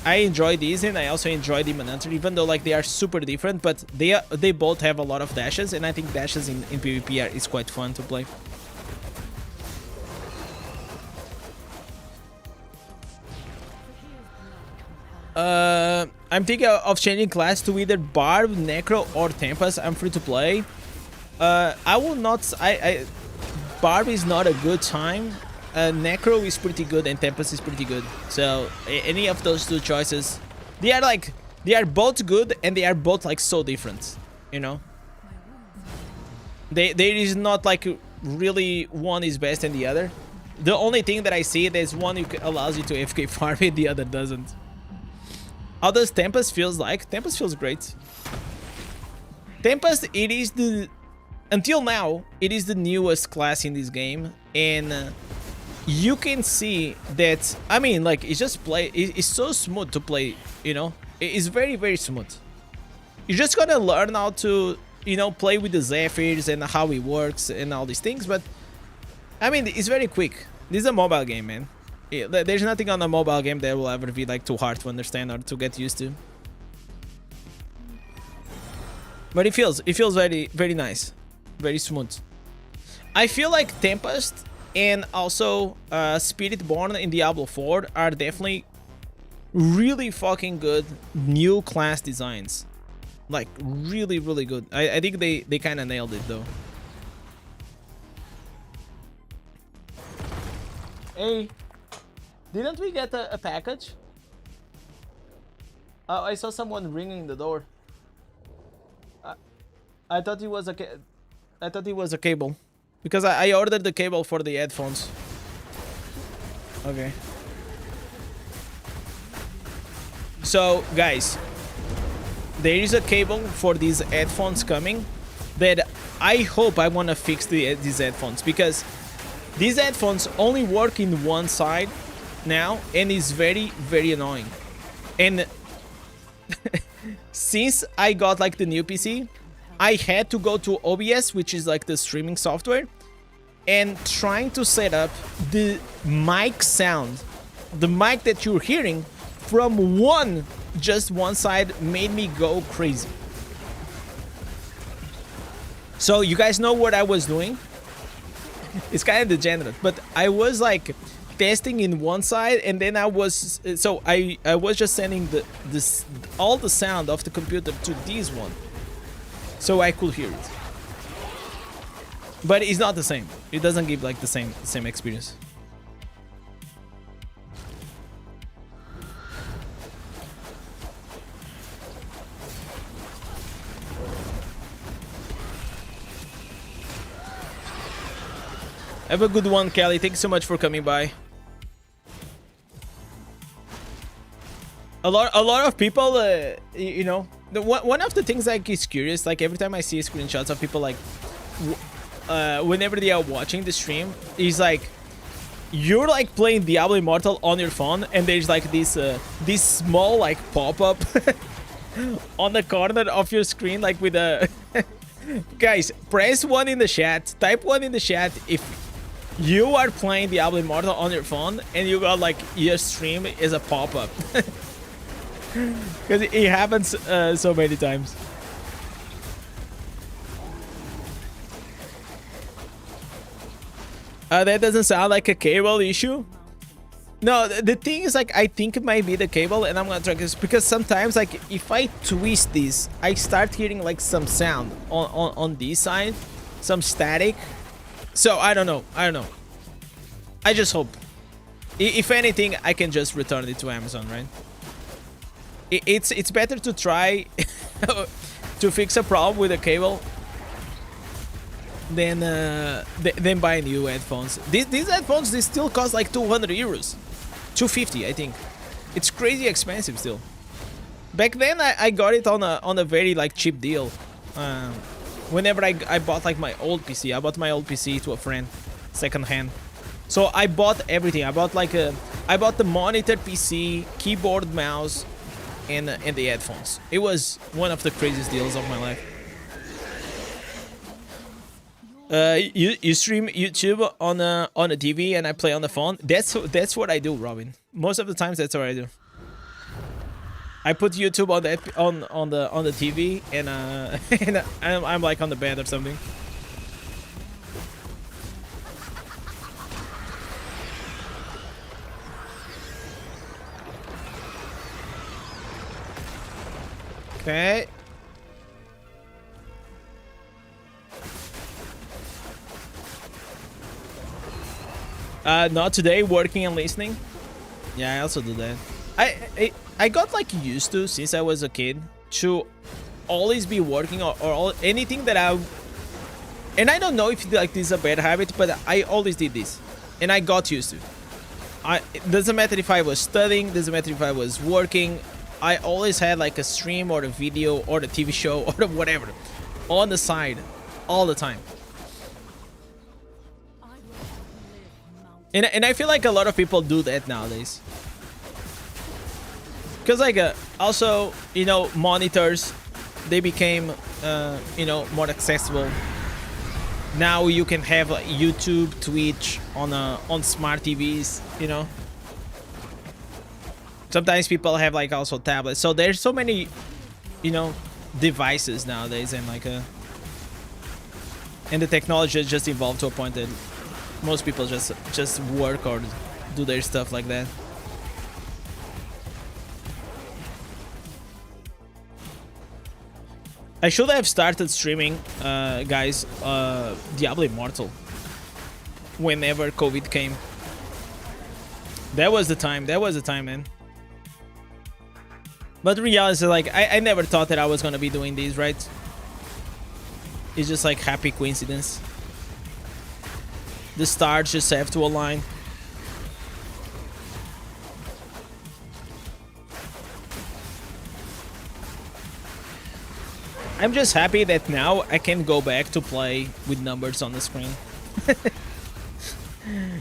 S1: I enjoy these, and I also enjoy Demon Hunter, even though like they are super different, but they both have a lot of dashes, and I think dashes in PvP is quite fun to play. I'm thinking of changing class to either Barb, Necro, or Tempest. I'm free to play. I will not. Barb is not a good time. Necro is pretty good and Tempest is pretty good. So any of those two choices, they are both good and they are both like so different. You know, there is not like really one is best than the other. The only thing that I see is one allows you to AFK farm it, the other doesn't. How does Tempest feels like? Tempest feels great. Tempest, it is until now, it is the newest class in this game, and you can see that. I mean, like, it's just it's so smooth to play, you know. It's very, very smooth. You're just gonna learn how to, you know, play with the Zephyrs and how it works and all these things, but I mean, it's very quick. This is a mobile game, man. There's nothing on a mobile game that will ever be like too hard to understand or to get used to. But it feels very, very nice, very smooth. I feel like Tempest and also Spiritborn in Diablo 4 are definitely really fucking good new class designs. Like really, really good. I think they kind of nailed it though. Hey, didn't we get a package? Oh, I saw someone ringing the door. I thought it was a cable, because I ordered the cable for the headphones. Okay. So guys, there is a cable for these headphones coming that I hope I want to fix these headphones, because these headphones only work in one side now and is very, very annoying. And since I got like the new PC, I had to go to OBS, which is like the streaming software, and trying to set up the mic sound, the mic that you're hearing from just one side, made me go crazy. So you guys know what I was doing? It's kind of degenerate, but I was like testing in one side, and then I was just sending all the sound of the computer to this one, so I could hear it. But it's not the same. It doesn't give like the same experience. Have a good one, Kelly. Thanks so much for coming by. A lot of people, you know, one of the things like is curious. Like every time I see screenshots of people, like whenever they are watching the stream, is like you're like playing Diablo Immortal on your phone, and there's like this small like pop-up on the corner of your screen, like with a guys, press 1 in the chat, type 1 in the chat if you are playing Diablo Immortal on your phone and you got like your stream is a pop-up. Because it happens so many times. That doesn't sound like a cable issue. No, the thing is, like, I think it might be the cable, and I'm gonna try this because sometimes, like, if I twist this, I start hearing like some sound on this side, some static. So I don't know. I just hope. If anything, I can just return it to Amazon, right? It's better to try to fix a problem with a cable than buy new headphones. These headphones, they still cost like 200 euros, 250, I think. It's crazy expensive still. Back then, I got it on a very like cheap deal. Whenever I bought like my old PC, I bought my old PC to a friend, second hand. So I bought everything. I bought like I bought the monitor, PC, keyboard, mouse, and the headphones. It was one of the craziest deals of my life. You stream YouTube on a TV and I play on the phone. That's what I do, Robin. Most of the times that's what I do. I put YouTube on the TV and and I'm like on the bed or something. Okay. Not today, working and listening. Yeah, I also do that. I got like used to, since I was a kid, to always be working or anything that and I don't know if like this is a bad habit, but I always did this and I got used to it. It doesn't matter if I was studying, doesn't matter if I was working, I always had like a stream or a video or a TV show or whatever on the side all the time. And I feel like a lot of people do that nowadays. Because like also, you know, monitors, they became you know, more accessible. Now you can have YouTube, Twitch on smart TVs, you know. Sometimes people have like also tablets, so there's so many, you know, devices nowadays, and like and the technology has just evolved to a point that most people just work or do their stuff like that. I should have started streaming, guys, Diablo Immortal whenever COVID came. That was the time. That was the time, man. But in reality, like, I never thought that I was gonna be doing these, right? It's just like happy coincidence. The stars just have to align. I'm just happy that now I can go back to play with numbers on the screen.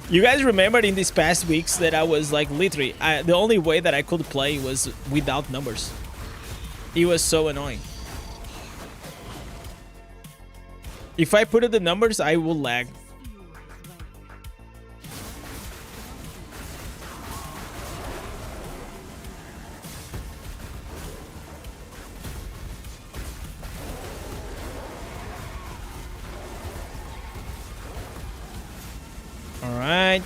S1: You guys remember in these past weeks that I was like literally, the only way that I could play was without numbers. It was so annoying. If I put in the numbers, I will lag. All right.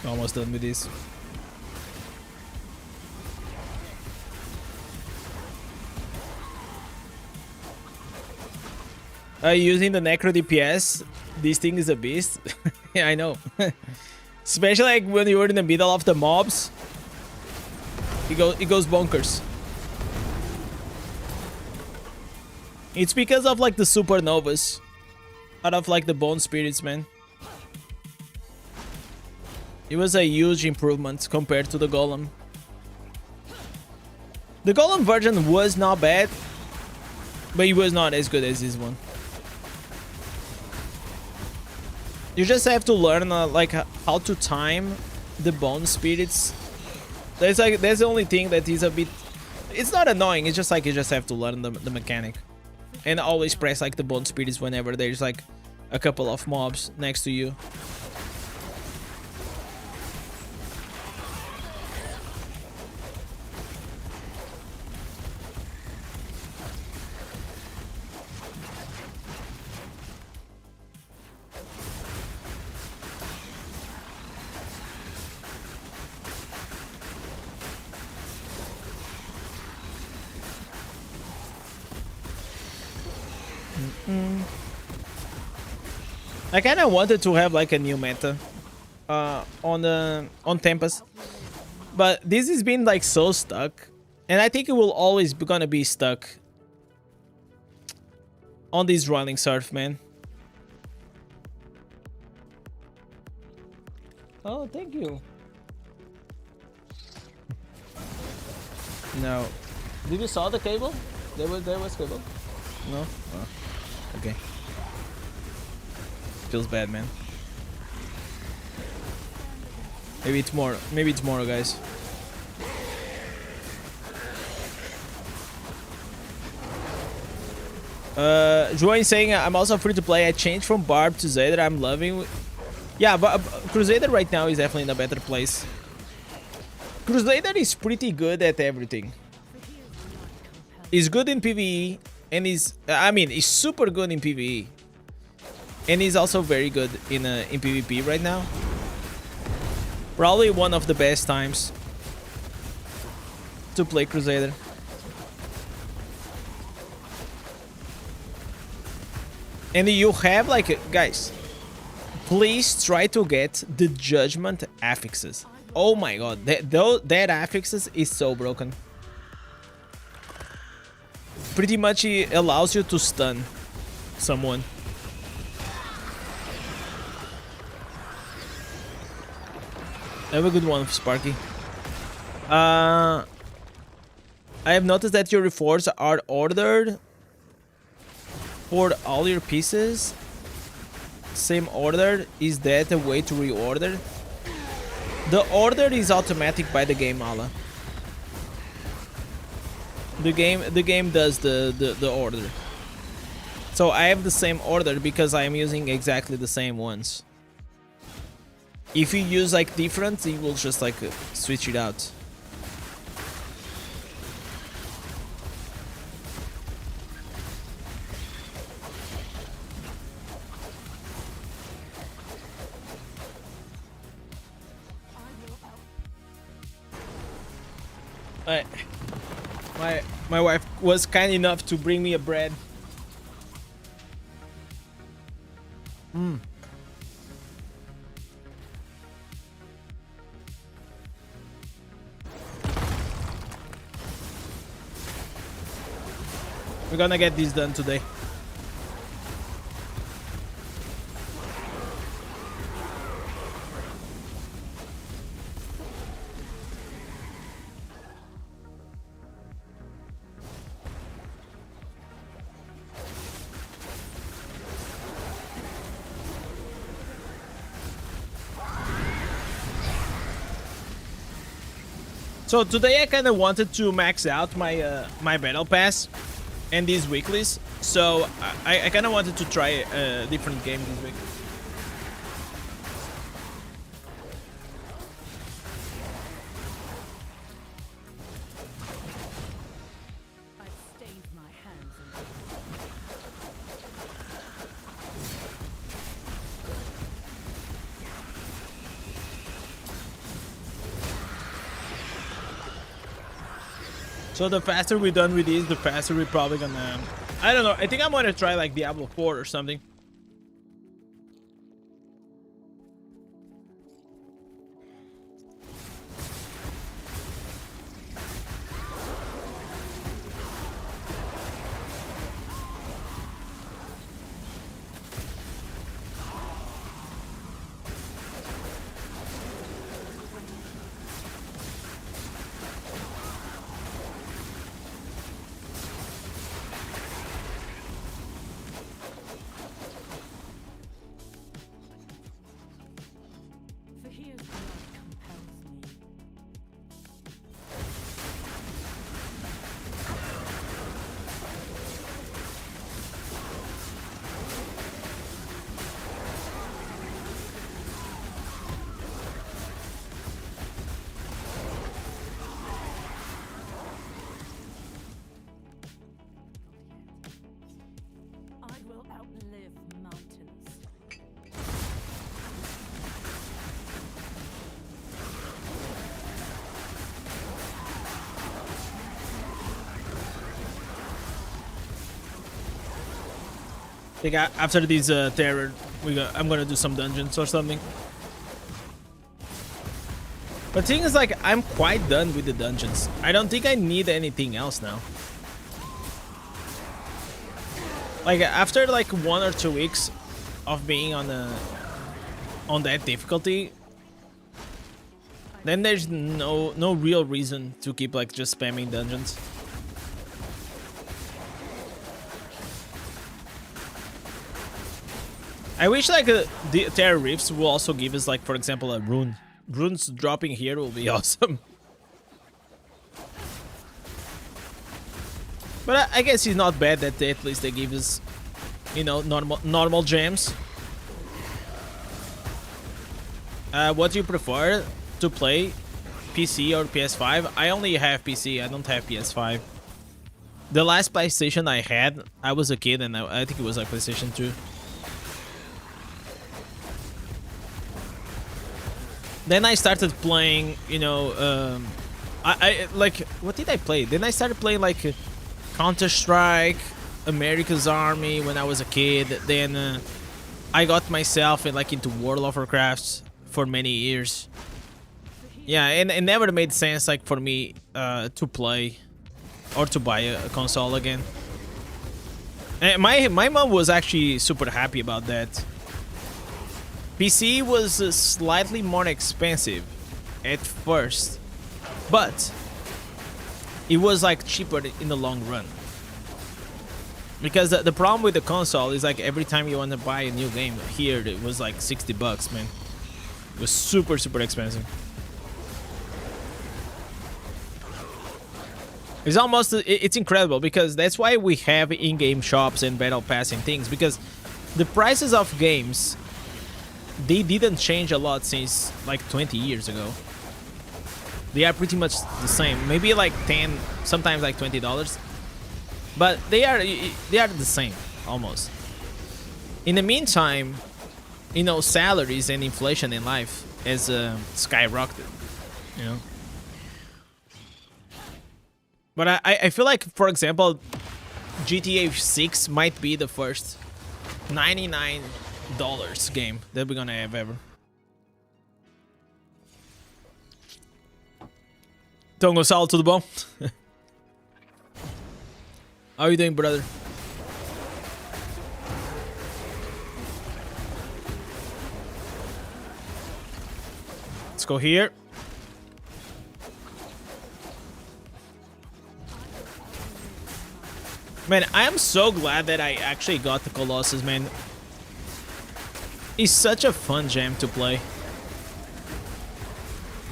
S1: Almost done with this. Using the Necro DPS, this thing is a beast. Yeah, I know. Especially like when you're in the middle of the mobs. It goes bonkers. It's because of like the supernovas out of like the bone spirits, man. It was a huge improvement compared to the golem. The golem version was not bad, but it was not as good as this one. You just have to learn like how to time the bone spirits. That's the only thing that is a bit. It's not annoying. It's just like you just have to learn the mechanic. And always press like the bone spirits whenever there's like a couple of mobs next to you. I kind of wanted to have like a new meta on Tempest, but this has been like so stuck, and I think it will always be gonna be stuck on this running surf, man. Oh, thank you. No, did you saw the cable? There was cable. No. Oh. Okay. Feels bad, man. Maybe it's more. Maybe it's more, guys. Join saying I'm also free to play. I changed from Barb to Zayda. I'm loving. Yeah, but Crusader right now is definitely in a better place. Crusader is pretty good at everything. He's good in PvE, and he's super good in PvE. And he's also very good in PvP right now. Probably one of the best times to play Crusader. And you have like, guys, please try to get the Judgment affixes. Oh my god, that affixes is so broken. Pretty much it allows you to stun someone. Have a good one, Sparky. I have noticed that your reforms are ordered for all your pieces. same order. Is that a way to reorder? The order is automatic by the game, Allah. The game does the order. So I have the same order because I am using exactly the same ones. If you use like different, it will just like switch it out. My wife was kind enough to bring me a bread. We're gonna get this done today. So today I kind of wanted to max out my my battle pass and these weeklies. So I kind of wanted to try a different game this week.
S5: I've stained my hands in
S1: So the faster we're done with these, the faster we're probably gonna... I don't know, I think I'm gonna try like Diablo 4 or something.
S5: for here's blood compels me. I will outlive mountains.
S1: I think after these terror, I'm gonna do some dungeons or something. But the thing is, like, I'm quite done with the dungeons. I don't think I need anything else now. Like after like 1 or 2 weeks of being on that difficulty, then there's no real reason to keep like just spamming dungeons. I wish like the Terror Rifts will also give us like, for example, a rune. Runes dropping here will be awesome. But I guess it's not bad that at least they give us, you know, normal gems. What do you prefer to play, PC or PS5? I only have PC. I don't have PS5. The last PlayStation I had, I was a kid, and I think it was like PlayStation 2. Then I started playing, you know, I like, what did I play? Then I started playing like Counter-Strike, America's Army when I was a kid. Then I got myself into World of Warcraft for many years. Yeah, and it never made sense like for me to play or to buy a console again. And my mom was actually super happy about that. PC was slightly more expensive at first, but it was like cheaper in the long run. Because the problem with the console is like every time you want to buy a new game here, it was like 60 bucks, man. It was super expensive. It's almost, it's incredible because that's why we have in-game shops and battle pass and things, because the prices of games, they didn't change a lot since like 20 years ago. They are pretty much the same, maybe like 10, sometimes like $20, but they are the same almost. In the meantime, you know, salaries and inflation in life has skyrocketed, you know. But I feel like, for example, GTA 6 might be the first $99 game that we're gonna have ever. Então, Gonçalo, tudo bom? How are you doing, brother? Let's go here. Man, I am so glad that I actually got the Colossus, man. It's such a fun gem to play.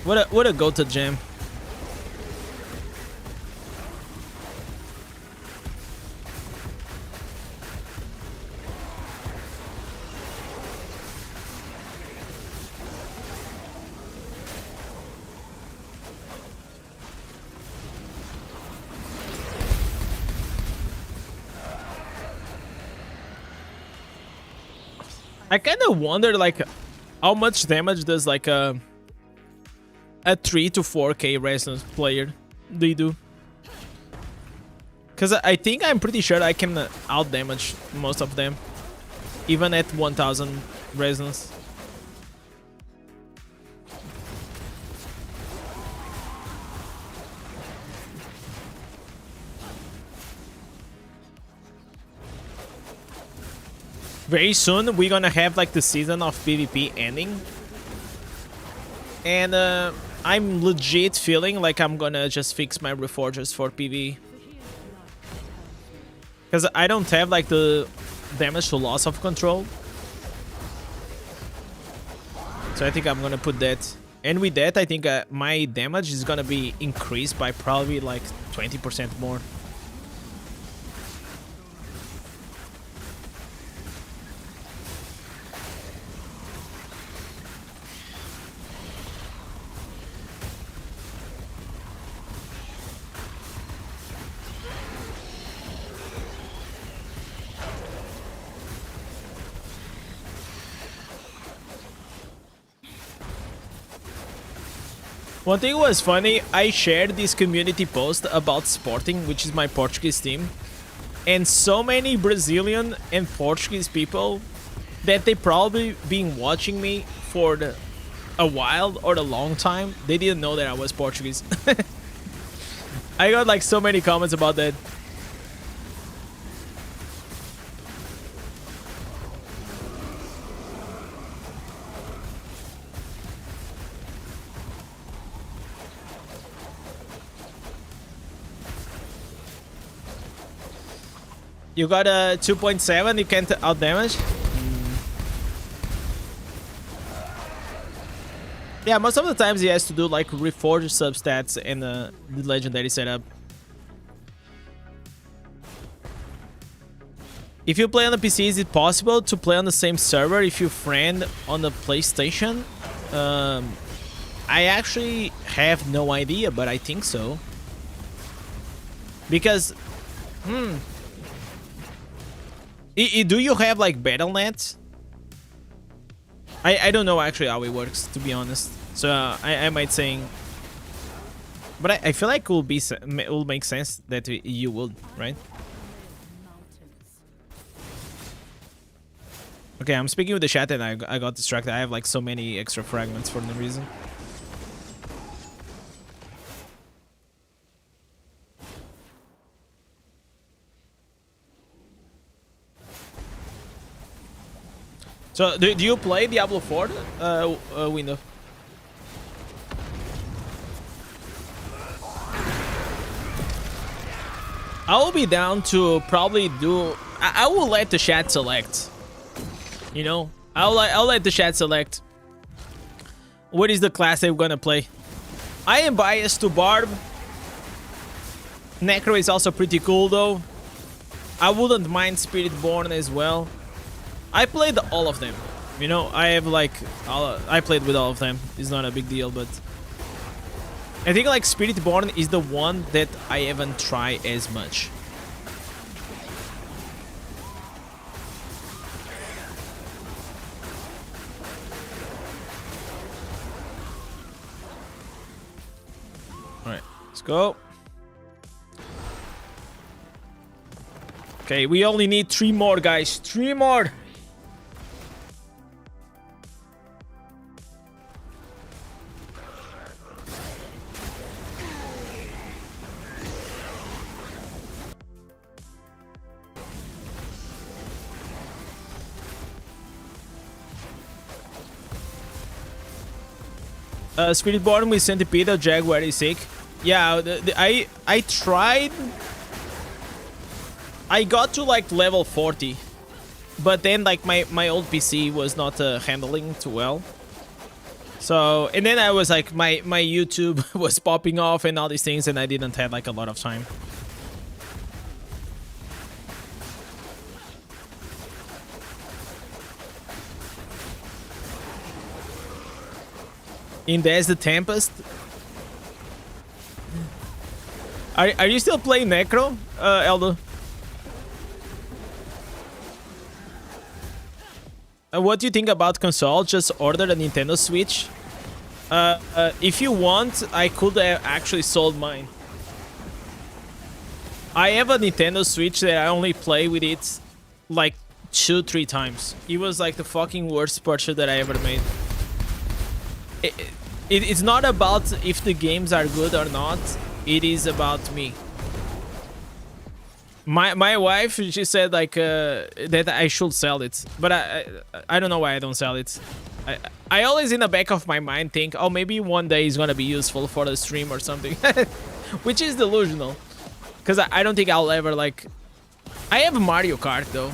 S1: What a go-to gem. I kind of wonder, like, how much damage does like a 3 to 4k resonance player do? Because I think I'm pretty sure I can out damage most of them, even at 1000 resonance. Very soon we're gonna have like the season of PvP ending, and I'm legit feeling like I'm gonna just fix my reforgers for PvE, because I don't have like the damage to loss of control, so I think I'm gonna put that. And with that, I think my damage is gonna be increased by probably like 20% more. One thing was funny, I shared this community post about Sporting, which is my Portuguese team, and so many Brazilian and Portuguese people that they probably been watching me for a while or a long time, they didn't know that I was Portuguese. I got like so many comments about that. You got a 2.7, you can't out damage? Yeah, most of the times he has to do like reforge substats and the legendary setup. If you play on the PC, is it possible to play on the same server if your friend on the PlayStation? I actually have no idea, but I think so. Because, do you have like Battle.net? I don't know actually how it works, to be honest. So I might say, but I feel like it will make sense that you would, right? Okay, I'm speaking with the chat and I got distracted. I have like so many extra fragments for no reason. So, do you play Diablo 4 window? I will be down to probably do. I will let the chat select. You know, I'll let the chat select. What is the class I'm gonna play? I am biased to Barb. Necro is also pretty cool though. I wouldn't mind Spiritborn as well. I played all of them. You know, I have like I played with all of them. It's not a big deal, but I think like Spiritborn is the one that I haven't tried as much. All right, let's go. Okay, we only need 3 more, guys. 3 more. Spiritborn with Centipede, Jaguar is sick. Yeah, I tried. I got to like level 40, but then like my old PC was not handling too well. So, and then I was like my YouTube was popping off and all these things, and I didn't have like a lot of time. Indez the Tempest. Are you still playing Necro, Eldo? What do you think about console? Just order a Nintendo Switch. If you want, I could have actually sold mine. I have a Nintendo Switch that I only play with it like 2-3 times. It was like the fucking worst purchase that I ever made. It's not about if the games are good or not. It is about me. My wife, she said like that I should sell it, but I don't know why I don't sell it. I always in the back of my mind think, oh, maybe one day it's gonna be useful for the stream or something, which is delusional, because I don't think I'll ever like. I have Mario Kart though.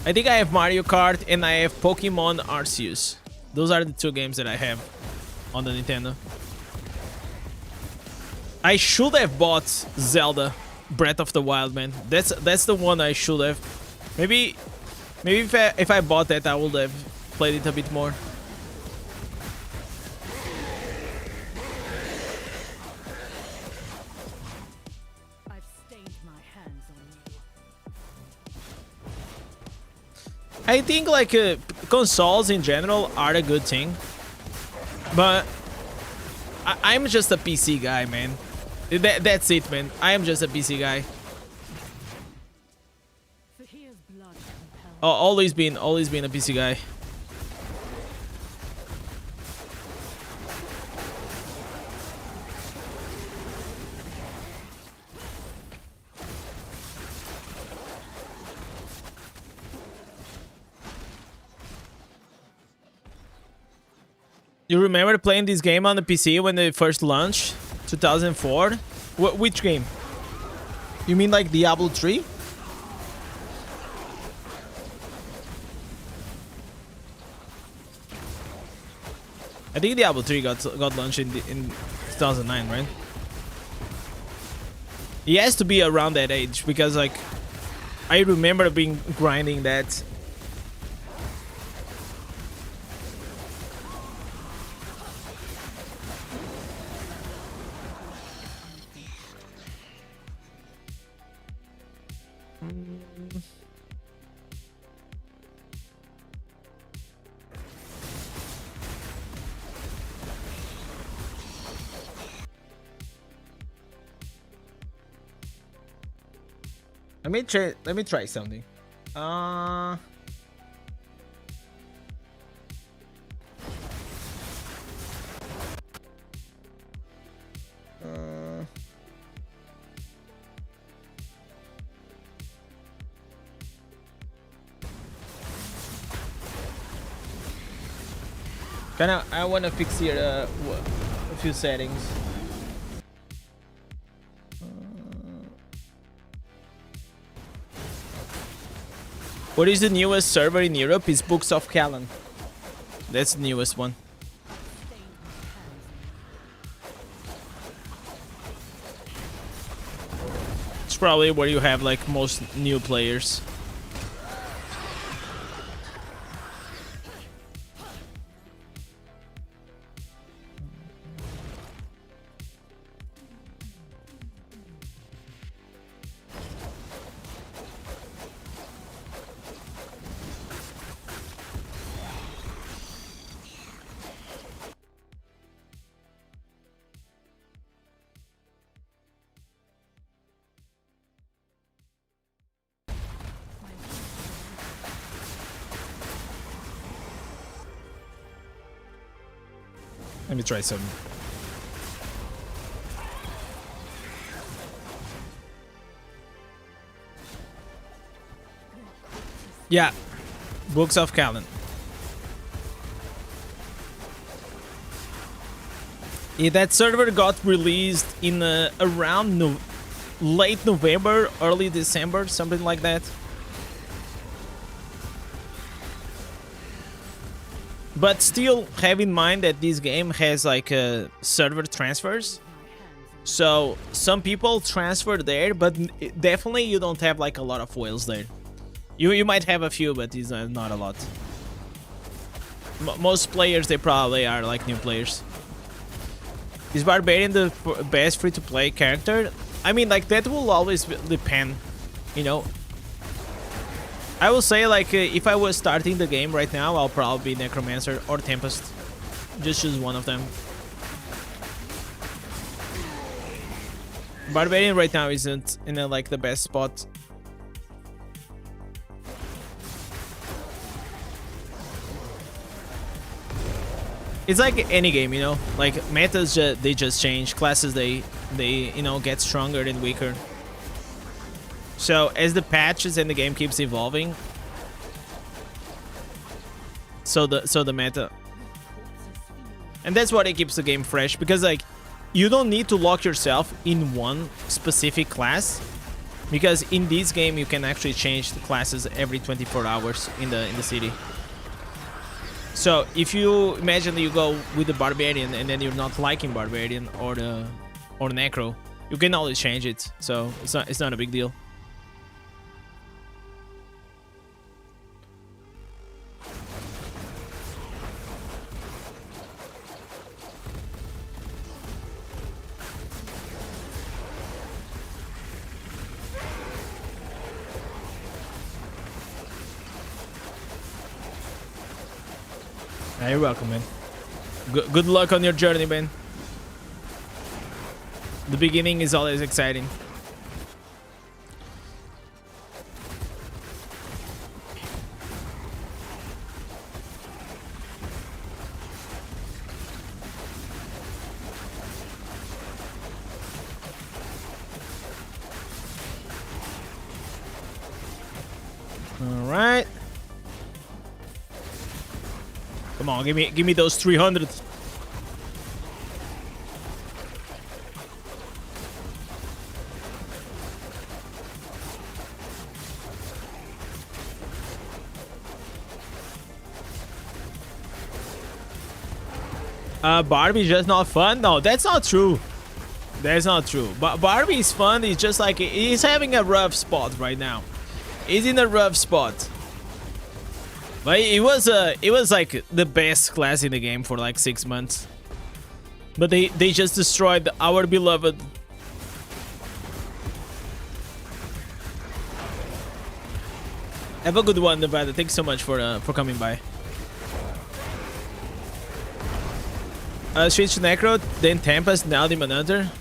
S1: I think I have Mario Kart and I have Pokemon Arceus. Those are the 2 games that I have on the Nintendo. I should have bought Zelda Breath of the Wild, man. That's the one I should have. Maybe if I bought that, I would have played it a bit more.
S5: I've stained my hands on you.
S1: I think like consoles in general are a good thing, but I'm just a PC guy, man. That's it, man. I am just a PC guy.
S5: Fahir's blood compels.
S1: Always been a PC guy. You remember playing this game on the PC when they first launched? 2004? Which game? You mean like Diablo 3? I think Diablo 3 got launched in 2009, right? He has to be around that age because like I remember being grinding that. Let me try something. I want to fix here a few settings. What is the newest server in Europe? Is Books of Callan. That's the newest one. It's probably where you have like most new players. Let me try some. Yeah, Books of Callan. Yeah, that server got released in around late November, early December, something like that. But still, have in mind that this game has like server transfers. So some people transfer there, but definitely you don't have like a lot of whales there. You might have a few, but it's not a lot. Most players, they probably are like new players. Is Barbarian the best free-to-play character? I mean, like that will always depend, you know. I will say, like, if I was starting the game right now, I'll probably be Necromancer or Tempest. Just choose one of them. Barbarian right now isn't in like the best spot. It's like any game, you know. Like metas, they just change. Classes, they you know, get stronger and weaker. So as the patches and the game keeps evolving, so the meta, and that's what it keeps the game fresh, because like you don't need to lock yourself in one specific class, because in this game you can actually change the classes every 24 hours in the city. So if you imagine that you go with the Barbarian and then you're not liking Barbarian or Necro, you can always change it. So it's not a big deal. You're welcome, man. Good luck on your journey, man. The beginning is always exciting. All right. Come on, give me those 300. Barbie's just not fun? No, that's not true. That's not true. But Barbie's fun. It's just like he's having a rough spot right now. He's in a rough spot. But it was like the best class in the game for like 6 months. But they just destroyed our beloved. Have a good one, Nevada. Thanks so much for coming by. Switch to Necro, then Tempest, now Demon Hunter.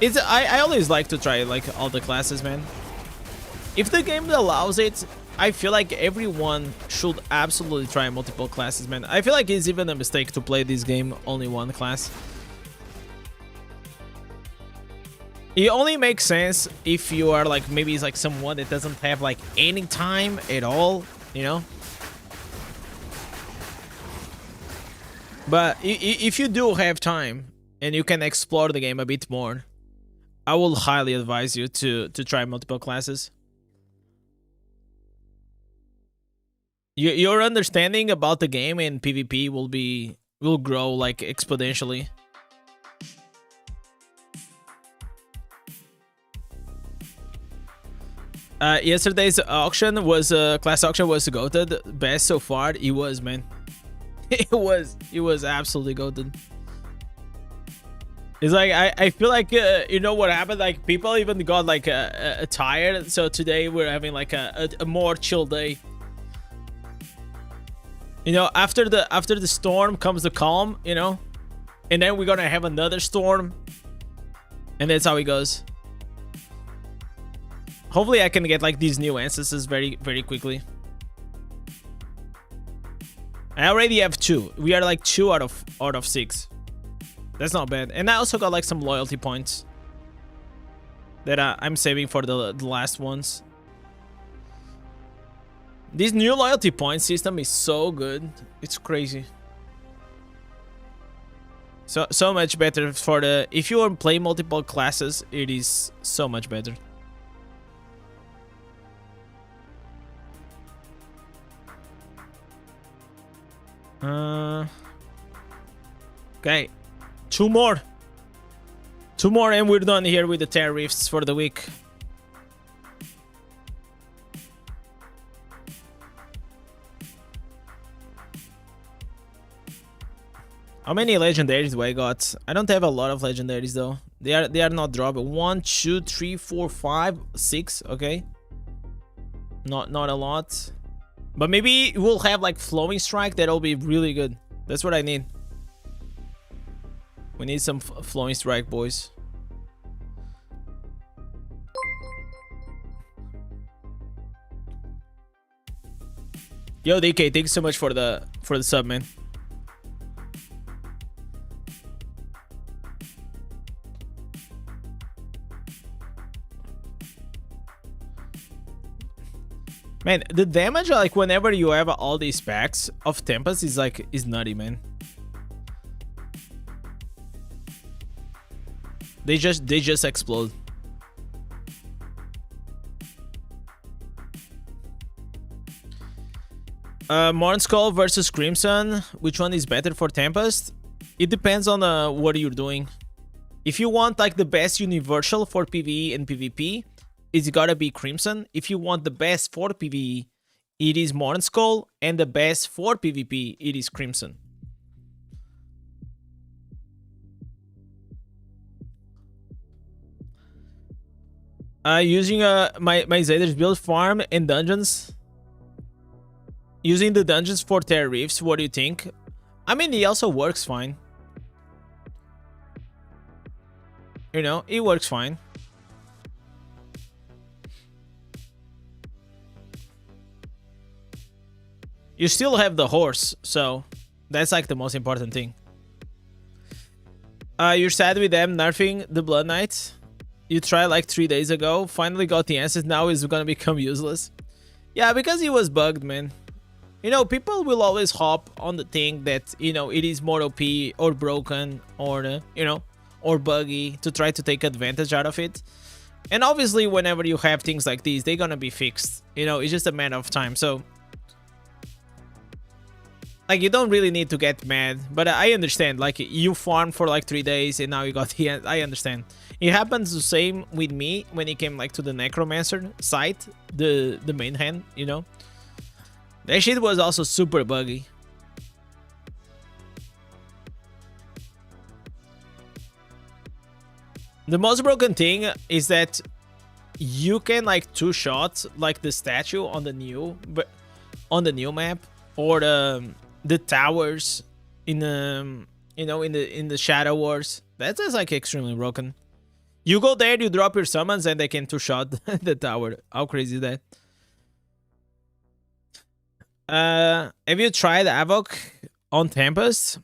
S1: I always like to try like all the classes, man. If the game allows it, I feel like everyone should absolutely try multiple classes, man. I feel like it's even a mistake to play this game only one class. It only makes sense if you are like, maybe it's like someone that doesn't have like any time at all, you know? But if you do have time and you can explore the game a bit more, I will highly advise you to try multiple classes. Your understanding about the game and PvP will grow like exponentially. Yesterday's auction was class auction was goated. Best so far. It was, man. It was absolutely goated. It's like I feel like you know what happened, like people even got like tired, so today we're having like a more chill day. You know, after the storm comes the calm, you know, and then we're gonna have another storm, and that's how it goes. Hopefully I can get like these new ancestors very quickly. I already have 2. We are like 2 out of 6. That's not bad. And I also got like some loyalty points that I'm saving for the last ones. This new loyalty point system is so good. It's crazy. So much better for the... If you want to play multiple classes, it is so much better. Okay. 2 more. 2 more and we're done here with the tariffs for the week. How many legendaries do I got? I don't have a lot of legendaries though. They are not dropping. 1, 2, 3, 4, 5, 6. Okay. Not a lot. But maybe we'll have like flowing strike. That'll be really good. That's what I need. We need some flowing strike, boys. Yo, DK, thanks so much for the sub, man. Man, the damage like whenever you have all these packs of Tempest is nutty, man. They just explode. Morn Skull versus Crimson. Which one is better for Tempest? It depends on what you're doing. If you want like the best universal for PvE and PvP, it's gotta be Crimson. If you want the best for PvE, it is Morn Skull, and the best for PvP, it is Crimson. Using my Zayder's build farm in dungeons. Using the dungeons for Terra Reefs, what do you think? I mean, it also works fine. You know, it works fine. You still have the horse, so that's like the most important thing. You're sad with them nerfing the Blood Knight. You tried like 3 days ago, finally got the answers, now it's gonna become useless. Yeah, because he was bugged, man. You know, people will always hop on the thing that, you know, it is more OP or broken or, you know, or buggy to try to take advantage out of it. And obviously, whenever you have things like these, they're gonna be fixed. You know, it's just a matter of time, so... Like, you don't really need to get mad, but I understand. Like, you farmed for like 3 days and now you got the end. I understand. It happens the same with me when it came like to the Necromancer site, the main hand, you know. That shit was also super buggy. The most broken thing is that you can like 2-shot like the statue on the new map, or the towers in the, you know, in the Shadow Wars. That's just like extremely broken. You go there, you drop your summons, and they can 2-shot the tower. How crazy is that? Have you tried Avoc on Tempest?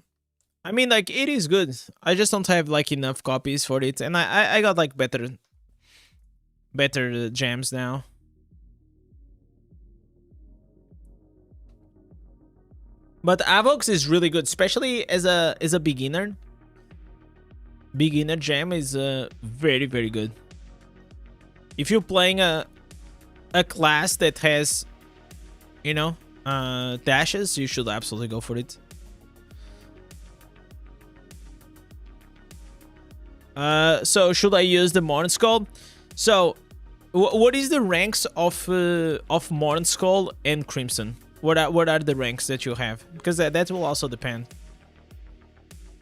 S1: I mean, like, it is good. I just don't have like enough copies for it, and I got like better gems now. But Avox is really good, especially as a beginner. Beginner gem is very good. If you're playing a class that has, you know, dashes, you should absolutely go for it. So should I use the Morn Skull? So what is the ranks of Morn Skull and Crimson? What are the ranks that you have? Because that will also depend.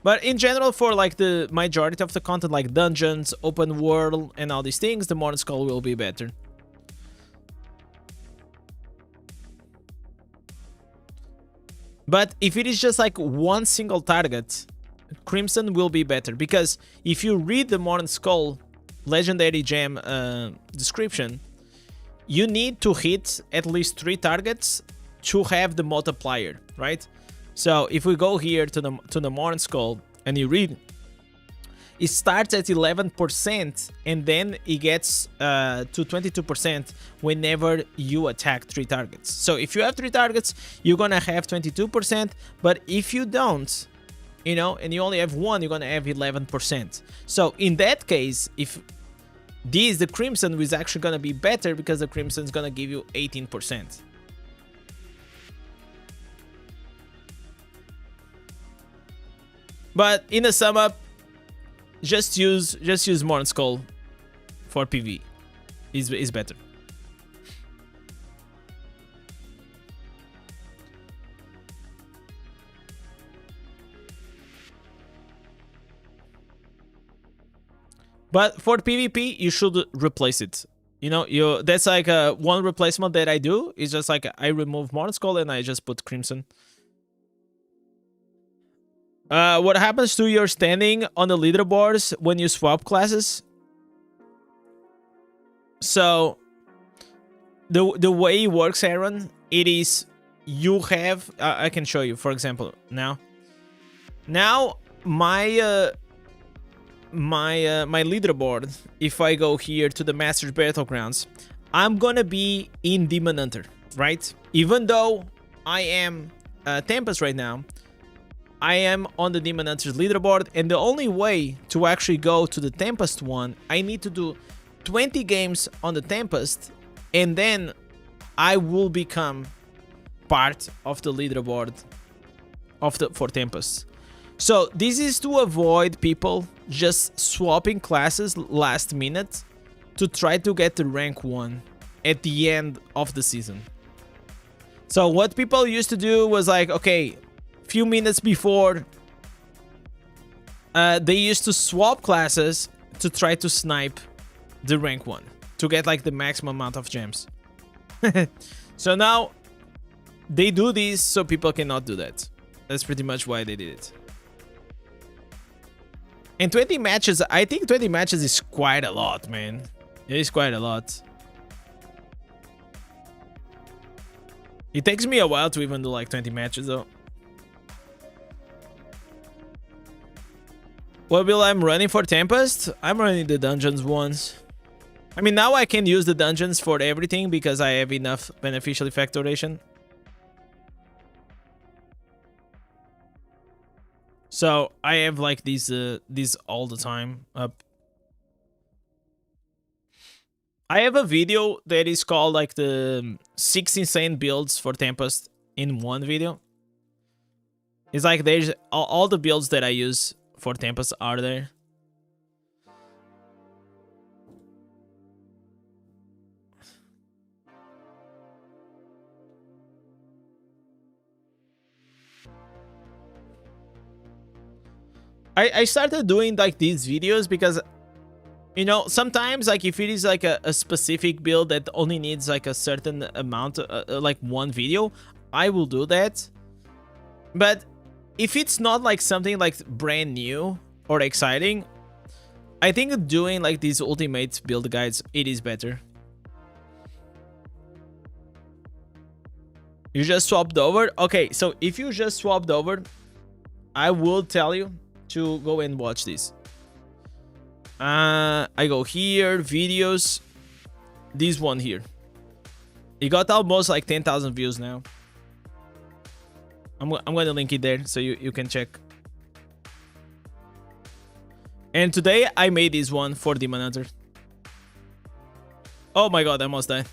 S1: But in general, for like the majority of the content, like dungeons, open world, and all these things, the Morn Skull will be better. But if it is just like one single target, Crimson will be better. Because if you read the Morn Skull Legendary Gem description, you need to hit at least 3 targets to have the multiplier, right? So if we go here to the Morn Skull and you read, it starts at 11% and then it gets to 22% whenever you attack 3 targets. So if you have 3 targets, you're gonna have 22%, but if you don't, you know, and you only have 1, you're gonna have 11%. So in that case, if the Crimson is actually gonna be better because the Crimson is gonna give you 18%. But in a sum up, just use Morn Skull for PV. Is better. But for PvP, you should replace it. You know, that's like one replacement that I do. Is just like I remove Morn Skull and I just put Crimson. What happens to your standing on the leaderboards when you swap classes? So the way it works, Aaron, it is you have I can show you, for example, now my leaderboard, if I go here to the Masters Battlegrounds, I'm gonna be in Demon Hunter, right? Even though I am Tempest right now, I am on the Demon Hunter's leaderboard, and the only way to actually go to the Tempest one, I need to do 20 games on the Tempest, and then I will become part of the leaderboard for Tempest. So this is to avoid people just swapping classes last minute to try to get the rank 1 at the end of the season. So what people used to do was like, okay, few minutes before, they used to swap classes to try to snipe the rank 1 to get like the maximum amount of gems. So now they do this so people cannot do that. That's pretty much why they did it. And 20 matches, I think 20 matches is quite a lot, man. It is quite a lot. It takes me a while to even do like 20 matches though. What will I'm running for Tempest? I'm running the dungeons ones. I mean, now I can use the dungeons for everything because I have enough beneficial effect duration. So I have like these all the time up. I have a video that is called like the 6 insane builds for Tempest in one video. It's like there's all the builds that I use for Tempest are there. I started doing like these videos because, you know, sometimes like if it is like a specific build that only needs like a certain amount, like one video, I will do that. But if it's not like something like brand new or exciting, I think doing like these ultimate build guides, it is better. You just swapped over? Okay, so if you just swapped over, I will tell you to go and watch this. I go here, videos, this one here. It got almost like 10,000 views now. I'm going to link it there so you can check. And today I made this one for Demon Hunter. Oh my god, I almost died.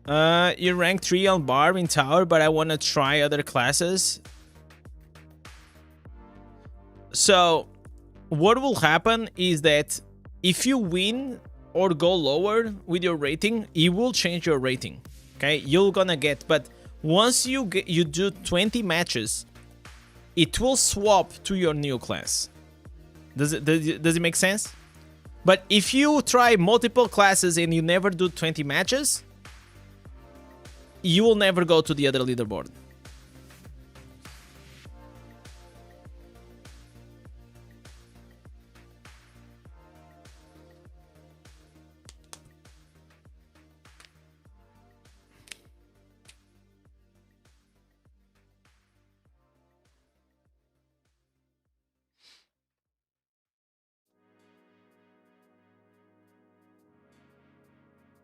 S1: You rank 3 on Barb in Tower, but I want to try other classes. So, what will happen is that if you win or go lower with your rating, it will change your rating. Okay, you're gonna get, but once you do 20 matches, it will swap to your new class. Does it make sense? But if you try multiple classes and you never do 20 matches, you will never go to the other leaderboard.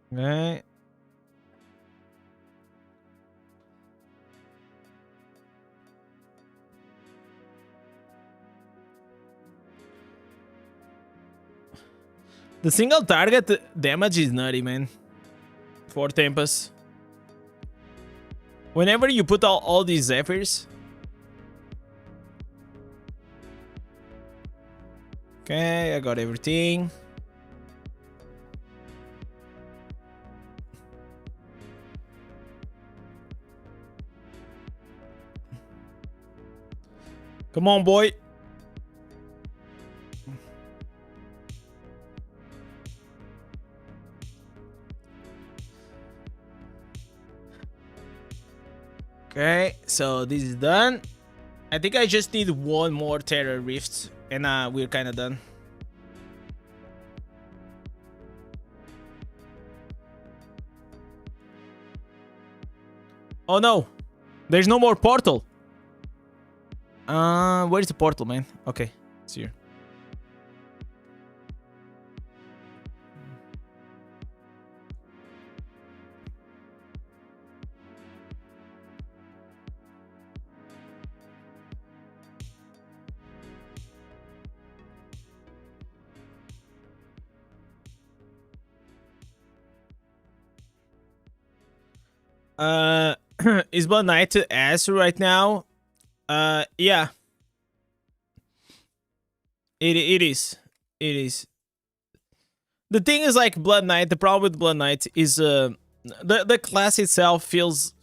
S1: Right. The single target damage is nutty, man. For Tempest. Whenever you put all these Zephyrs. Okay, I got everything. Come on, boy. Okay, so this is done. I think I just need one more Terror Rift, and we're kind of done. Oh no, there's no more portal. Where's the portal, man? Okay, it's here. Is Blood Knight to ass right now? Yeah. It is. It is. The thing is, like, Blood Knight, the problem with Blood Knight is the class itself feels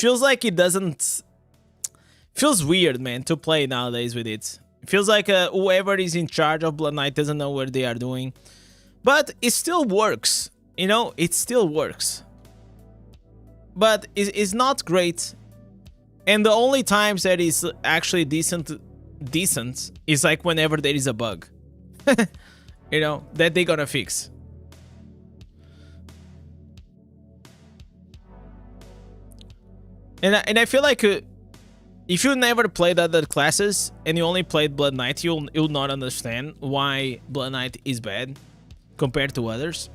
S1: like it doesn't, feels weird, man, to play nowadays with it. It feels like whoever is in charge of Blood Knight doesn't know what they are doing. But it still works, you know, it still works. But it's not great. And the only times that is actually decent is like whenever there is a bug. You know, that they're gonna fix. And I feel like if you never played other classes and you only played Blood Knight, you'll not understand why Blood Knight is bad compared to others.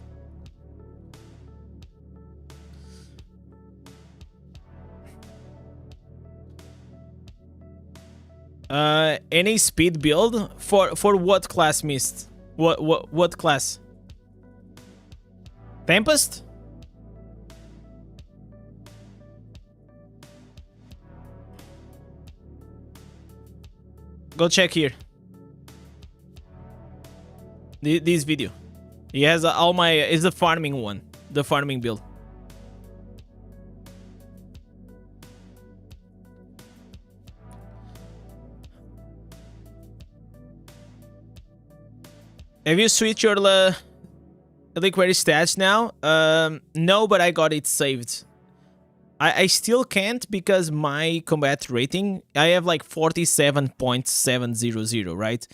S1: Any speed build for what class, Mist? What class? Tempest? Go check here. This video. He has all my. It's the farming one, the farming build. Have you switched your liquidity stats now? No, but I got it saved. I still can't because my combat rating, I have like 47.700, right?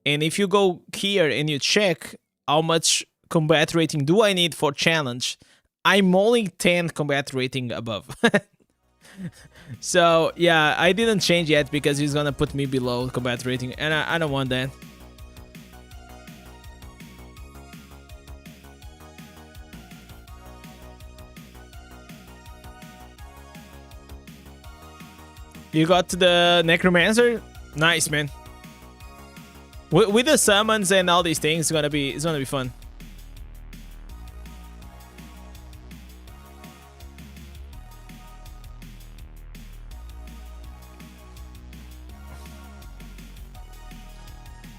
S1: And if you go here and you check how much combat rating do I need for challenge, I'm only 10 combat rating above. So yeah, I didn't change yet because he's gonna put me below combat rating, and I don't want that. You got the Necromancer? Nice, man. With the summons and all these things, it's gonna be fun.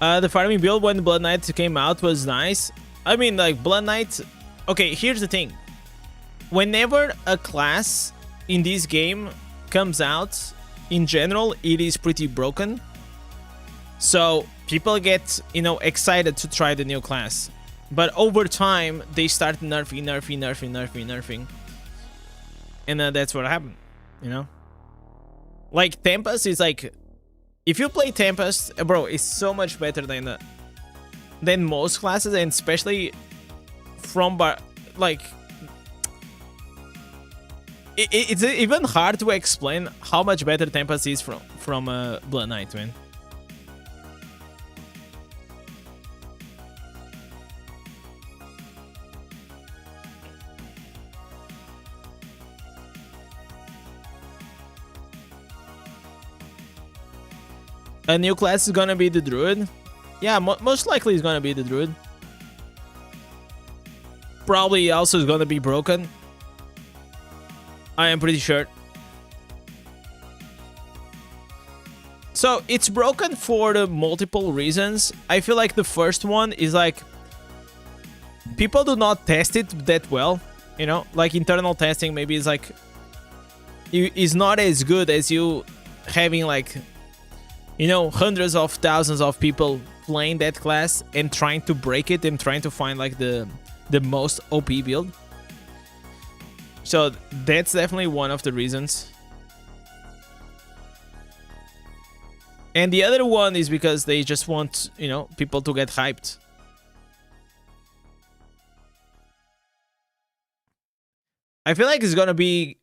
S1: The farming build when Blood Knight came out was nice. I mean, like, Blood Knight... Okay, here's the thing. Whenever a class in this game comes out, in general, it is pretty broken. So, people get, you know, excited to try the new class. But over time, they start nerfing. And that's what happened, you know? Like, Tempest is like... If you play Tempest, bro, it's so much better than most classes, and especially from like it's even hard to explain how much better Tempest is from Blood Knight, man. A new class is gonna be the Druid. Yeah, most likely it's gonna be the Druid. Probably also is gonna be broken. I am pretty sure. So it's broken for the multiple reasons. I feel like the first one is like people do not test it that well. You know, like internal testing maybe is like is not as good as you having like, you know, hundreds of thousands of people playing that class and trying to break it and trying to find like the most OP build. So that's definitely one of the reasons. And the other one is because they just want, you know, people to get hyped. I feel like it's gonna be...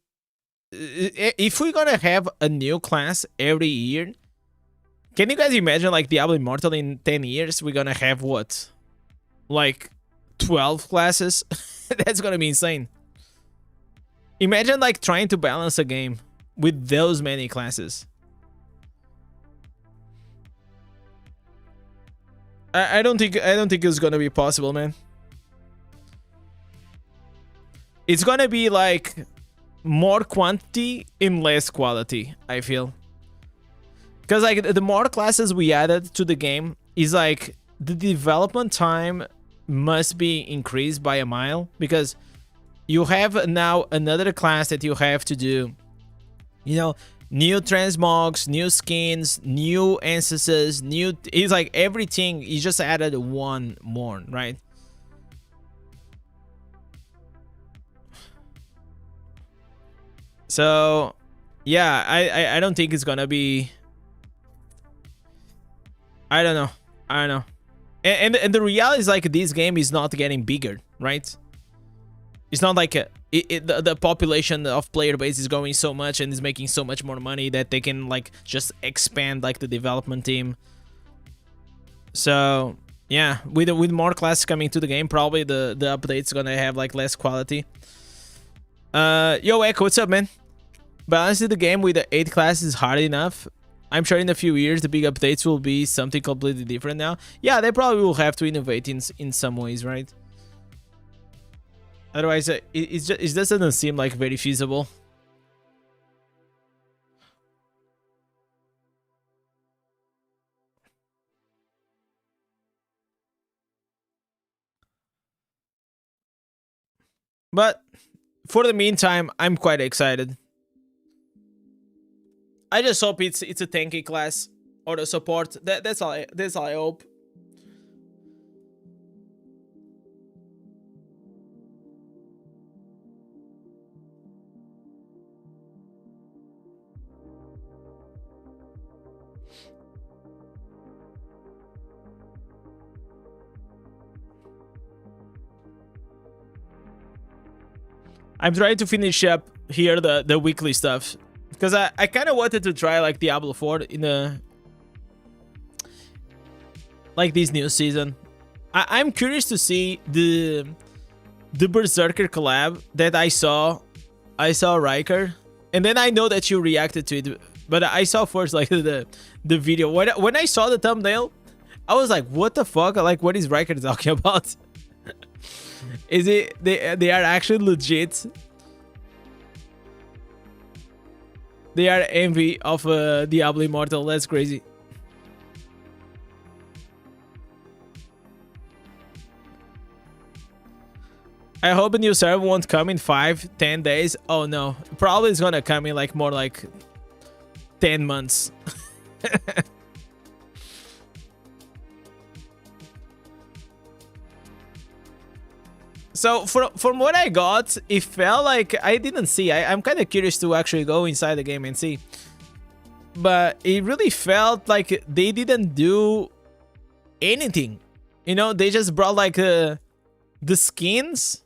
S1: If we're gonna have a new class every year... Can you guys imagine, like, Diablo Immortal in 10 years? We're gonna have, what? Like, 12 classes? That's gonna be insane. Imagine, like, trying to balance a game with those many classes. I don't think it's gonna be possible, man. It's gonna be, like, more quantity and less quality, I feel. Because, like, the more classes we added to the game is, like, the development time must be increased by a mile. Because you have now another class that you have to do. You know, new transmogs, new skins, new instances, new... It's like everything, you just added one more, right? So, yeah, I don't think it's gonna be... I don't know. And the reality is, like, this game is not getting bigger, right? It's not like the population of player base is growing so much and is making so much more money that they can, like, just expand, like, the development team. So, yeah, with more classes coming to the game, probably the update's gonna have, like, less quality. Yo, Echo, what's up, man? Balancing the game with the 8 classes is hard enough. I'm sure in a few years the big updates will be something completely different now. Yeah, they probably will have to innovate in some ways, right? Otherwise, it just doesn't seem like very feasible. But for the meantime, I'm quite excited. I just hope it's a tanky class or the support. That's all I hope. I'm trying to finish up here the weekly stuff. Because I kind of wanted to try, like, Diablo 4 in the... like, this new season. I'm curious to see the Berserker collab that I saw. I saw Riker. And then I know that you reacted to it. But I saw first, like, the video. When I saw the thumbnail, I was like, what the fuck? Like, what is Riker talking about? Is it... They are actually legit... They are envy of Diablo Immortal. That's crazy. I hope a new server won't come in 5-10 days. Oh no, probably it's gonna come in like more like 10 months. So from what I got, it felt like I didn't see. I'm kind of curious to actually go inside the game and see. But it really felt like they didn't do anything. You know, they just brought like the skins.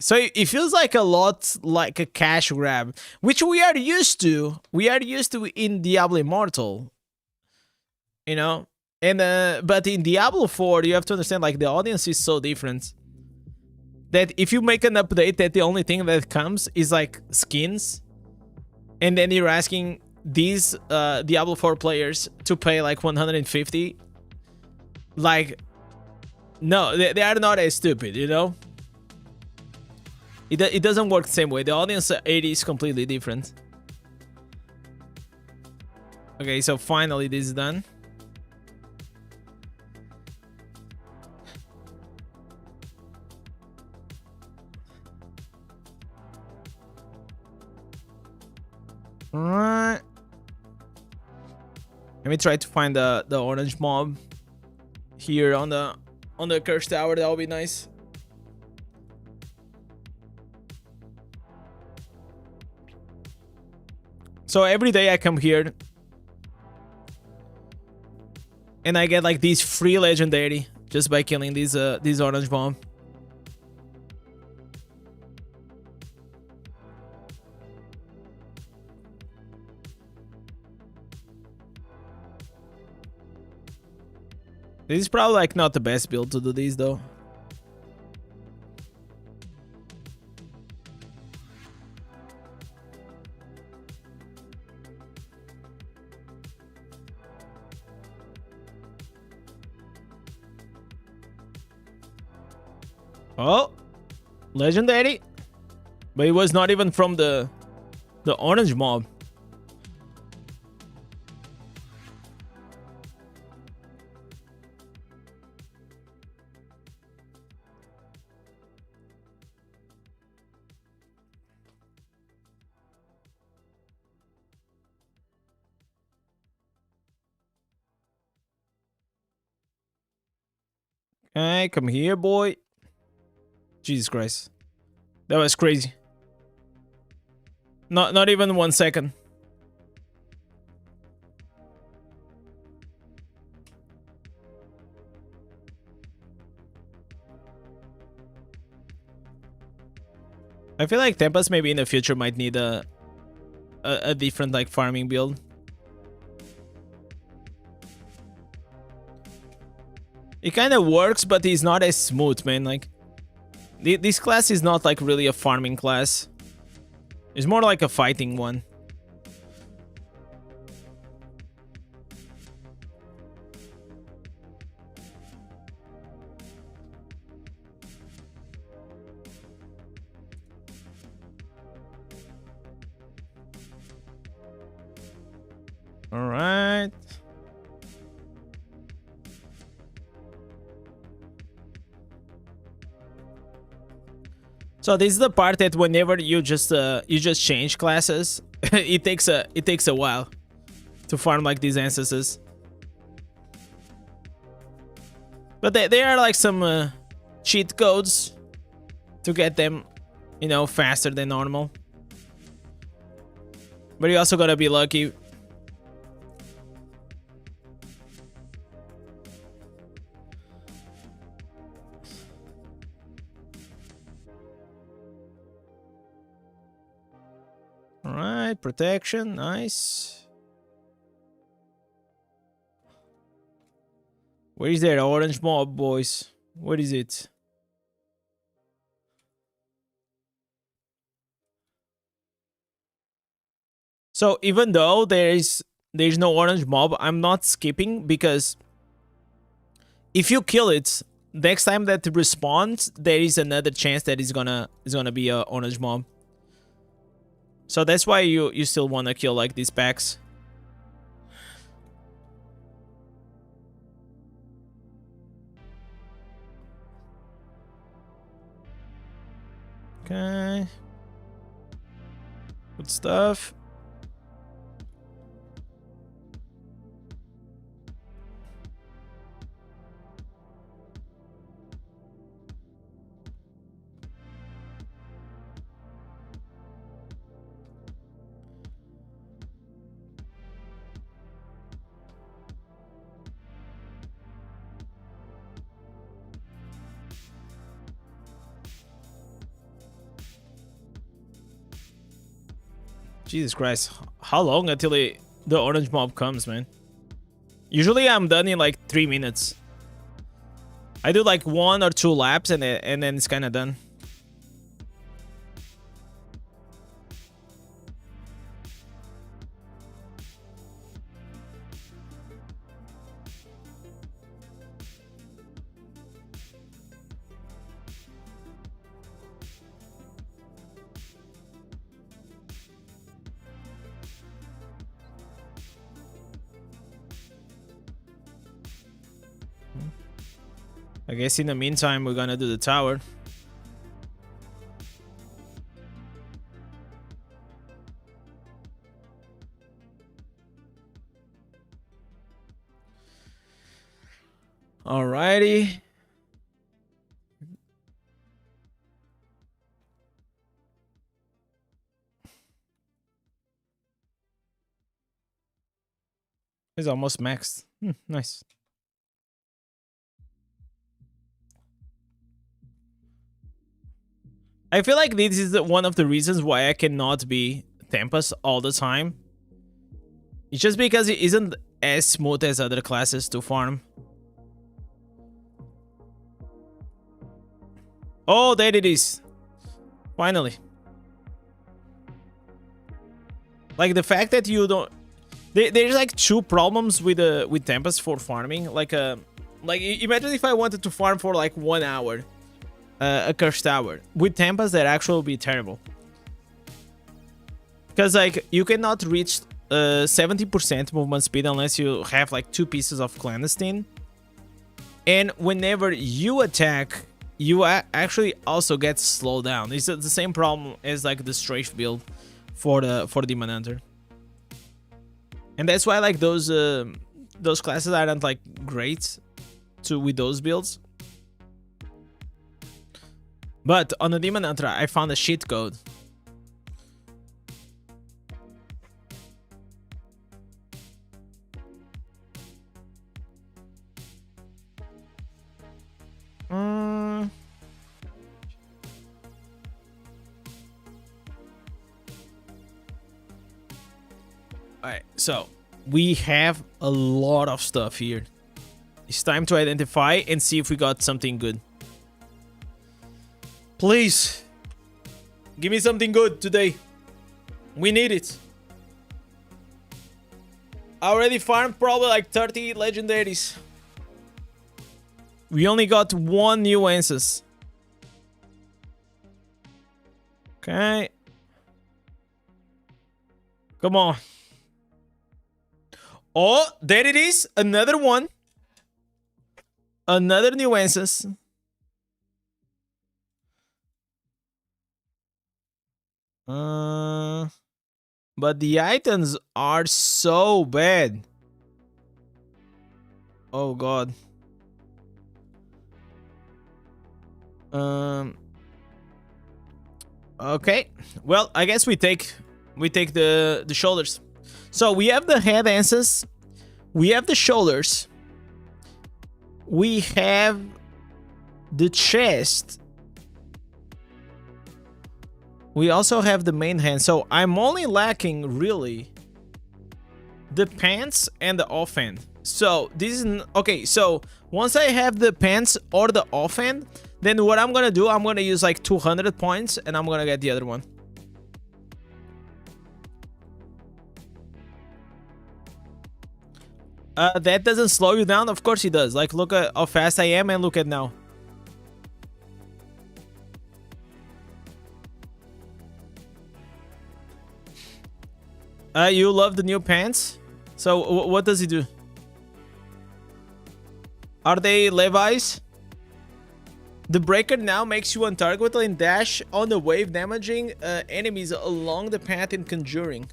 S1: So it feels like a lot like a cash grab, which we are used to. We are used to in Diablo Immortal. You know? And but in Diablo 4, you have to understand like the audience is so different. That if you make an update that the only thing that comes is like skins, and then you're asking these Diablo 4 players to pay like 150, like, no, they are not as stupid, you know? It doesn't work the same way. The audience 80 is completely different. Okay, so finally this is done. Alright. Let me try to find the orange mob here on the curse tower. That would be nice. So every day I come here and I get like these free legendary just by killing these orange mob. This is probably like not the best build to do these though. Oh, legendary, but it was not even from the orange mob. Hey, come here, boy. Jesus Christ. That was crazy. Not even 1 second. I feel like Tempest maybe in the future might need a different like farming build. It kind of works, but it's not as smooth, man. Like, this class is not like really a farming class. It's more like a fighting one. All right. So this is the part that whenever you just change classes, it takes a while to farm like these ancestors. But they are like some cheat codes to get them, you know, faster than normal. But you also gotta be lucky. Alright, protection, nice. Where is that orange mob, boys? What is it? So even though there's no orange mob, I'm not skipping because if you kill it, next time that it respawns, there is another chance that it's gonna be a orange mob. So that's why you still want to kill like these packs. Okay. Good stuff. Jesus Christ. How long until the orange mob comes, man? Usually I'm done in like 3 minutes. I do like 1 or 2 laps and then it's kind of done. I guess in the meantime, we're gonna do the tower. Alrighty. It's almost maxed. Nice. I feel like this is one of the reasons why I cannot be Tempest all the time. It's just because it isn't as smooth as other classes to farm. Oh, there it is. Finally. Like the fact that you don't... There's like 2 problems with Tempest for farming. Like imagine if I wanted to farm for like 1 hour. A cursed tower with Tempest, that actually will be terrible, because like you cannot reach 70% movement speed unless you have like 2 pieces of clandestine, and whenever you attack you actually also get slowed down. It's the same problem as like the strafe build for Demon Hunter, and that's why like those classes aren't like great with those builds. But on the Demon Hunter, I found a cheat code. Alright, so we have a lot of stuff here. It's time to identify and see if we got something good. Please, give me something good today. We need it. I already farmed probably like 30 legendaries. We only got 1 new Answers. Okay. Come on. Oh, there it is. Another one. Another new Answers. But the items are so bad. Oh god. Okay. Well, I guess we take the shoulders. So we have the head answers. We have the shoulders. We have the chest. We also have the main hand. So I'm only lacking really the pants and the offhand. So this is okay. So once I have the pants or the offhand, then what I'm gonna do, I'm gonna use like 200 points and I'm gonna get the other one. That doesn't slow you down. Of course it does. Like, look at how fast I am and look at now. You love the new pants? So what does he do? Are they Levi's? The breaker now makes you untargetable and dash on the wave, damaging enemies along the path in conjuring.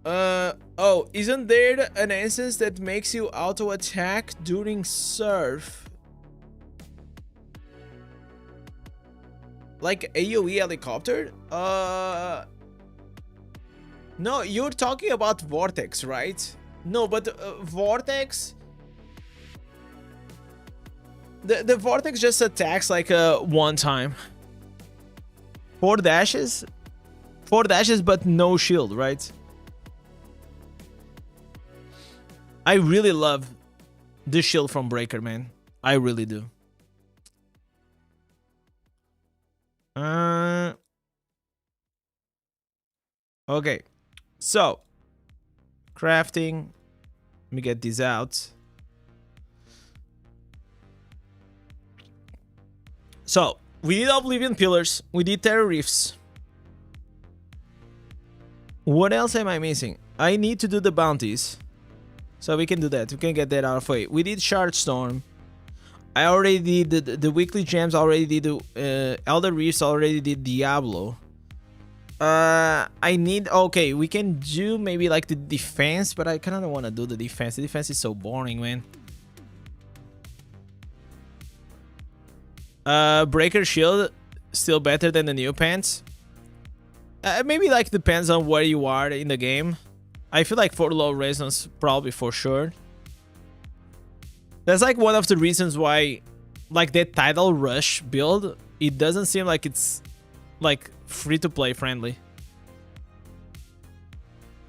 S1: Oh, isn't there an instance that makes you auto attack during surf? Like AoE helicopter? No, you're talking about Vortex, right? No, but Vortex... The Vortex just attacks like one time. 4 dashes? 4 dashes but no shield, right? I really love the shield from Breaker, man. I really do. Okay. So, crafting. Let me get these out. So, we did Oblivion Pillars. We did Terror Reefs. What else am I missing? I need to do the bounties. So we can do that. We can get that out of the way. We did Shardstorm. I already did the weekly gems. Already did the Elder Reefs. Already did Diablo. I need... Okay, we can do maybe like the defense. But I kind of don't want to do the defense. The defense is so boring, man. Breaker Shield. Still better than the new pants. Maybe like depends on where you are in the game. I feel like for low resonance, probably for sure. That's like one of the reasons why, like that Tidal Rush build, it doesn't seem like it's like free to play friendly.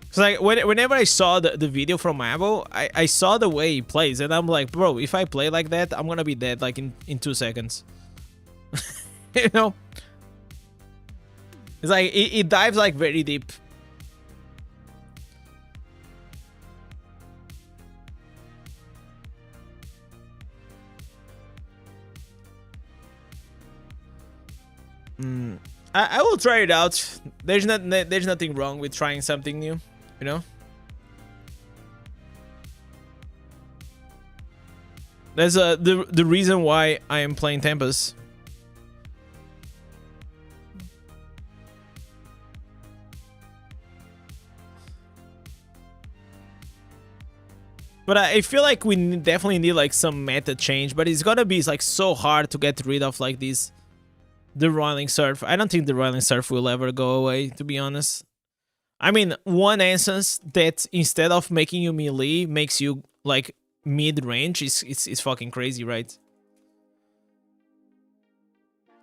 S1: Cause like whenever I saw the video from Abo, I saw the way he plays, and I'm like, bro, if I play like that, I'm gonna be dead like in 2 seconds. You know, it's like it dives like very deep. I will try it out. There's nothing wrong with trying something new, you know. That's the reason why I am playing Tempest. But I feel like we definitely need like some meta change, but it's gonna be like so hard to get rid of like these. The Roiling Surf. I don't think the Roiling Surf will ever go away, to be honest. I mean, one instance that instead of making you melee, makes you like mid-range is fucking crazy, right?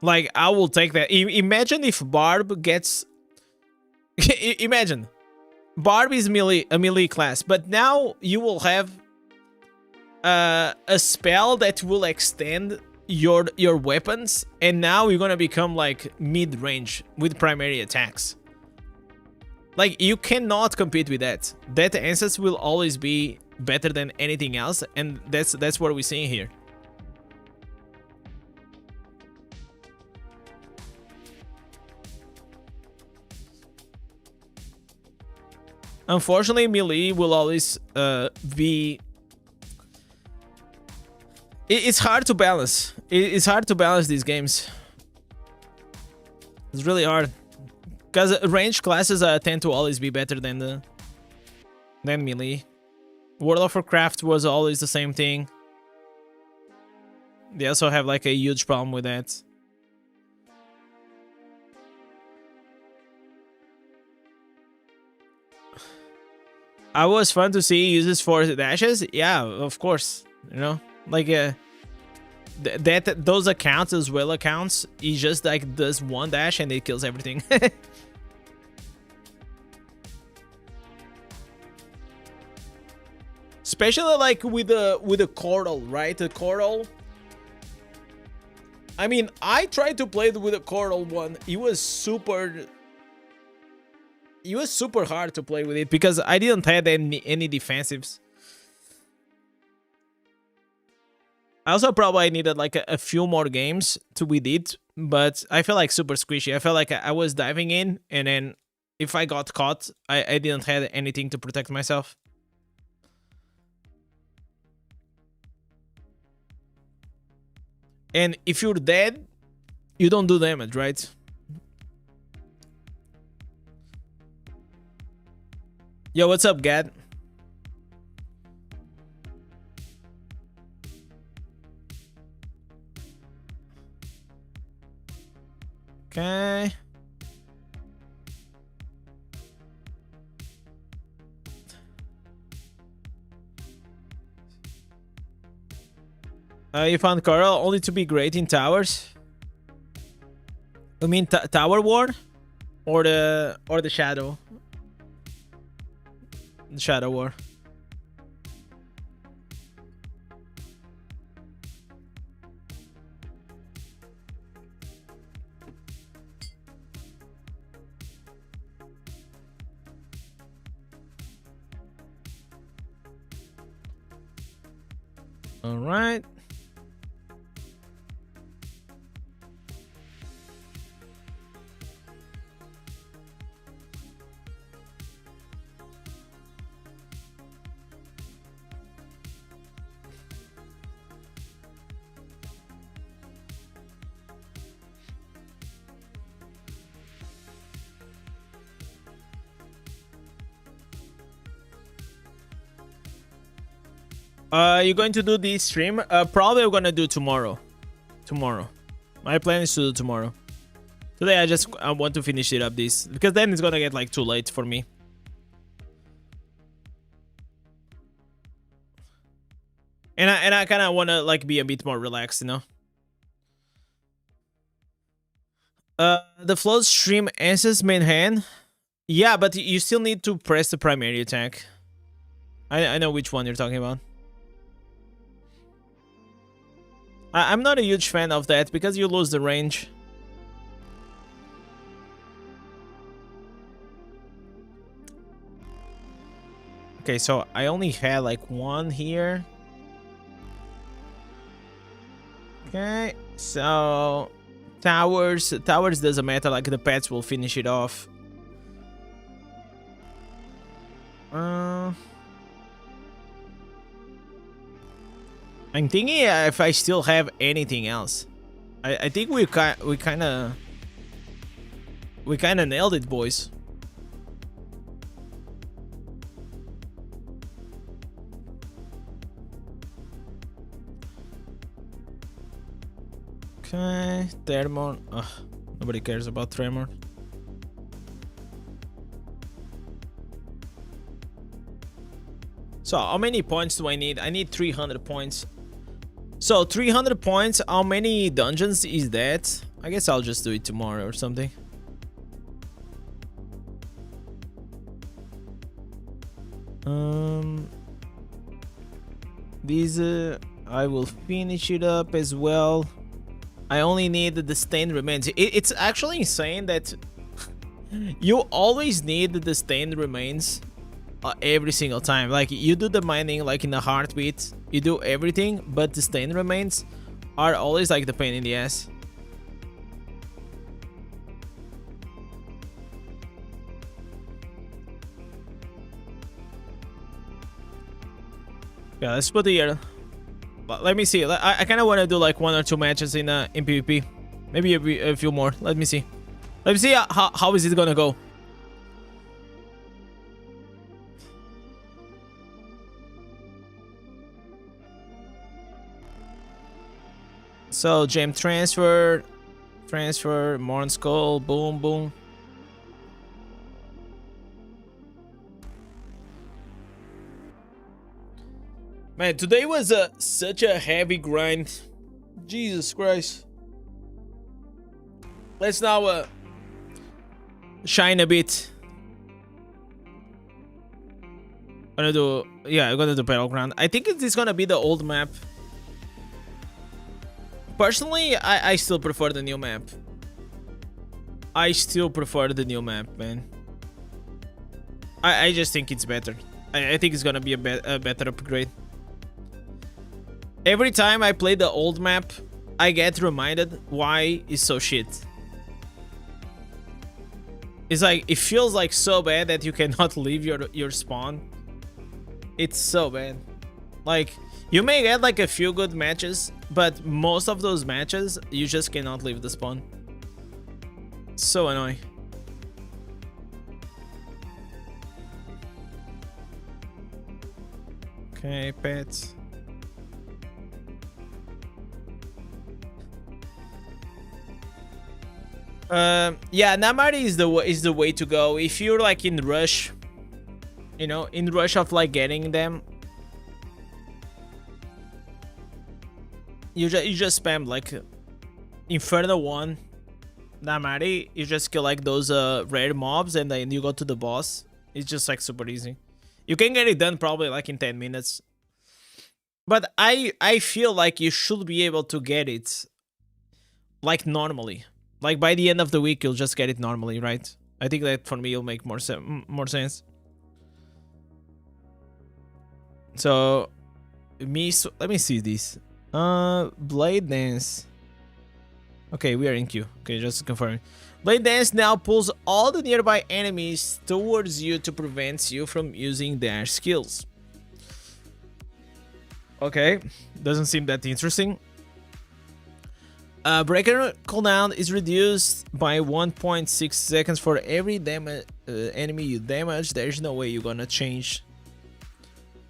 S1: Like, I will take that. Imagine if Barb gets... Imagine. Barb is a melee class, but now you will have a spell that will extend your weapons, and now you're gonna become like mid-range with primary attacks. Like, you cannot compete with that. That instance will always be better than anything else, and that's what we're seeing here. Unfortunately, melee will always be... It's hard to balance. It's hard to balance these games. It's really hard. Because range classes tend to always be better than melee. World of Warcraft was always the same thing. They also have like a huge problem with that. I was fun to see uses for dashes. Yeah, of course. You know, like those accounts as well accounts. He just like does one dash and it kills everything. Especially like with the Coral, right? The Coral. I mean, I tried to play with the Coral one. It was super hard to play with it because I didn't have any defensives. I also probably needed like a few more games to beat it, but I felt like super squishy. I felt like I was diving in, and then if I got caught, I didn't have anything to protect myself. And if you're dead, you don't do damage, right? Yo, what's up, Gad? Okay. You found Coral only to be great in towers? You mean Tower War? Or the Shadow? The Shadow War. All right. You're going to do this stream? Probably we're gonna do tomorrow. Tomorrow. My plan is to do tomorrow. Today I want to finish it up this, because then it's gonna get like too late for me. And I kind of want to like be a bit more relaxed, you know. The float stream answers main hand. Yeah, but you still need to press the primary attack. I know which one you're talking about. I'm not a huge fan of that because you lose the range. Okay, so I only had like one here. Okay, so towers doesn't matter, like the pets will finish it off. I'm thinking if I still have anything else. I think we kind of nailed it, boys. Okay, Thermon. Ugh, nobody cares about Tremor. So how many points do I need? I need 300 points. So 300 points, how many dungeons is that? I guess I'll just do it tomorrow or something. These I will finish it up as well. I only need the stained remains. It's actually insane that you always need the stained remains every single time. Like, you do the mining like in a heartbeat, you do everything, but the stained remains are always like the pain in the ass. Yeah, let's put the let me see. I kind of want to do like 1 or 2 matches in PvP, maybe a few more. Let me see. Let me see how is it gonna go. So gem transfer, Morn Skull, boom, boom. Man, today was such a heavy grind. Jesus Christ. Let's now shine a bit. I'm gonna do Battleground. I think it's gonna be the old map. Personally, I still prefer the new map. I still prefer the new map, man. I just think it's better. I think it's gonna be a better upgrade. Every time I play the old map, I get reminded why it's so shit. It's like, it feels like so bad that you cannot leave your spawn. It's so bad. Like, you may get like a few good matches, but most of those matches, you just cannot leave the spawn. So annoying. Okay, pets. Yeah, Namari is the way to go if you're like in rush. You know, in rush of like getting them. You just spam like Inferno 1 Namari. You just kill like those rare mobs and then you go to the boss. It's just like super easy. You can get it done probably like in 10 minutes. But I feel like you should be able to get it like normally. Like by the end of the week, you'll just get it normally, right? I think that for me, it'll make more sense. So, let me see this. Blade Dance. Okay, we are in queue. Okay, just confirming. Blade Dance now pulls all the nearby enemies towards you to prevent you from using their skills. Okay, doesn't seem that interesting. Breaker cooldown is reduced by 1.6 seconds for every enemy you damage. There's no way you're gonna change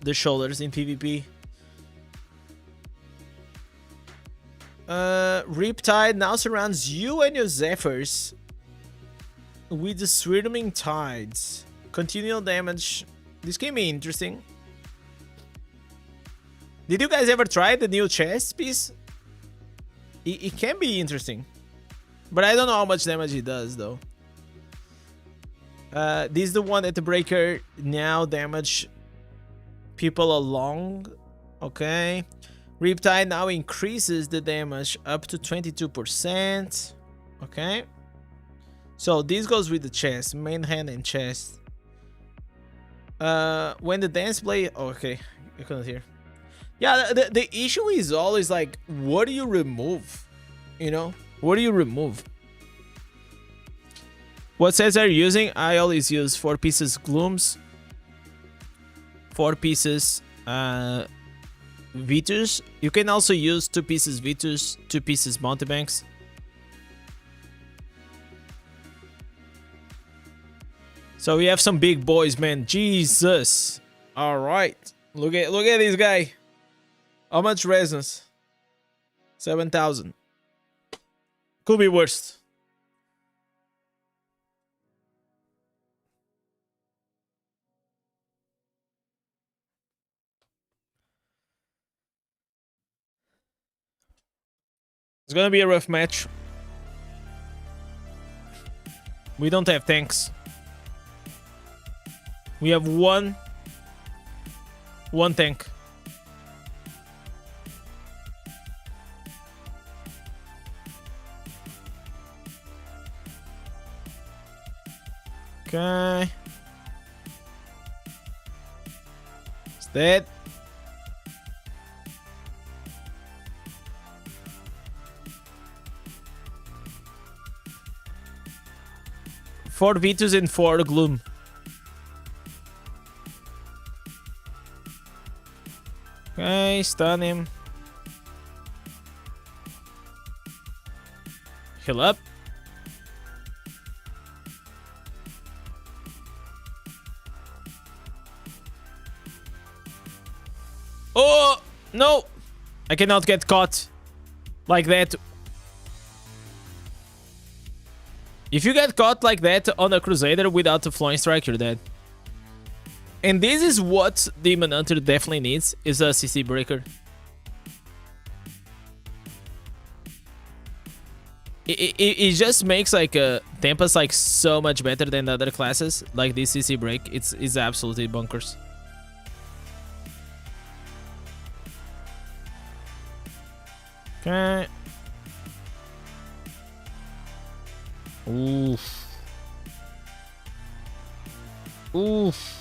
S1: the shoulders in PvP. Riptide now surrounds you and your Zephyrs with the swarming tides. Continual damage. This can be interesting. Did you guys ever try the new chest piece? It can be interesting, but I don't know how much damage it does though. This is the one that the Breaker now damage people along. Okay, Riptide now increases the damage up to 22%. Okay, so this goes with the chest, main hand and chest. When the dance play, okay, I couldn't hear. Yeah, the issue is always like, what do you remove? You know, what do you remove? What sets are you using? I always use 4 pieces Glooms, 4 pieces Vitus. You can also use 2 pieces Vitus, 2 pieces Mountebanks. So we have some big boys, man. Jesus. All right. Look at this guy. How much resonance? 7,000. Could be worse. It's gonna be a rough match. We don't have tanks. We have one tank. Okay. It's dead. Four Vitus and 4 Gloom. Okay, stun him. Heal up. Oh, no. I cannot get caught like that. If you get caught like that on a Crusader without a Flowing Strike, you're dead. And this is what Demon Hunter definitely needs, is a CC breaker. It just makes like a Tempest like so much better than the other classes. Like this CC break, it's absolutely bonkers. Okay. Oof. Oof.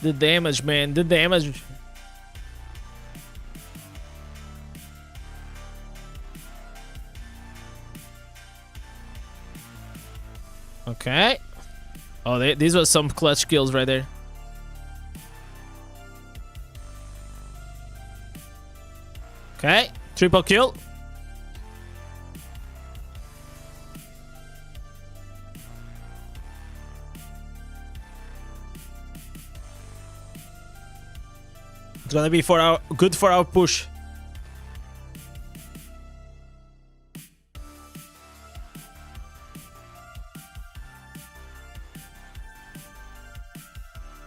S1: The damage, man. The damage. Okay. Oh, these were some clutch kills right there. Okay, triple kill. It's gonna be good for our push.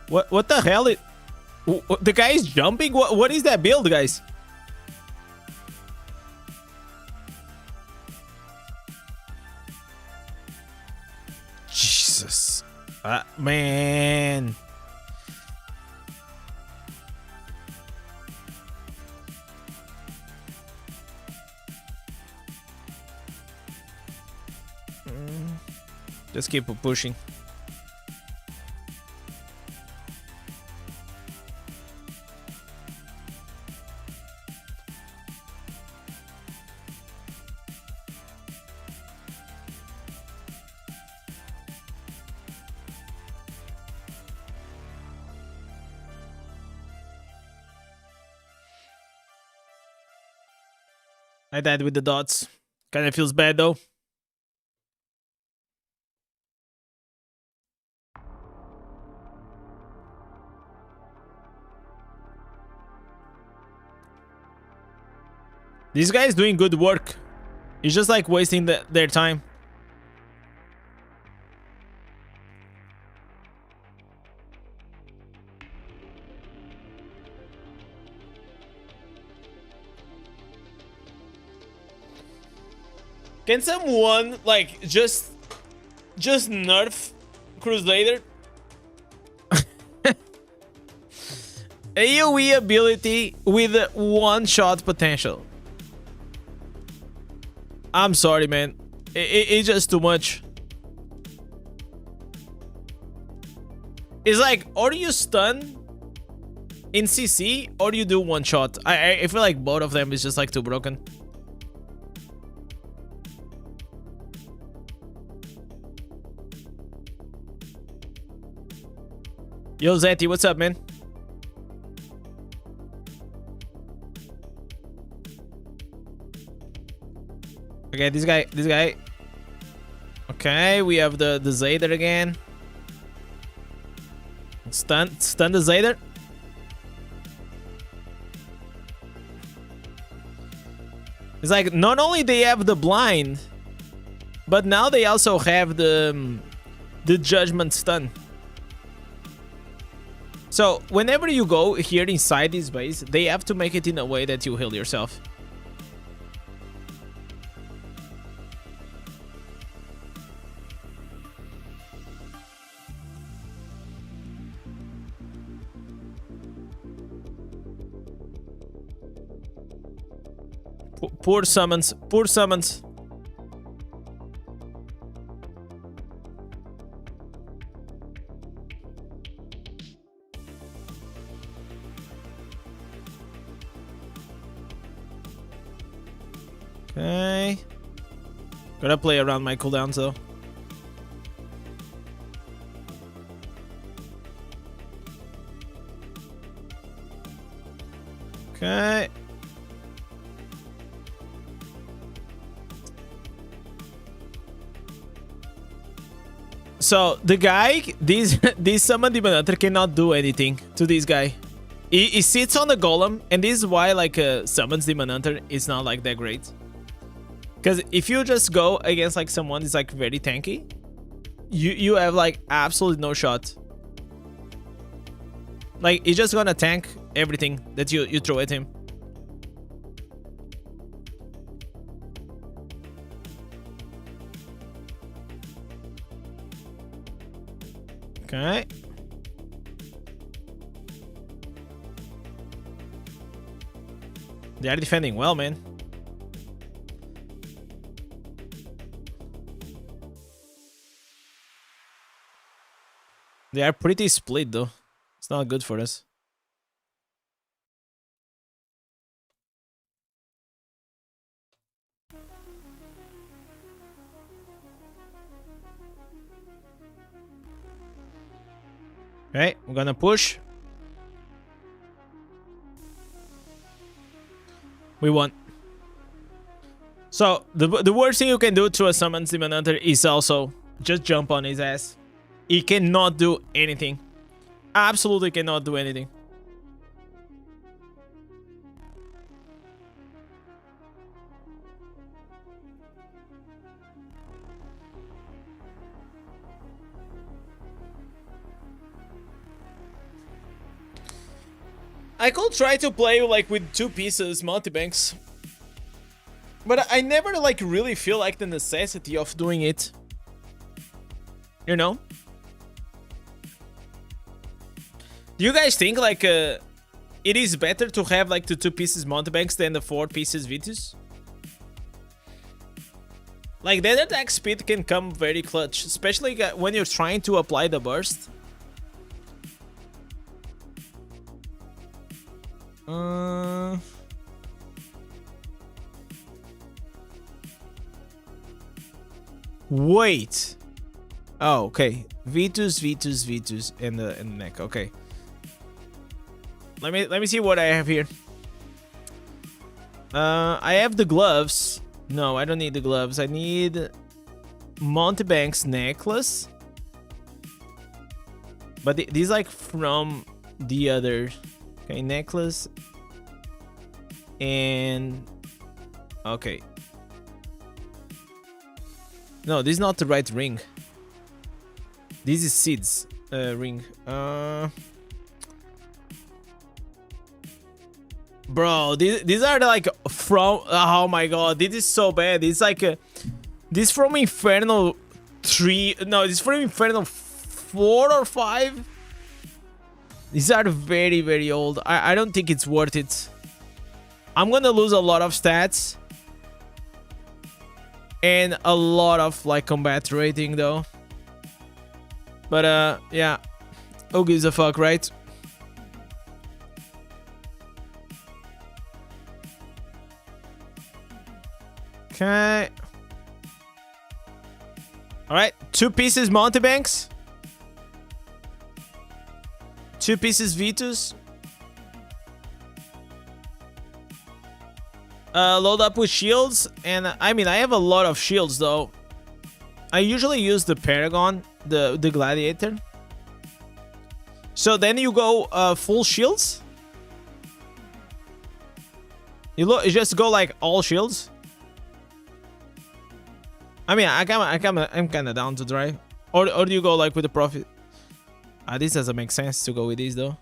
S1: What the hell? The guy is jumping? What is that build, guys? Jesus. Man. Just keep pushing. I died with the dots. Kinda feels bad though. This guy is doing good work. He's just like wasting their time. Can someone like just nerf Crusader? AoE ability with one-shot potential. I'm sorry, man. It's just too much. It's like, or you stun in CC, or you do one shot. I feel like both of them is just like too broken. Yo, Zeti, what's up, man? Okay, this guy. Okay, we have the Zader again. Stun the Zader. It's like not only they have the blind, but now they also have the judgment stun. So whenever you go here inside this base, they have to make it in a way that you heal yourself. Poor summons. Poor summons. Okay. Gotta play around my cooldowns though. Okay. So the guy, this summon demon hunter cannot do anything to this guy. He sits on the golem, and this is why like summons demon hunter is not like that great. Because if you just go against like someone is like very tanky, you have like absolutely no shot. Like he's just gonna tank everything that you throw at him. Okay. They are defending well, man. They are pretty split though. It's not good for us. Okay, we're gonna push. We won. So the worst thing you can do to a summon Demon Hunter is also just jump on his ass. He cannot do anything. Absolutely cannot do anything. I could try to play like with 2 pieces multi-banks, but I never like really feel like the necessity of doing it. You know? Do you guys think like it is better to have like the 2 pieces multi-banks than the 4 pieces Vitus? Like the attack speed can come very clutch, especially when you're trying to apply the burst. Wait. Oh, okay. Vitus, Vitus, Vitus, in the neck. Okay. Let me see what I have here. I have the gloves. No, I don't need the gloves. I need Montebank's necklace. But these like from the other. Okay, necklace. And okay. No, this is not the right ring. This is Sid's ring. Bro, these are like from... Oh my god, this is so bad. It's like... this from Infernal 3... No, this from Infernal 4 or 5. These are very, very old. I don't think it's worth it. I'm gonna lose a lot of stats. And a lot of like combat rating though. But yeah. Who gives a fuck, right? Okay. Alright, 2 pieces Montebanks. 2 pieces Vitus. Load up with shields, and I mean I have a lot of shields though. I usually use the Paragon, the Gladiator. So then you go full shields. You just go like all shields. I mean I'm kind of down to try, or do you go like with the Prophet? This doesn't make sense to go with these though.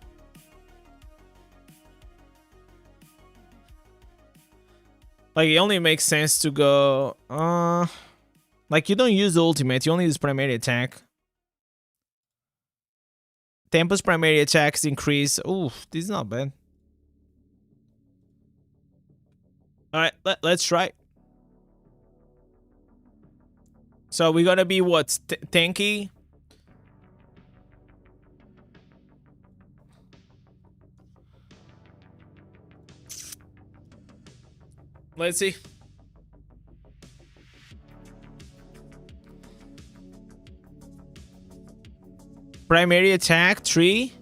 S1: Like, it only makes sense to go... like, you don't use the ultimate, you only use primary attack. Tempest primary attacks increase. Ooh, this is not bad. Alright, let's try. So, we're gonna be, what, tanky? Let's see. Primary attack 3.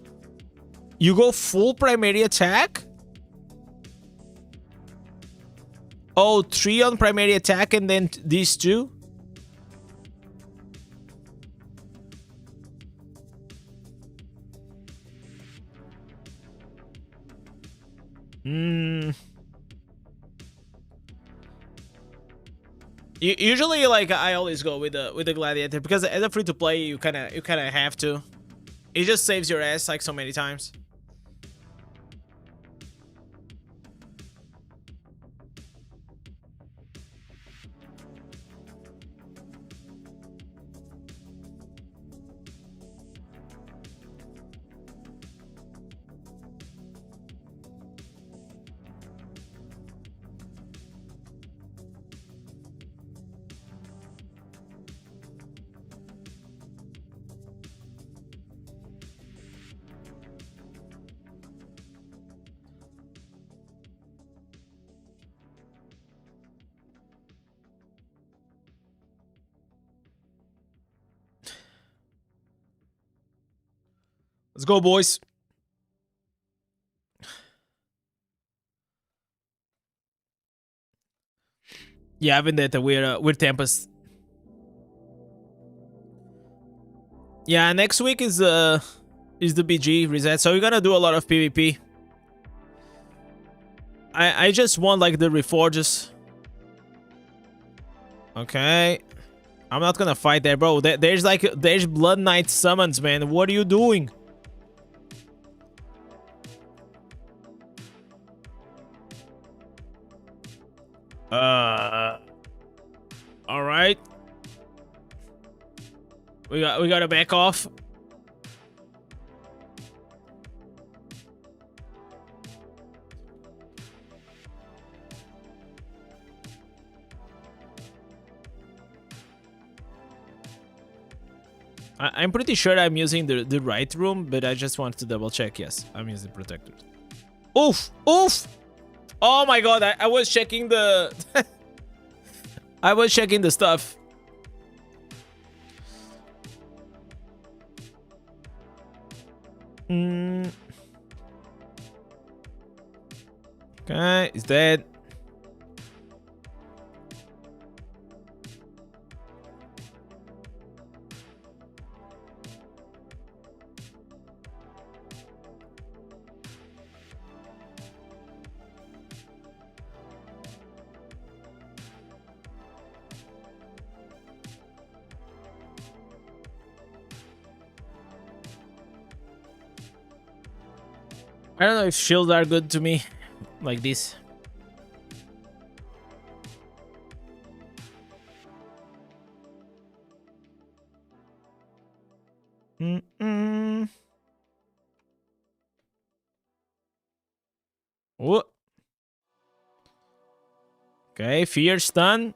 S1: You go full primary attack? Oh, 3 on primary attack and then these 2? Usually, like, I always go with the Gladiator because as a free to play, you kind of have to. It just saves your ass like so many times. Let's go, boys. Yeah, Vendetta, we're Tempest. Yeah, next week is the BG reset, so we're gonna do a lot of PvP. I just want like the reforges. Okay. I'm not gonna fight there, bro. There's Blood Knight summons, man. What are you doing? All right. We gotta back off. I'm pretty sure I'm using the right room, but I just want to double check. Yes, I'm using protectors. Oof! Oof! Oh my god, I was checking the... I was checking the stuff. Okay, he's dead. I don't know if shields are good to me like this. Oh. Okay, fear stun.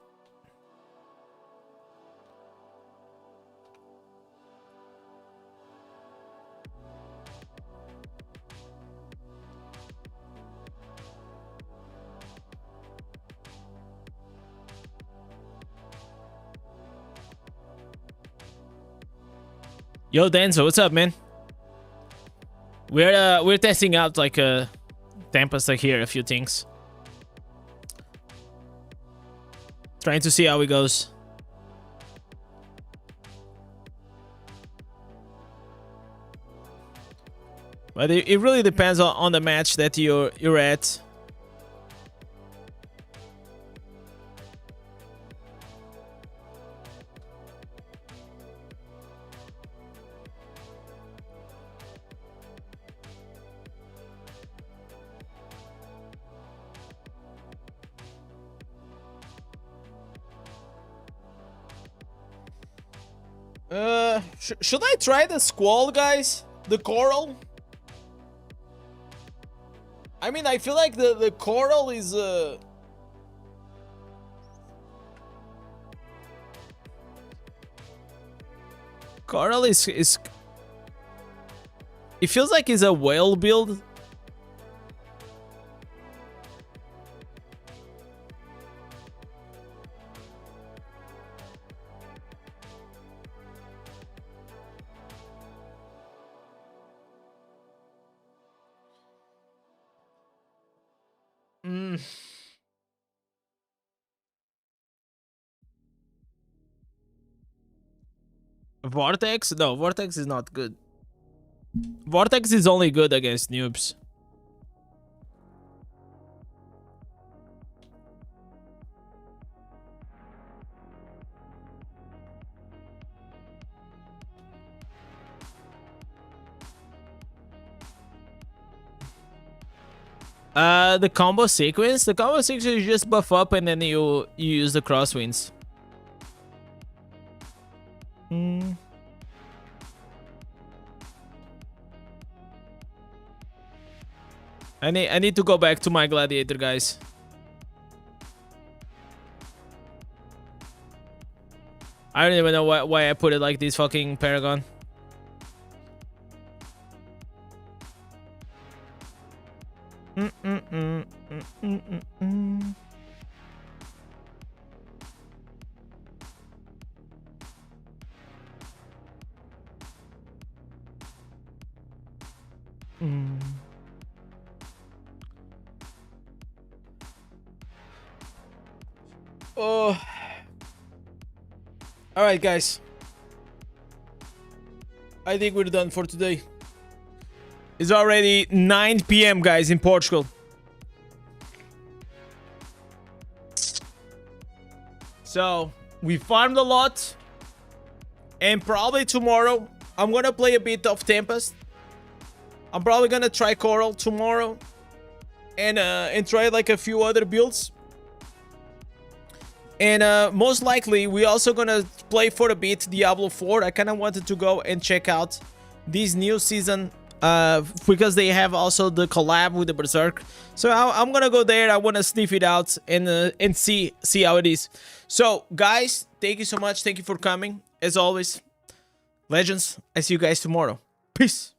S1: Yo, Denzo, what's up, man? We're testing out like a Tempest like here, a few things. Trying to see how it goes. But it really depends on the match that you're at. Should I try the Squall, guys? The Coral? I mean, I feel like the Coral is Coral is it feels like it's a whale build. Vortex? No, Vortex is not good. Vortex is only good against noobs. The combo sequence? The combo sequence you just buff up and then you use the crosswinds. I need to go back to my gladiator, guys. I don't even know why I put it like this fucking Paragon. Oh. Alright, guys. I think we're done for today. It's already 9 p.m. guys in Portugal. So, we farmed a lot. And probably tomorrow, I'm gonna play a bit of Tempest. I'm probably gonna try Coral tomorrow. And try like a few other builds. And most likely, we also gonna play for a bit Diablo 4. I kind of wanted to go and check out this new season. Because they have also the collab with the Berserk. So I'm gonna go there. I want to sniff it out and see how it is. So guys, thank you so much. Thank you for coming. As always, legends. I see you guys tomorrow. Peace.